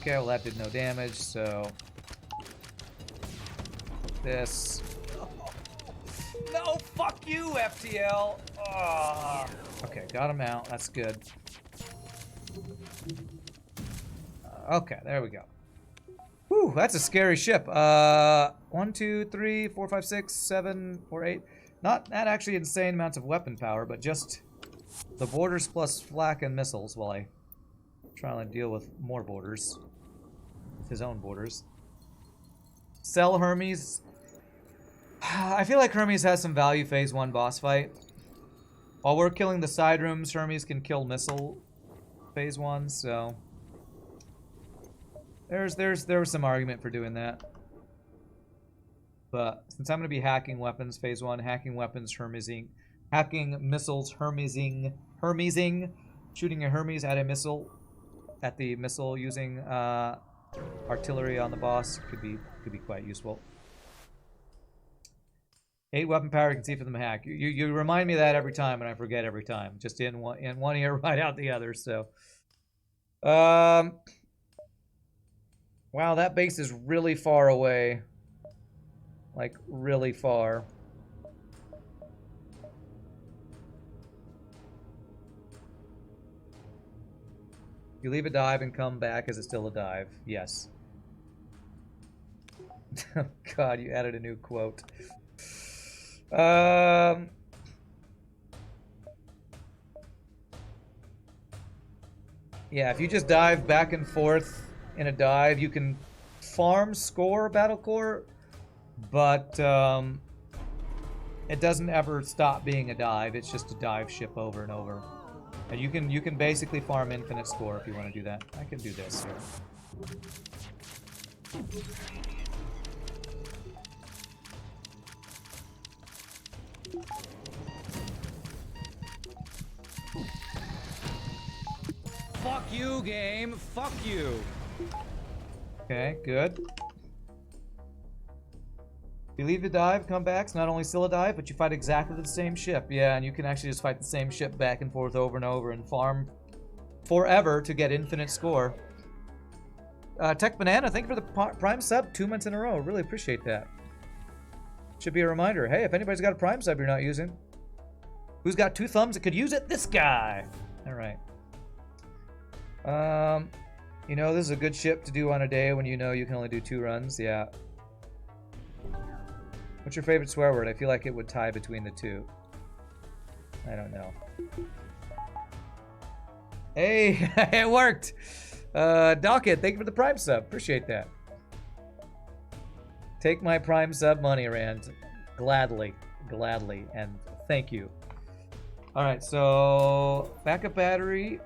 Okay, well that did no damage, so this. No, fuck you, FTL. Okay, got him out. That's good. Okay, there we go. Whew, that's a scary ship. 1, 2, 3, 4, 5, 6, 7, or 8. Not actually insane amounts of weapon power, but just the boarders plus flak and missiles while I try to deal with more boarders. His own boarders. Sell Hermes. I feel like Hermes has some value phase 1 boss fight. While we're killing the side rooms, Hermes can kill missile phase 1, so there was some argument for doing that. But since I'm going to be hacking weapons phase 1, hacking weapons Hermesing, hacking missiles Hermesing, shooting a Hermes at a missile, at the missile using artillery on the boss could be quite useful. 8 weapon power, you can see from the hack. You remind me of that every time, and I forget every time. Just in one ear, right out the other. So, wow, that base is really far away. Like really far. You leave a dive and come back, is it still a dive? Yes. God, you added a new quote. Yeah, if you just dive back and forth in a dive, you can farm score battle core, but it doesn't ever stop being a dive. It's just a dive ship over and over. And you can basically farm infinite score if you want to do that. I can do this here. Fuck you, game. Fuck you. Okay, good. You leave the dive, come back. It's not only still a dive, but you fight exactly the same ship. Yeah, and you can actually just fight the same ship back and forth over and over and farm forever to get infinite score. Tech Banana, thank you for the Prime sub 2 months in a row. Really appreciate that. Should be a reminder. Hey, if anybody's got a Prime sub you're not using, who's got 2 thumbs that could use it? This guy. All right. You know, this is a good ship to do on a day when you know you can only do 2 runs. Yeah. What's your favorite swear word? I feel like it would tie between the two. I don't know. Hey, it worked. Docket, thank you for the Prime sub. Appreciate that. Take my Prime sub money, Rand. Gladly. Gladly. And thank you. Alright, so backup battery.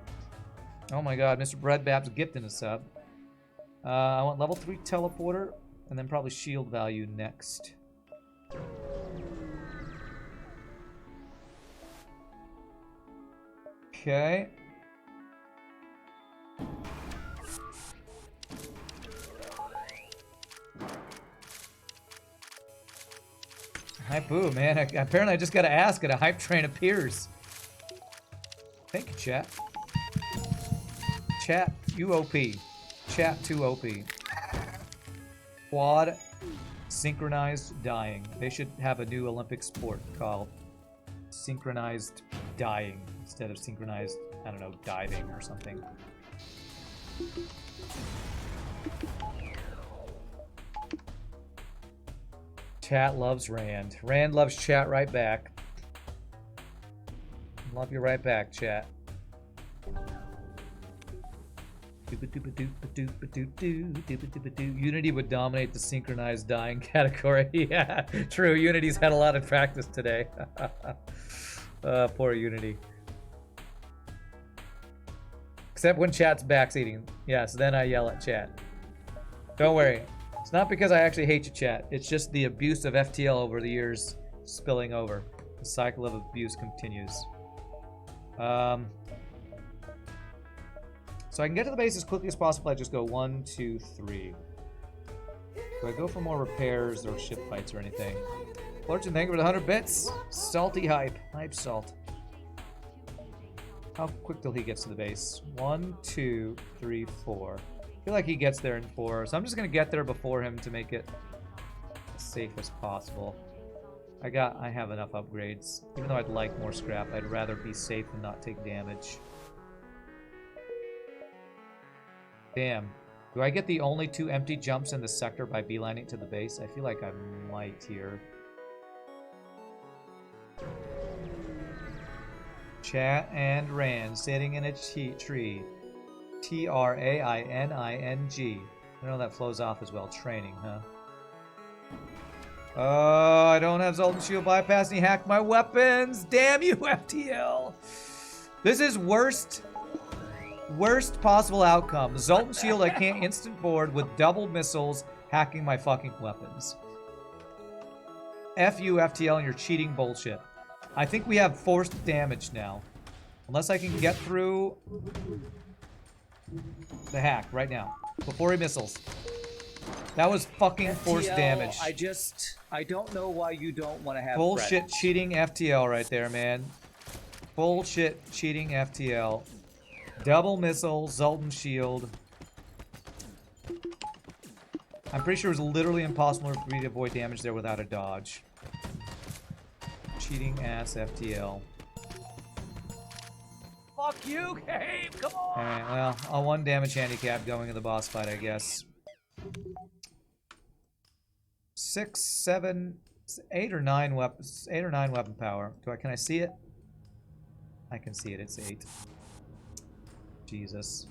Oh my god, Mr. Breadbab's gifting a sub. I want level 3 teleporter, and then probably shield value next. Okay. Hype boo, man. Apparently I just gotta ask and a hype train appears. Thank you, chat. Chat, you OP. Chat 2 OP. Quad synchronized dying. They should have a new Olympic sport called synchronized dying instead of synchronized, I don't know, diving or something. Chat loves Rand. Rand loves chat right back. Love you right back, chat. Unity would dominate the synchronized dying category. Yeah, true. Unity's had a lot of practice today. Poor Unity. Except when chat's backseating. Yes, then I yell at chat. Don't worry. It's not because I actually hate you, chat. It's just the abuse of FTL over the years spilling over. The cycle of abuse continues. So I can get to the base as quickly as possible. I just go 1, 2, 3. Do I go for more repairs or ship fights or anything? Fortune, thank you for the 100 bits. Salty hype. Hype salt. How quick till he gets to the base? 1, 2, 3, 4. I feel like he gets there in 4, so I'm just gonna get there before him to make it as safe as possible. I have enough upgrades. Even though I'd like more scrap, I'd rather be safe and not take damage. Damn. Do I get the only 2 empty jumps in the sector by beelining to the base? I feel like I might here. Chat and Rand sitting in a tree. Training. I know that flows off as well. Training, huh? Oh, I don't have Zoltan Shield bypass and he hacked my weapons. Damn you, FTL. This is worst possible outcome. Zoltan Shield I can't instant board with double missiles hacking my fucking weapons. F you, FTL, and your cheating bullshit. I think we have forced damage now. Unless I can get through the hack right now. Before he missiles. That was fucking forced damage. I don't know why you don't want to have bullshit cheating FTL right there, man. Bullshit cheating FTL. Double missile, Zoltan Shield. I'm pretty sure it was literally impossible for me to avoid damage there without a dodge. Cheating ass FTL. Fuck you, Gabe! Come on! Alright, well, a 1 damage handicap going in the boss fight, I guess. 6, 7, 8 or 9 weapons. 8 or 9 weapon power. Can I see it? I can see it. It's 8. Jesus.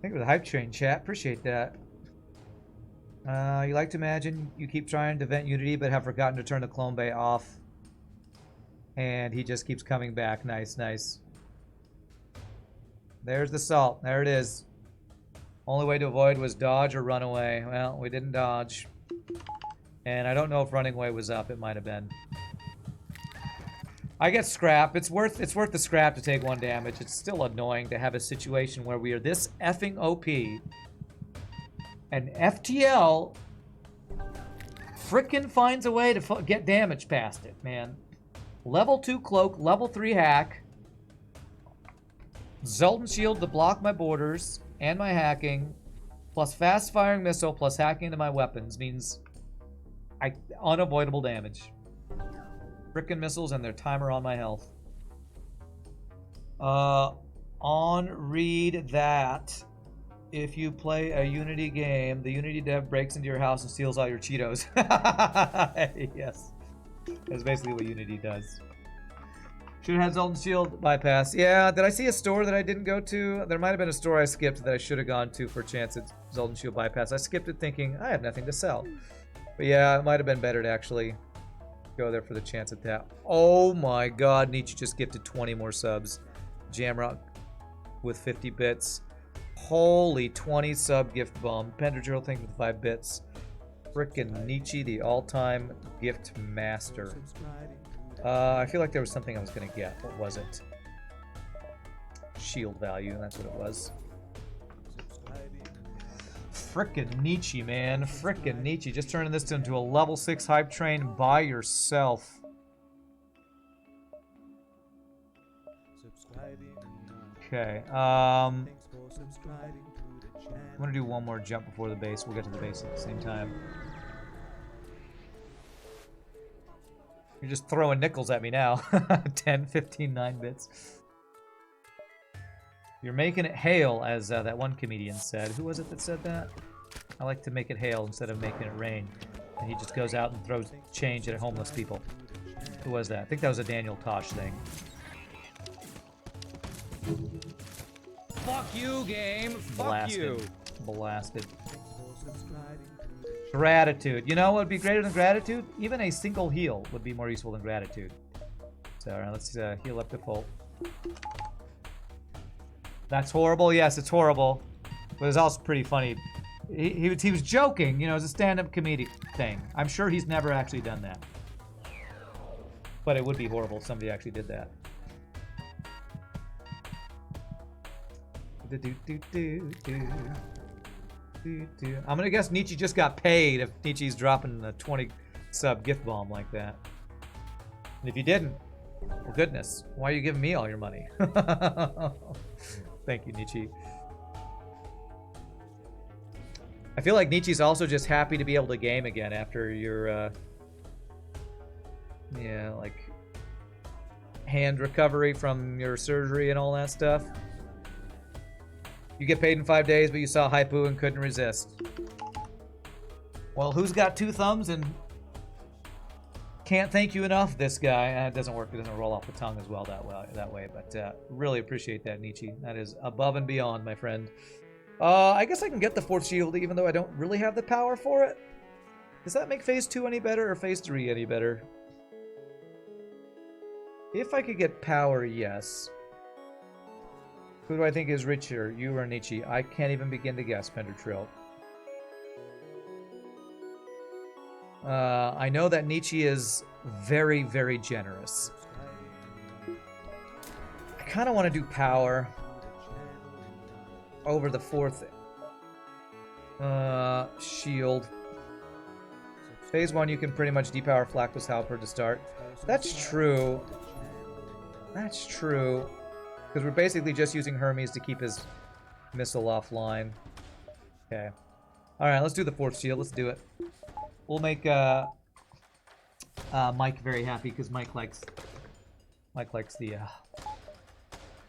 Thank you for the hype train, chat. Appreciate that. You like to imagine you keep trying to vent Unity, but have forgotten to turn the clone bay off. And he just keeps coming back. Nice, nice. There's the salt. There it is. Only way to avoid was dodge or run away. Well, we didn't dodge. And I don't know if running away was up. It might have been. I get scrap. It's worth the scrap to take 1 damage. It's still annoying to have a situation where we are this effing OP. And FTL frickin' finds a way to get damage past it, man. Level 2 cloak, level 3 hack. Zoltan Shield to block my borders and my hacking. Plus fast firing missile plus hacking into my weapons means unavoidable damage. Frickin' missiles and their timer on my health. On read that if you play a Unity game, the Unity dev breaks into your house and steals all your Cheetos. Yes. That's basically what Unity does. Should have had Zoltan Shield bypass. Yeah, did I see a store that I didn't go to? There might have been a store I skipped that I should have gone to for a chance at Zoltan Shield bypass. I skipped it thinking I have nothing to sell. But yeah, it might have been better to actually go there for the chance at that. Oh my god, Nietzsche just gifted 20 more subs. Jamrock with 50 bits. Holy 20 sub gift bomb. Pendradrill thing with 5 bits. Frickin' Nietzsche, the all-time gift master. I feel like there was something I was gonna get. What was it? Shield value, that's what it was. Frickin' Nietzsche, man. Frickin' Nietzsche. Just turning this into a level 6 hype train by yourself. Okay, I'm gonna do one more jump before the base. We'll get to the base at the same time. You're just throwing nickels at me now. 10, 15, 9 bits. You're making it hail, as that one comedian said. Who was it that said that? I like to make it hail instead of making it rain. And he just goes out and throws change at homeless people. Who was that? I think that was a Daniel Tosh thing. Fuck you, game. Fuck Blasted. you. Blasted. Gratitude. You know what would be greater than gratitude? Even a single heal would be more useful than gratitude. So, all right, let's heal up to full. That's horrible. Yes, it's horrible. But it's also pretty funny. He was joking, you know, it's a stand-up comedic thing. I'm sure he's never actually done that. But it would be horrible if somebody actually did that. I'm gonna guess Nietzsche just got paid if Nietzsche's dropping a 20 sub gift bomb like that. And if you didn't, well, goodness, why are you giving me all your money? Thank you, Nietzsche. I feel like Nietzsche's also just happy to be able to game again after your, yeah, like hand recovery from your surgery and all that stuff. You get paid in 5 days, but you saw Haipu and couldn't resist. Well, who's got 2 thumbs and can't thank you enough? This guy. It doesn't work. It doesn't roll off the tongue as well that way. But really appreciate that, Nietzsche. That is above and beyond, my friend. I guess I can get the 4th shield, even though I don't really have the power for it. Does that make phase 2 any better or phase 3 any better? If I could get power, yes. Who do I think is richer, you or Nietzsche? I can't even begin to guess, Pender Trill. I know that Nietzsche is very, very generous. I kind of want to do power over the 4th shield. Phase 1, you can pretty much depower Flacco's Halper to start. That's true. That's true. Because we're basically just using Hermes to keep his missile offline. Okay. Alright, let's do the 4th shield. Let's do it. We'll make Mike very happy because Mike likes the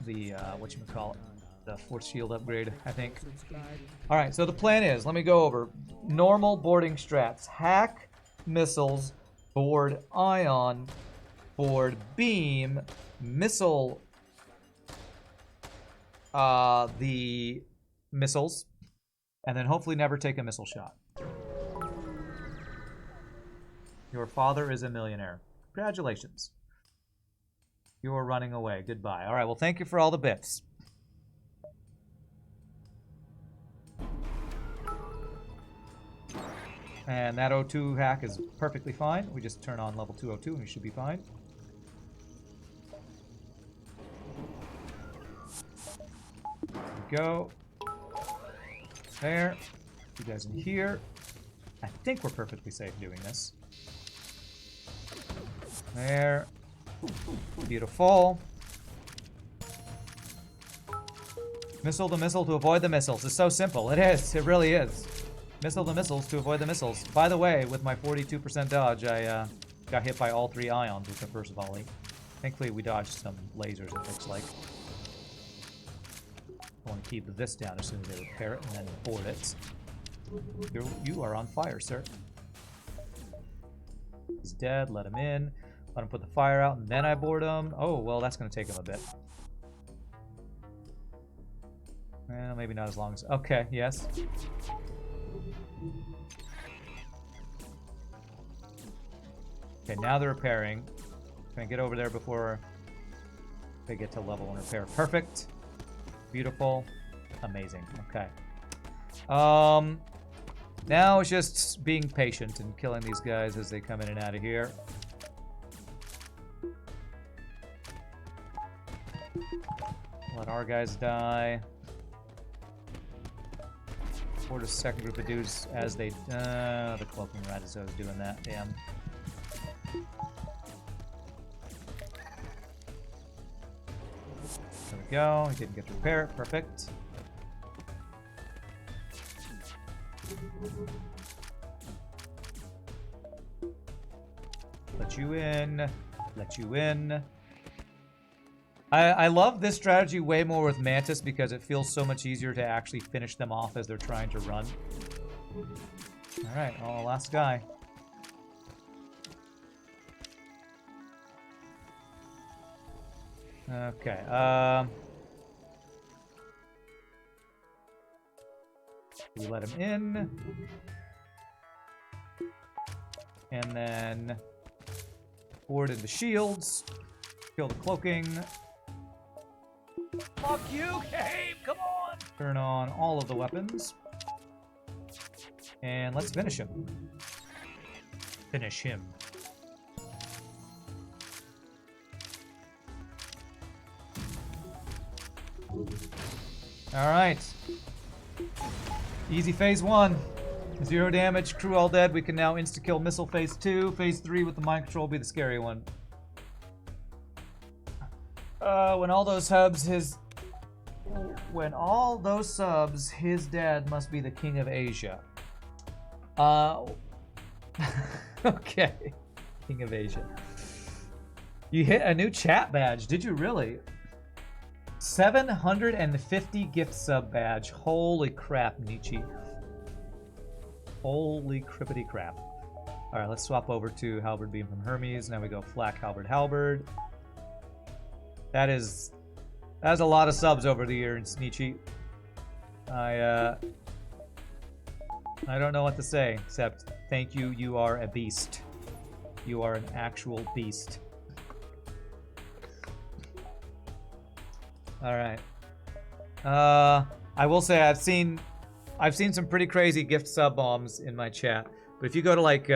whatchamacallit, the 4th shield upgrade, I think. Alright, so the plan is, let me go over. Normal boarding strats. Hack, missiles, board ion, board beam, missile the missiles, and then hopefully never take a missile shot. Your father is a millionaire. Congratulations. You're running away. Goodbye. All right, well, thank you for all the bits. And that O2 hack is perfectly fine. We just turn on level 2 O2 and we should be fine. There we go. There. You guys in here. I think we're perfectly safe doing this. There. Beautiful. Missile to missile to avoid the missiles. It's so simple. It is. It really is. Missile to missiles to avoid the missiles. By the way, with my 42% dodge, I got hit by all 3 ions with the first volley. Thankfully, we dodged some lasers, it looks like. I want to keep this down as soon as they repair it and then board it. You are on fire, sir. He's dead. Let him in. Let him put the fire out, and then I board him. Oh, well, that's going to take him a bit. Well, maybe not as long as... Okay, yes. Okay, now they're repairing. Can I get over there before they get to level 1 repair? Perfect. Beautiful. Amazing. Okay. Now it's just being patient and killing these guys as they come in and out of here. Let our guys die. Board a second group of dudes as they... the Cloaking Rat is always doing that. Damn. There we go. He didn't get to repair it. Perfect. Let you in. Let you in. I love this strategy way more with Mantis because it feels so much easier to actually finish them off as they're trying to run. Alright, oh, last guy. Okay, We let him in. And then board into shields. Kill the cloaking. Fuck you, Gabe! Come on! Turn on all of the weapons. And let's finish him. Finish him. Alright. Easy phase 1. 0 damage, crew all dead. We can now insta-kill missile phase 2. Phase 3 with the mind control will be the scary one. When all those subs, his dad must be the king of Asia. Okay. King of Asia. You hit a new chat badge, did you really? 750 gift sub badge. Holy crap, Nietzsche. Holy crippity crap. Alright, let's swap over to Halberd Beam from Hermes. Now we go Flak Halberd. That's a lot of subs over the years, Nietzsche. I don't know what to say, except thank you, you are a beast. You are an actual beast. Alright. I will say I've seen some pretty crazy gift sub bombs in my chat. But if you go to like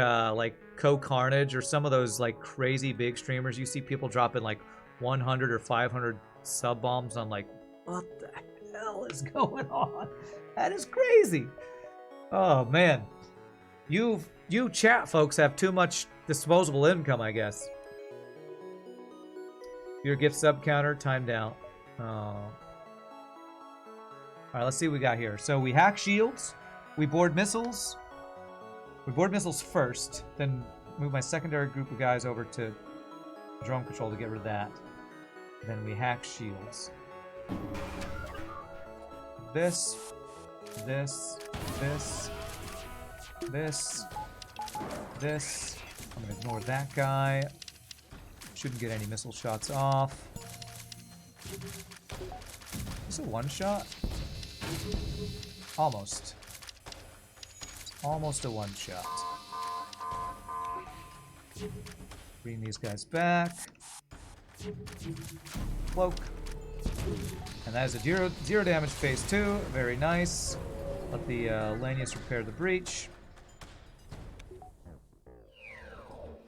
Co-Carnage or some of those like crazy big streamers, you see people dropping like 100 or 500 sub bombs on like, what the hell is going on? That is crazy. Oh man. You chat folks have too much disposable income, I guess. Your gift sub counter timed out. Oh. Alright, let's see what we got here. So we hack shields, we board missiles. We board missiles first, then move my secondary group of guys over to drone control to get rid of that. Then we hack shields. This. I'm gonna ignore that guy. Shouldn't get any missile shots off. Is it one shot? Almost. Almost a one shot. Bring these guys back. Cloak. And that is a zero damage phase 2. Very nice. Let the Lanius repair the breach.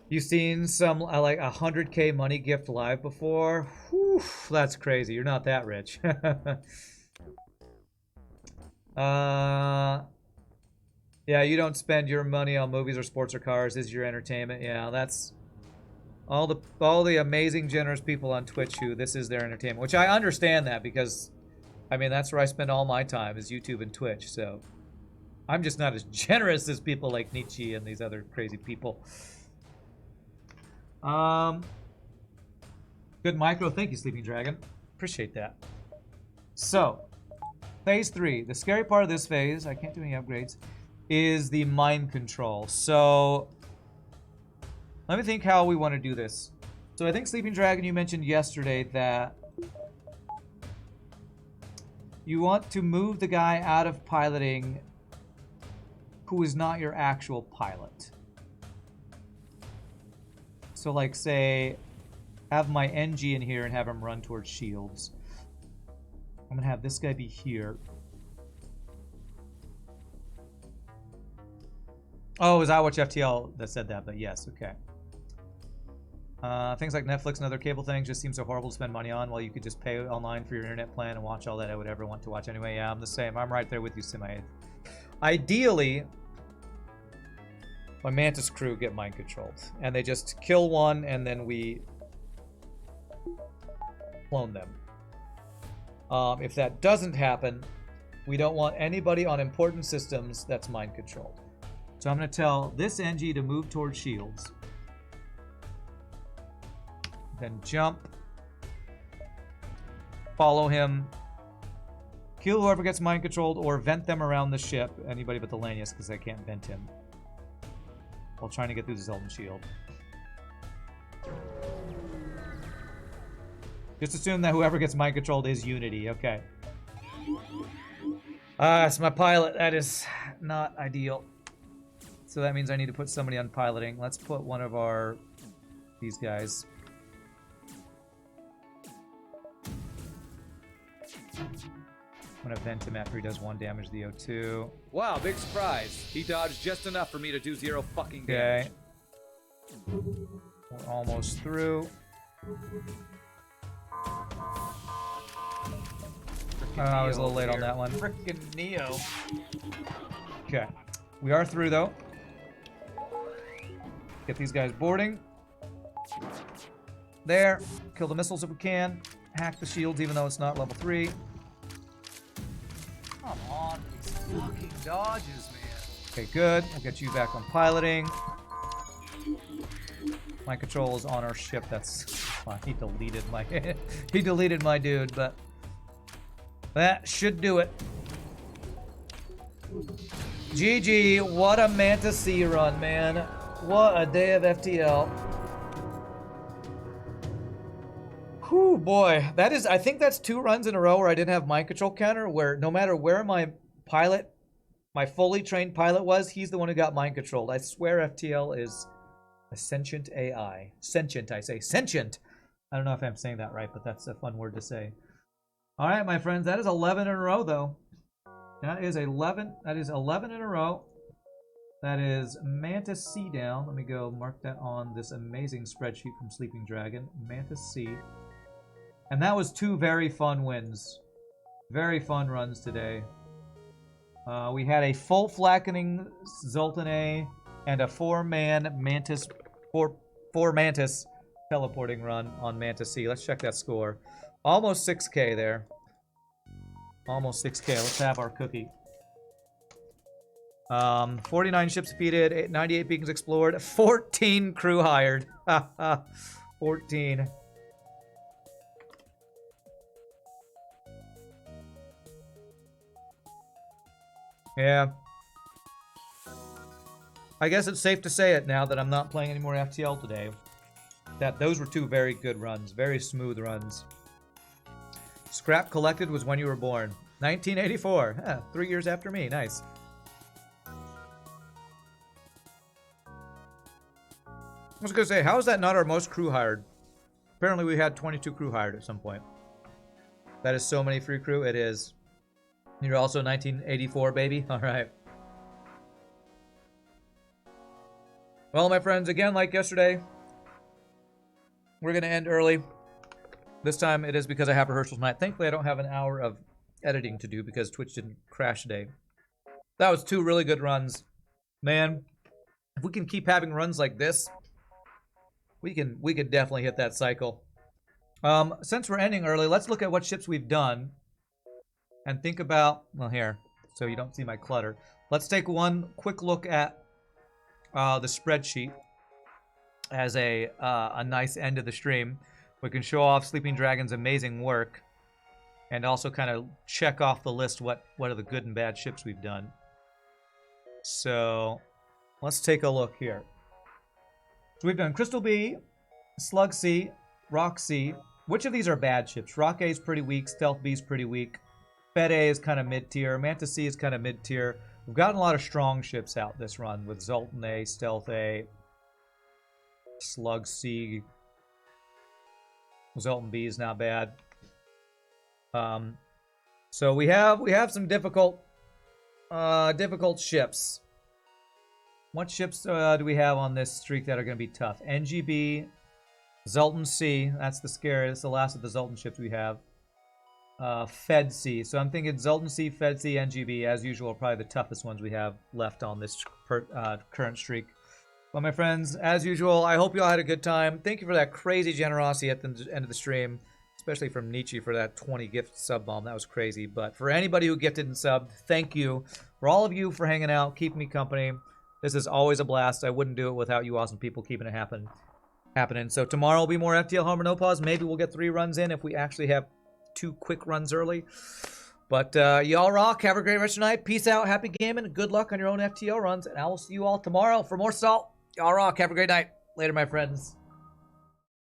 You've seen some like 100k money gift live before? Whew, that's crazy. You're not that rich. Yeah, you don't spend your money on movies or sports or cars. This is your entertainment. Yeah, that's all the amazing, generous people on Twitch who this is their entertainment. Which I understand that because, I mean, that's where I spend all my time is YouTube and Twitch. So I'm just not as generous as people like Nietzsche and these other crazy people. Good micro. Thank you, Sleeping Dragon. Appreciate that. So, phase 3. The scary part of this phase, I can't do any upgrades, is the mind control. So, let me think how we want to do this. So I think, Sleeping Dragon, you mentioned yesterday that you want to move the guy out of piloting who is not your actual pilot. So like, say, have my NG in here and have him run towards shields. I'm gonna have this guy be here. Oh, is I watch FTL that said that, but yes, okay. Things like Netflix and other cable things just seem so horrible to spend money on while you could just pay online for your internet plan and watch all that I would ever want to watch anyway. Yeah, I'm the same. I'm right there with you, Simi. Ideally, my Mantis crew get mind controlled. And they just kill one and then we clone them. If that doesn't happen, we don't want anybody on important systems that's mind controlled. So I'm going to tell this NG to move towards shields. Then jump. Follow him. Kill whoever gets mind controlled or vent them around the ship. Anybody but the Lanius because I can't vent him. While trying to get through the Zeldan shield. Just assume that whoever gets mind controlled is Unity. Okay. It's my pilot. That is not ideal. So that means I need to put somebody on piloting. Let's put one of these guys. I'm gonna vent him after he does 1 damage to the O2. Wow, big surprise. He dodged just enough for me to do 0 fucking Okay. damage. We're almost through. I was a little late on that one. Frickin' Neo. Okay. We are through though. Get these guys boarding. There. Kill the missiles if we can. Hack the shields even though it's not level 3. Come on, these fucking dodges, man. Okay, good. We'll get you back on piloting. My control is on our ship. That's fine. He deleted my he deleted my dude, but that should do it. GG, what a Mantis C run, man. What a day of FTL. Whew, boy. That is, I think that's 2 runs in a row where I didn't have mind control counter, where no matter where my pilot, my fully trained pilot was, he's the one who got mind controlled. I swear FTL is a sentient AI. Sentient, I say. Sentient! I don't know if I'm saying that right, but that's a fun word to say. All right, my friends, that is 11 in a row, though. That is 11. That is 11 in a row. That is Mantis C down. Let me go mark that on this amazing spreadsheet from Sleeping Dragon. Mantis C. And that was 2 very fun wins. Very fun runs today. We had a full flackening Zoltan A and a 4-man Mantis, 4 Mantis teleporting run on Mantis C. Let's check that score. Almost 6K there. Almost 6K. Let's have our cookie. 49 ships defeated, 98 beacons explored, 14 crew hired. 14. Yeah. I guess it's safe to say it now that I'm not playing any more FTL today. That those were 2 very good runs. Very smooth runs. Scrap collected was when you were born. 1984. Huh, 3 years after me. Nice. I was going to say, how is that not our most crew hired? Apparently we had 22 crew hired at some point. That is so many free crew. It is. You're also 1984, baby. All right. Well, my friends, again, like yesterday, we're going to end early. This time it is because I have rehearsal tonight. Thankfully, I don't have an hour of editing to do because Twitch didn't crash today. That was 2 really good runs. Man, if we can keep having runs like this, we could definitely hit that cycle. Since we're ending early, let's look at what ships we've done and think about, well, here, so you don't see my clutter. Let's take one quick look at the spreadsheet as a nice end of the stream. We can show off Sleeping Dragon's amazing work and also kind of check off the list what are the good and bad ships we've done. So let's take a look here. So we've done Crystal B, Slug C, Rock C. Which of these are bad ships? Rock A is pretty weak, Stealth B is pretty weak, Fed A is kind of mid-tier, Mantis C is kind of mid-tier. We've gotten a lot of strong ships out this run with Zoltan A, Stealth A, Slug C. Zoltan B is not bad. So we have some difficult ships. What ships do we have on this streak that are going to be tough? NGB, Zoltan C. That's the scariest. The last of the Zoltan ships we have. Fed C. So I'm thinking Zoltan C, Fed C, NGB, as usual, are probably the toughest ones we have left on this current streak. Well, my friends, as usual, I hope you all had a good time. Thank you for that crazy generosity at the end of the stream, especially from Nietzsche for that 20 gift sub bomb. That was crazy. But for anybody who gifted and subbed, thank you. For all of you for hanging out, keeping me company. This is always a blast. I wouldn't do it without you awesome people keeping it happening. So tomorrow will be more FTL Hard No Pause. Maybe we'll get 3 runs in if we actually have 2 quick runs early. But y'all rock. Have a great rest of the night. Peace out. Happy gaming. Good luck on your own FTL runs. And I will see you all tomorrow for more Salt. Y'all rock. Have a great night. Later, my friends.